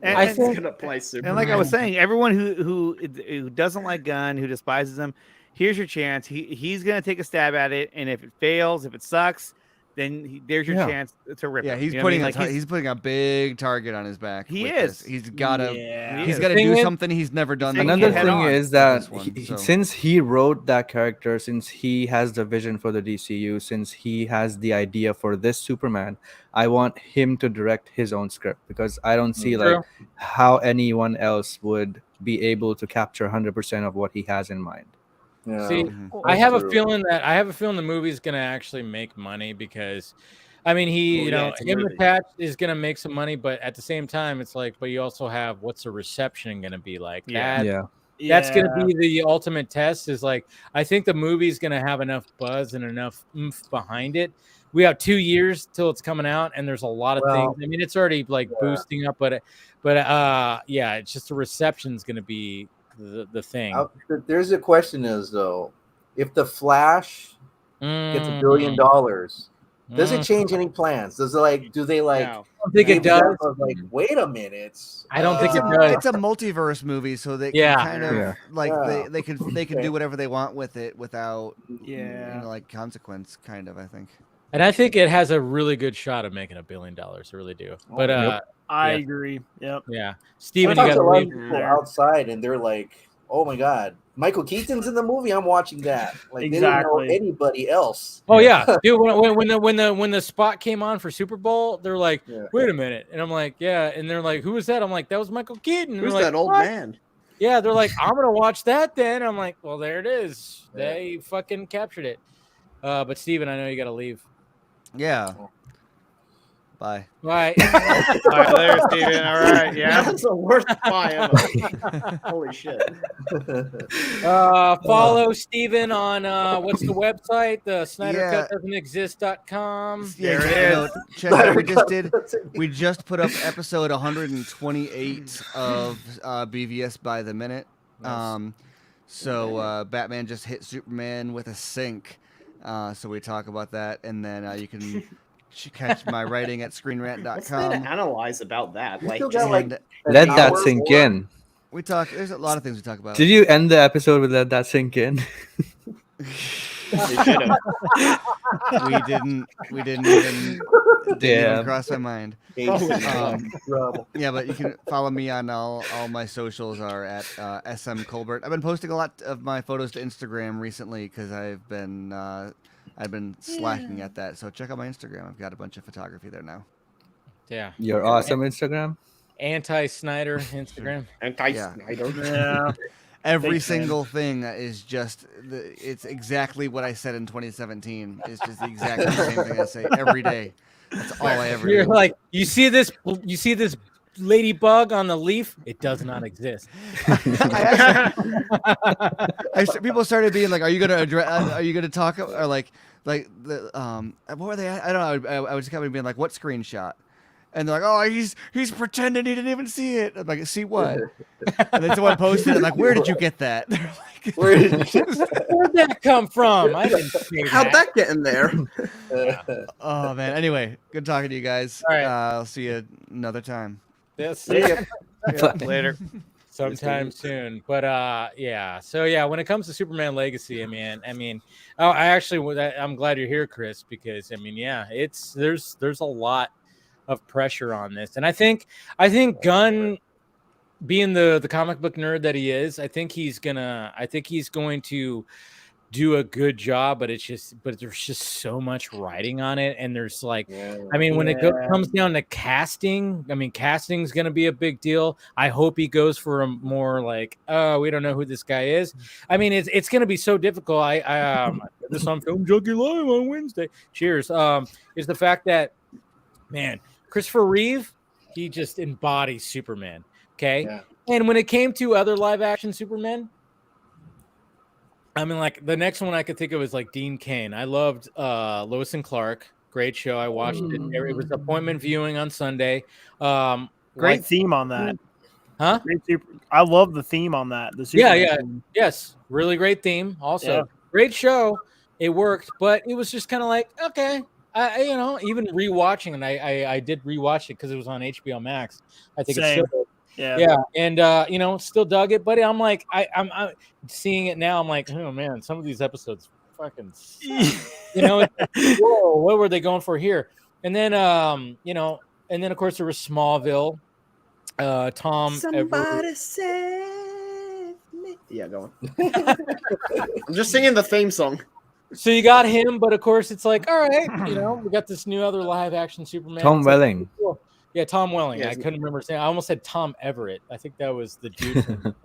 And, I think he's gonna play Superman. And like I was saying, everyone who doesn't like Gunn, who despises him, here's your chance. He's gonna take a stab at it, and if it fails, if it sucks, then there's your chance to rip. Yeah, him. he's he's putting a big target on his back. He is. He's gotta. Yeah. He's gotta do something he's never done. Another thing is that so. since he wrote that character, since he has the vision for the DCU, since he has the idea for this Superman, I want him to direct his own script, because I don't see like how anyone else would be able to capture 100% of what he has in mind. Yeah. See, I have a feeling the movie's gonna actually make money, because I mean him attached is gonna make some money, but at the same time it's like, but you also have, what's the reception gonna be like? That's gonna be the ultimate test. Is like, I think the movie's gonna have enough buzz and enough oomph behind it. We have 2 years till it's coming out, and there's a lot of things. I mean, it's already like boosting up, but it's just the reception's gonna be the thing. There's a question is though, if the Flash gets $1 billion, does it change any plans? Does it do they I don't think it does. Like, wait a minute. I don't think it does. It's a multiverse movie, so they can kind of they can do whatever they want with it without like consequence, kind of, I think. And I think it has a really good shot of making $1 billion. I really do. But I agree. Yep. Yeah. Steven, I you got a to lot leave. of people outside, and they're like, "Oh my god, Michael Keaton's in the movie. I'm watching that." Like they didn't know anybody else. Oh yeah, dude. When the spot came on for Super Bowl, they're like, "Wait a minute," and I'm like, "Yeah," and they're like, "Who was that?" I'm like, "That was Michael Keaton." Who's like, that old man? Yeah, they're like, "I'm gonna watch that then." I'm like, "Well, there it is. They fucking captured it." But Steven, I know you got to leave. Yeah. Bye. Bye. All right, there, Steven. All right, yeah. That's the worst bye ever. Holy shit. Follow Steven on what's the website? The Yeah. SnyderCutDoesn'tExist.com. Yeah, There it exactly. No, is. check it out. We just put up episode 128 of BVS by the minute. Nice. So Batman just hit Superman with a sink. So we talk about that, and then you can catch my writing at What's there to screenrant.com. analyze about that? Like, still just got, like, Let that hour sink more? in. We talk. There's a lot of things we talk about. Did you end the episode with let that sink in? we should have. We didn't even cross my mind. Yeah, but you can follow me on all my socials are at SM Colbert. I've been posting a lot of my photos to Instagram recently because I've been slacking at that. So check out my Instagram. I've got a bunch of photography there now. Yeah. Your awesome Instagram. Anti-Snyder Instagram. Anti-Snyder. Yeah. Every single thing is just it's exactly what I said in 2017. It's just the exact same thing I say every day. That's all I ever You're do. like, you see this ladybug on the leaf? It does not exist. People started being like, "Are you gonna address? Are you gonna talk?" Or like the what were they? I don't know. I was kind of being like, "What screenshot?" And they're like, "Oh, he's pretending he didn't even see it." I'm like, "See what?" And then someone posted it, like, "Where did you get that?" Like, where'd that come from? I didn't see How'd that get in there? Oh man. Anyway, good talking to you guys. All right. I'll see you another time. Yes. Later. Sometime soon. But yeah. So yeah, when it comes to Superman Legacy, I'm glad you're here, Chris, because yeah, there's a lot of pressure on this. And I think Gunn, being the comic book nerd that he is, I think he's going to do a good job, but there's just so much writing on it. And there's when it comes down to casting, casting's going to be a big deal. I hope he goes for a more like, oh, we don't know who this guy is. It's going to be so difficult. I this on Film Junkie Live on Wednesday. Cheers. Is the fact that, man, Christopher Reeve, he just embodies Superman. Okay. Yeah. And when it came to other live action Supermen, the next one I could think of is like Dean Cain. I loved Lois and Clark. Great show. I watched it. It was appointment viewing on Sunday. Great theme on that. Huh? I love the theme on that. The Superman theme. Yes. Really great theme. Also, great show. It worked, but it was just kind of like, okay. Even rewatching, and I did rewatch it because it was on HBO Max. I think Same. It's still, and still dug it. But I'm like, I'm seeing it now. I'm like, oh man, some of these episodes fucking, whoa, what were they going for here? And then, and then of course there was Smallville. Tom. Somebody save me. Yeah, go on. I'm just singing the theme song. So you got him, but of course it's like, all right, we got this new other live action Superman. Tom Welling. Cool. Yeah, Tom Welling. Yeah, I couldn't remember saying. I almost said Tom Everett. I think that was the dude.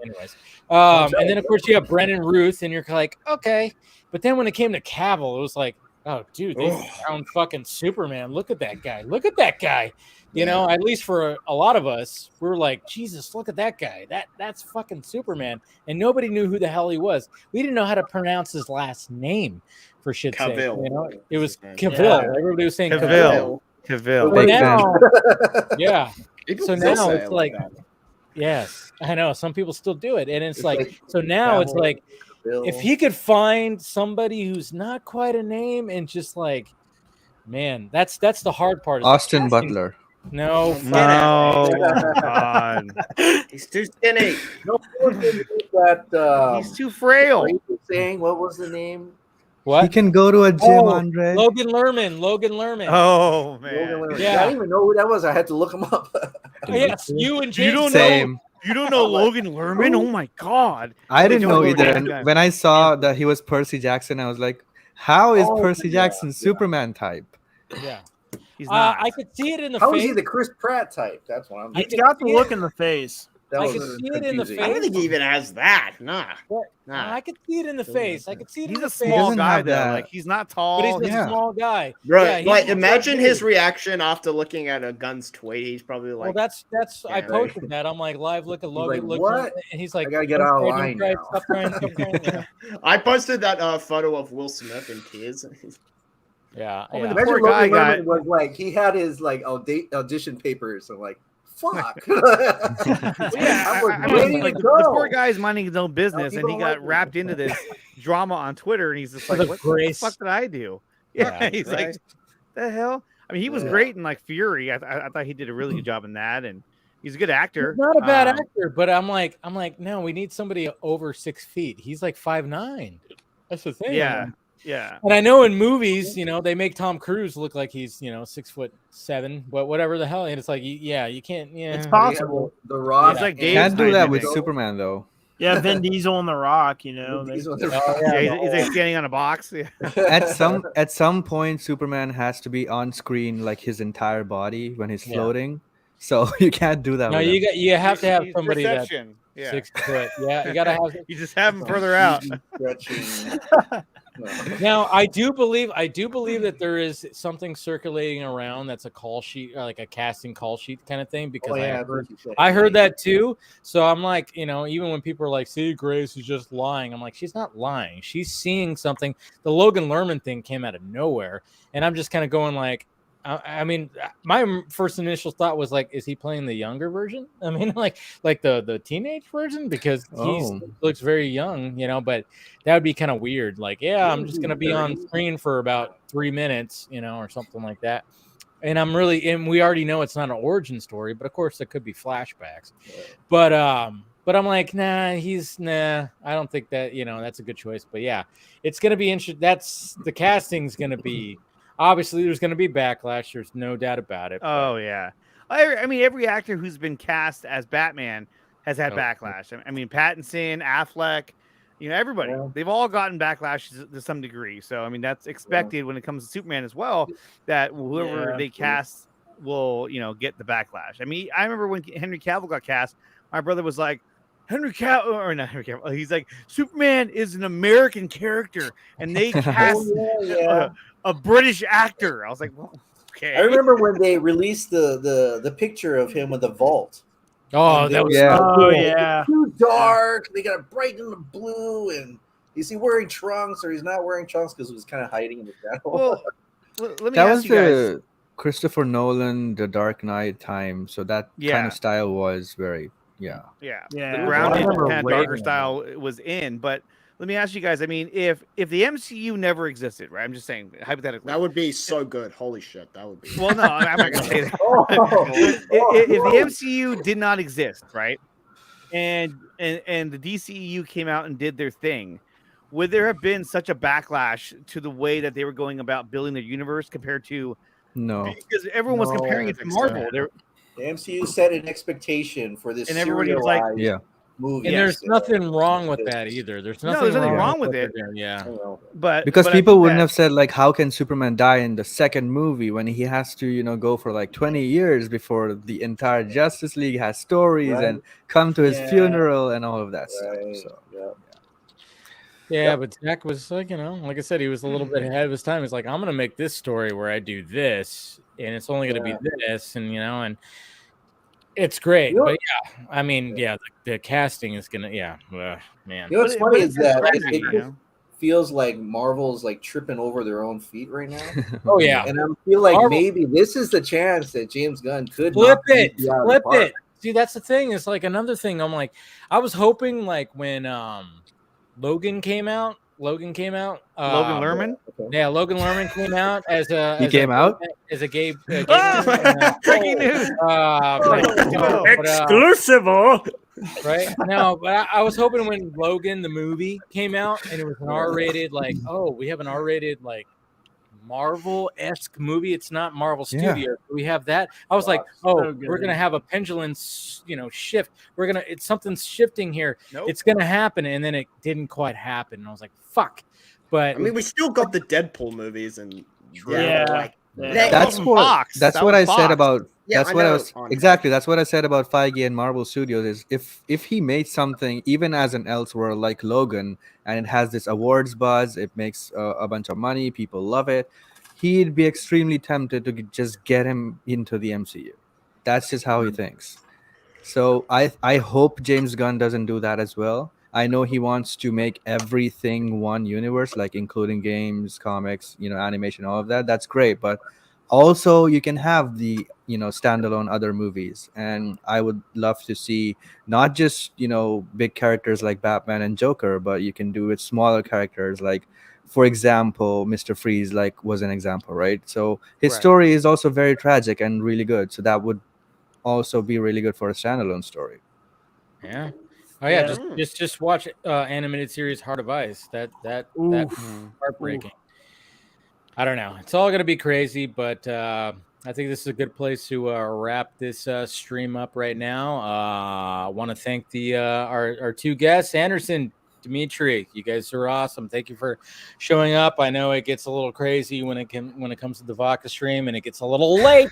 Anyways, and then of course you have Brennan Ruth, and you're like, okay. But then when it came to Cavill, it was like, oh, dude, they found fucking Superman. Look at that guy. Look at that guy. At least for a lot of us, we were like, Jesus, look at that guy. That's fucking Superman. And nobody knew who the hell he was. We didn't know how to pronounce his last name, for shit's sake. It was Cavill. Yeah. Everybody was saying Cavill. But now, yeah. So now it's like yes, I know. Some people still do it. And it's like, so now it's like, if he could find somebody who's not quite a name and just like, man, that's the hard part. Austin Butler. No, God. He's too skinny. He's too frail. Saying what was the name? What? He can go to a gym, Andre. Logan Lerman. Oh man. Yeah. I didn't even know who that was. I had to look him up. Yes, you and James. You don't know Logan Lerman? Oh my God. I didn't know either. And when I saw that he was Percy Jackson, I was like, how is Percy Jackson Superman type? Yeah. He's not. I could see it in the How face. is he the Chris Pratt type? That's what I'm. He's got the look in the face. That I was could see it in the confusing. face. I don't think he even has that. Nah. I could see it in the face. I could see it. He's in the a face. small doesn't guy have though. that. Like he's not But tall. he's a small guy. Bro, Yeah, like he's imagine big. his reaction after looking at a Guns tweet. He's probably Well, like, that's I Yeah, posted that. I'm like, live look at Logan. like, Look, "What? and he's like, I gotta get "Don't out of cry, don't line cry, now." Stop crying, stop crying. Yeah. I posted that photo of Will Smith in tears. Yeah, I mean, yeah. the poor Imagine guy Logan got. Lerman was like, he had his like audition papers. I'm like, fuck. Yeah, I was I mean, ready like to the go. poor guy is minding his own business, you and he don't got like me. wrapped into this drama on Twitter, and he's just like, the "What grace. the fuck did I do?" Yeah, Yeah, he's right. like, "The hell." I mean, he was Yeah. great in like Fury. I thought he did a really good job in that, and he's a good actor. He's not a bad actor, but I'm like, no, we need somebody over 6 feet. He's like 5'9". That's the thing. Yeah, yeah. And I know in movies, they make Tom Cruise look like he's, 6'7", but whatever the hell. And it's like, yeah, you can't. Yeah, It's possible. The Rock. He's like and- Dave Can't do that with Diesel. Superman though. Yeah, Vin Diesel and The Rock, they- Diesel and The Oh, Rock. yeah. Yeah, he's like standing on a box. Yeah. At some point, Superman has to be on screen like his entire body when he's Yeah. floating. So you can't do that. No, with you him. you have to have He's somebody that's perception. Yeah. 6 foot. Yeah, you gotta have. You just have him further out. Stretching. Now, I do believe that there is something circulating around that's a call sheet, or like a casting call sheet kind of thing. Because I heard that too. So I'm like, even when people are like, "See, Grace is just lying," I'm like, she's not lying. She's seeing something. The Logan Lerman thing came out of nowhere, and I'm just kind of going like, I mean, my first initial thought was like, is he playing the younger version? I mean, like the teenage version, because he looks very young, but that would be kind of weird. Like, yeah, I'm just gonna be on screen for about 3 minutes, or something like that. And and we already know it's not an origin story, but of course there could be flashbacks. But I'm like, I don't think that, that's a good choice. But yeah, it's gonna be interesting. The casting's gonna be. Obviously, there's going to be backlash. There's no doubt about it. Oh, yeah. I mean, every actor who's been cast as Batman has had backlash. I mean, Pattinson, Affleck, everybody. Yeah. They've all gotten backlash to some degree. So, I mean, that's expected when it comes to Superman as well, that whoever they cast will, get the backlash. I mean, I remember when Henry Cavill got cast, my brother was like, Henry Cavill, or not Henry Cavill, he's like, Superman is an American character, and they cast a British actor. I was like, well, okay. I remember when they released the picture of him with the vault. Oh, that was too dark. They got to brighten the blue, and is he wearing trunks or he's not wearing trunks because he was kind of hiding in the shadow? Well, let me that ask was you guys. the Christopher Nolan, The Dark Knight time. So that kind of style was very the grounded kind of darker style was in. But let me ask you guys. I mean, if the MCU never existed, right? I'm just saying hypothetically, that would be so good. Holy shit, that would be. Well, no, I'm not gonna say that. If the MCU did not exist, right, and the DCEU came out and did their thing, would there have been such a backlash to the way that they were going about building their universe compared to? No, because everyone was comparing it to Marvel. The MCU set an expectation for this, and everybody was like, movie. And there's nothing wrong with that either. There's nothing wrong with it. Yeah, but because people wouldn't have said like, how can Superman die in the second movie when he has to, go for like 20 years before the entire Justice League has stories and come to his funeral and all of that stuff. So. Yeah, but Zack was like, like I said, he was a little bit ahead of his time. He's like, I'm gonna make this story where I do this, and it's only gonna be this, and and it's great. But I mean, the casting is gonna, man. What's funny is that it feels like Marvel's like tripping over their own feet right now. Oh yeah, and I feel like maybe this is the chance that James Gunn could flip it. See, that's the thing. It's like another thing. I'm like, I was hoping like when Logan came out. Logan Lerman? Yeah, Logan Lerman came out as a. As a gay. Breaking news. Exclusive. Right? No, but I was hoping when Logan, the movie, came out and it was an R-rated, like, we have an R-rated, like, Marvel-esque movie. It's not Marvel Studios. We have that. I was like, we're gonna have a pendulum, shift. Something's shifting here. Nope. It's gonna happen, and then it didn't quite happen. And I was like, fuck. But I mean, we still got the Deadpool movies, and That's what I said about. Yeah, That's what I was exactly. That's what I said about Feige and Marvel Studios. Is if he made something even as an Elseworld like Logan, and it has this awards buzz, it makes a bunch of money, people love it, he'd be extremely tempted to just get him into the MCU. That's just how he thinks. So I hope James Gunn doesn't do that as well. I know he wants to make everything one universe, like including games, comics, animation, all of that. That's great, but also you can have the standalone other movies, and I would love to see not just big characters like Batman and Joker, but you can do it smaller characters like, for example, Mr. Freeze, like was an example, right? So his story is also very tragic and really good. So that would also be really good for a standalone story. Yeah. Oh yeah, just watch animated series Heart of Ice. That's heartbreaking. I don't know. It's all gonna be crazy, but I think this is a good place to wrap this stream up right now. I want to thank our two guests, Andersen, Dmitry. You guys are awesome. Thank you for showing up. I know it gets a little crazy when it comes to the Vodka stream, and it gets a little late.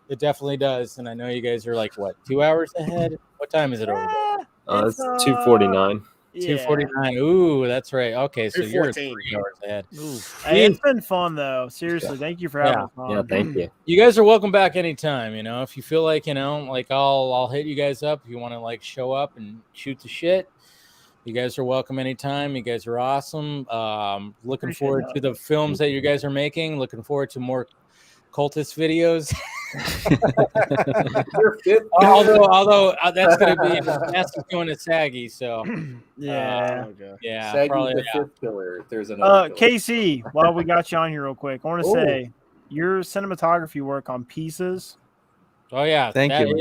It definitely does, and I know you guys are like 2 hours ahead. What time is it over there? It's 2:49. 2:49. Ooh, that's right. Okay, so you're 3 hours ahead. Hey, it's been fun though. Seriously, thank you for having us on. Yeah, thank you. You guys are welcome back anytime. If you feel like like I'll hit you guys up if you want to show up and shoot the shit. You guys are welcome anytime. You guys are awesome. Looking forward to the films that you guys are making. Looking forward to more cultist videos. although that's going to be that's going to Saggy, so yeah, Saggy probably, the fifth pillar. If there's another Casey, while we got you on here real quick, I want to say your cinematography work on Pieces. Oh yeah, thank you.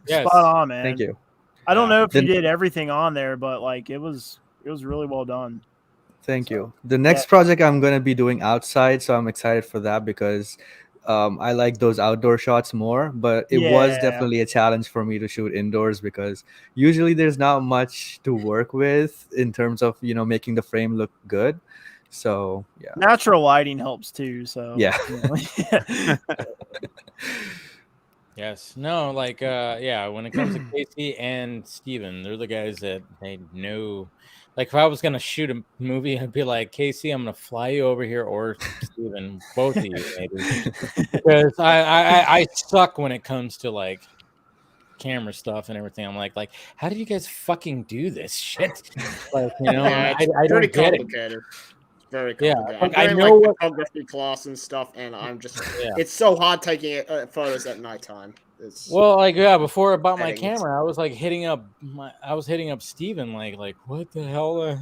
Yes. Spot on, man. Thank you. I don't know if you did everything on there, but it was really well done. Thank you. The next project I'm going to be doing outside, so I'm excited for that because I like those outdoor shots more, but it was definitely a challenge for me to shoot indoors because usually there's not much to work with in terms of making the frame look good. So natural lighting helps too. So yes, no, when it comes to Casey and Steven, they're the guys that they know. Like if I was gonna shoot a movie, I'd be like, Casey, I'm gonna fly you over here, or Steven, both of you, maybe, because I suck when it comes to camera stuff and everything. I'm like, how do you guys fucking do this shit? I don't get it. Very complicated. Yeah, I'm doing photography class and stuff, and I'm just it's so hard taking photos at nighttime. Before I bought my camera, I was hitting up Steven like what the hell? I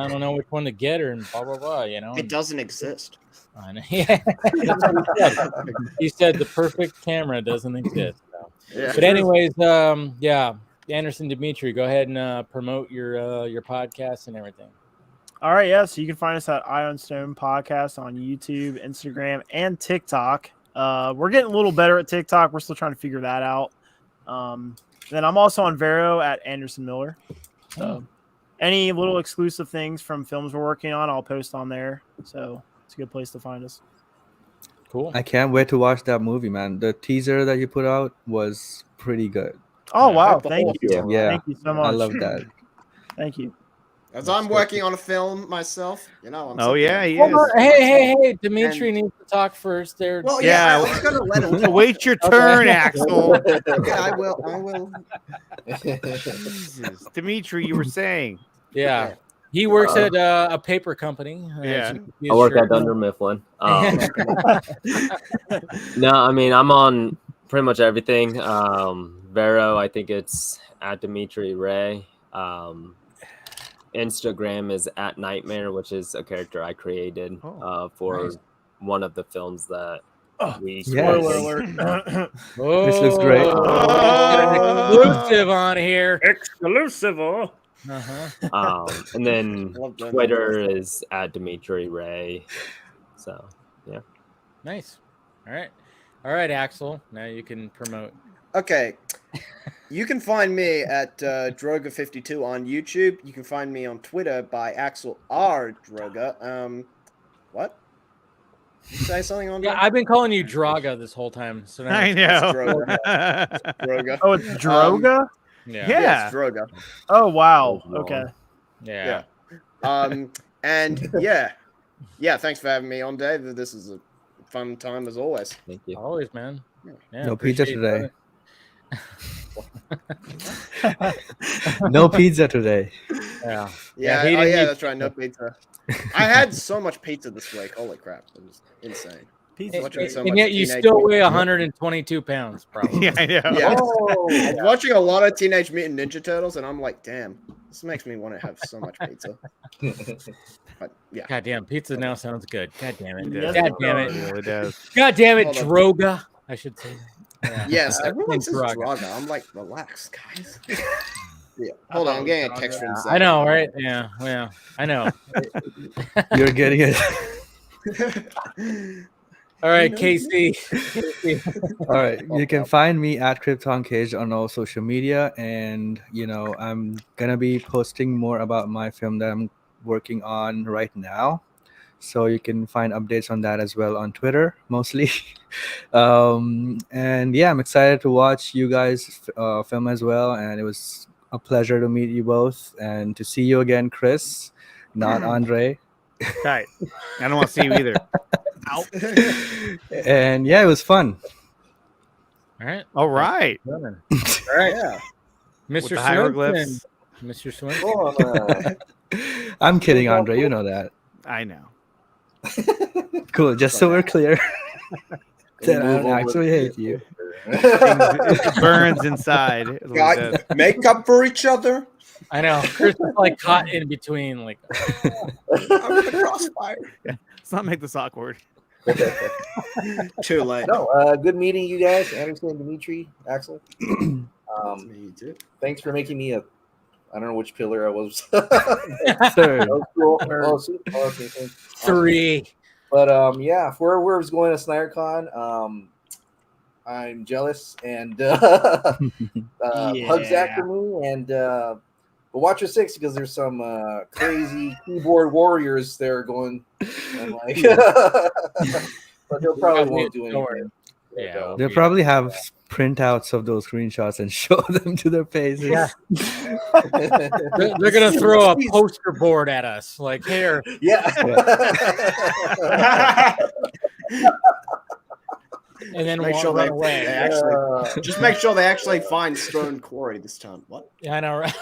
don't know which one to get her and blah blah blah. It doesn't exist. I know. Yeah, that's what he said. He said the perfect camera doesn't exist. So. Yeah. But anyways, Andersen Dmitry, go ahead and promote your podcast and everything. All right, so you can find us at Iron Stone Podcast on YouTube, Instagram, and TikTok. We're getting a little better at TikTok. We're still trying to figure that out. Then I'm also on Vero at Andersen Miller. So any little exclusive things from films we're working on, I'll post on there. So it's a good place to find us. Cool. I can't wait to watch that movie, man. The teaser that you put out was pretty good. Oh, wow. Thank you. Yeah. Thank you so much. I love that. Thank you. As I'm working on a film myself, I'm Hey, Dmitry needs to talk first there. Well, I was gonna let him wait your turn, Axel. I will. Jesus. Dmitry, you were saying. Yeah. He works at a paper company. I work at Dunder Mifflin. No, I mean I'm on pretty much everything. Vero, I think it's at Dmitry Ray. Instagram is at Nightmare, which is a character I created for one of the films that we. Spoiler alert! This looks great. Exclusive on here. Exclusive. And then Twitter is at Dmitry Ray. So nice. All right, Axel. Now you can promote. Okay. You can find me at Droga52 on YouTube. You can find me on Twitter by Axel R. Droga. What? Did you say something on Yeah, I've been calling you Draga this whole time. So now I know. Droga. Oh, it's Droga. Yeah, it's Droga. Oh wow. Okay. Yeah. And yeah. Thanks for having me on, Dave. This is a fun time as always. Thank you. Always, man. Yeah, No pizza appreciate you today. No pizza today. Yeah. Yeah, he oh didn't yeah, eat- that's right. No pizza. I had so much pizza this week. Holy crap, it was insane. Watching so And much yet you Teenage still Mutant- weigh 122 pounds, probably. Yeah, I know. Yeah. Oh, I was watching a lot of Teenage Mutant Ninja Turtles, and I'm like, damn, this makes me want to have so much pizza. But yeah, God damn, pizza now sounds good. God damn it. Yes, God it damn It it. really does. God damn it, Hold on. Droga. I should say. Yeah. yes, everyone think says Draga. Draga. I'm like, relax, guys. Yeah, hold on, I'm getting a text from Zach. I know, right? Yeah, I know. You're getting it. All right, Casey. All right, you can find me at Krypton Cage on all social media, and I'm gonna be posting more about my film that I'm working on right now, so you can find updates on that as well on Twitter mostly. And yeah, I'm excited to watch you guys film as well, and it was a pleasure to meet you both and to see you again, Chris, not Andre. Right. I don't want to see you either. And yeah, it was fun. All right. All right. All right. Yeah. With Mr. the Swinton. hieroglyphs. Mr. Swinton. oh, I'm kidding, Andre. You know that. I know. Cool. Just so we're clear that I Move don't over actually to- hate you. It burns inside. is what it does. God, make up for each other. I know. Chris is like caught in between. Like, I'm in the crossfire. Let's not make this awkward. Too late. No, good meeting you guys, Andersen and Dmitry, Axel. Me too. Thanks for making me I don't know which pillar I was. Third. That was cool. Oh, see? Oh, okay, thanks. 3. But yeah, for where I was going to SnyderCon, I'm jealous and hug Zach for me and but watch your 6 because there's some crazy keyboard warriors there going. I'm like, but they'll probably won't do anything. Yeah. They'll probably have printouts of those screenshots and show them to their faces. Yeah. They're gonna throw a poster board at us. Like, here. Yeah. And then Make sure run they away. actually just make sure they actually find Stone Quarry this time. What? Yeah, I know, right?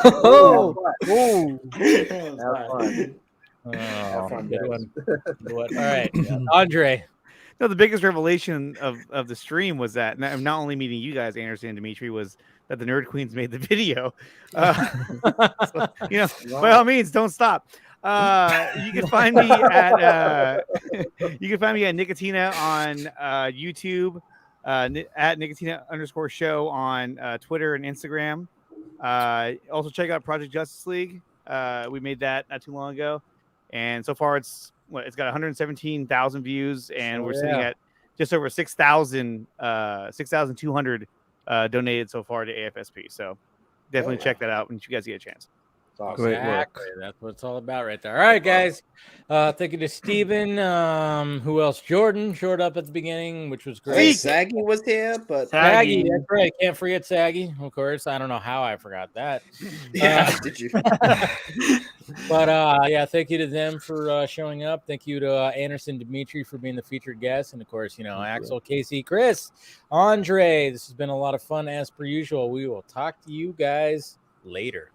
Oh, Have fun. Oh, fun, good guys. one. Good one. All right, Andre. No, the biggest revelation of the stream was that not only meeting you guys, Andersen and Dmitry, was that the Nerd Queens made the video. So, by all means, don't stop. You can find me at Nicotina on YouTube, at Nicotina_show on Twitter and Instagram. Also check out Project Justice League. We made that not too long ago, and so far it's got 117,000 views, and we're sitting at just over 6,200 donated so far to AFSP. So definitely check that out when you guys get a chance. great work. Exactly. That's what it's all about right there. All right, guys. Thank you to Steven. Who else? Jordan showed up at the beginning, which was great. Saggy was here, but Saggy, that's right. Can't forget Saggy, of course. I don't know how I forgot that. yeah, did you? But yeah, thank you to them for showing up. Thank you to Andersen Dmitry for being the featured guest, and of course, Axel, Casey, Chris, Andre. This has been a lot of fun as per usual. We will talk to you guys later.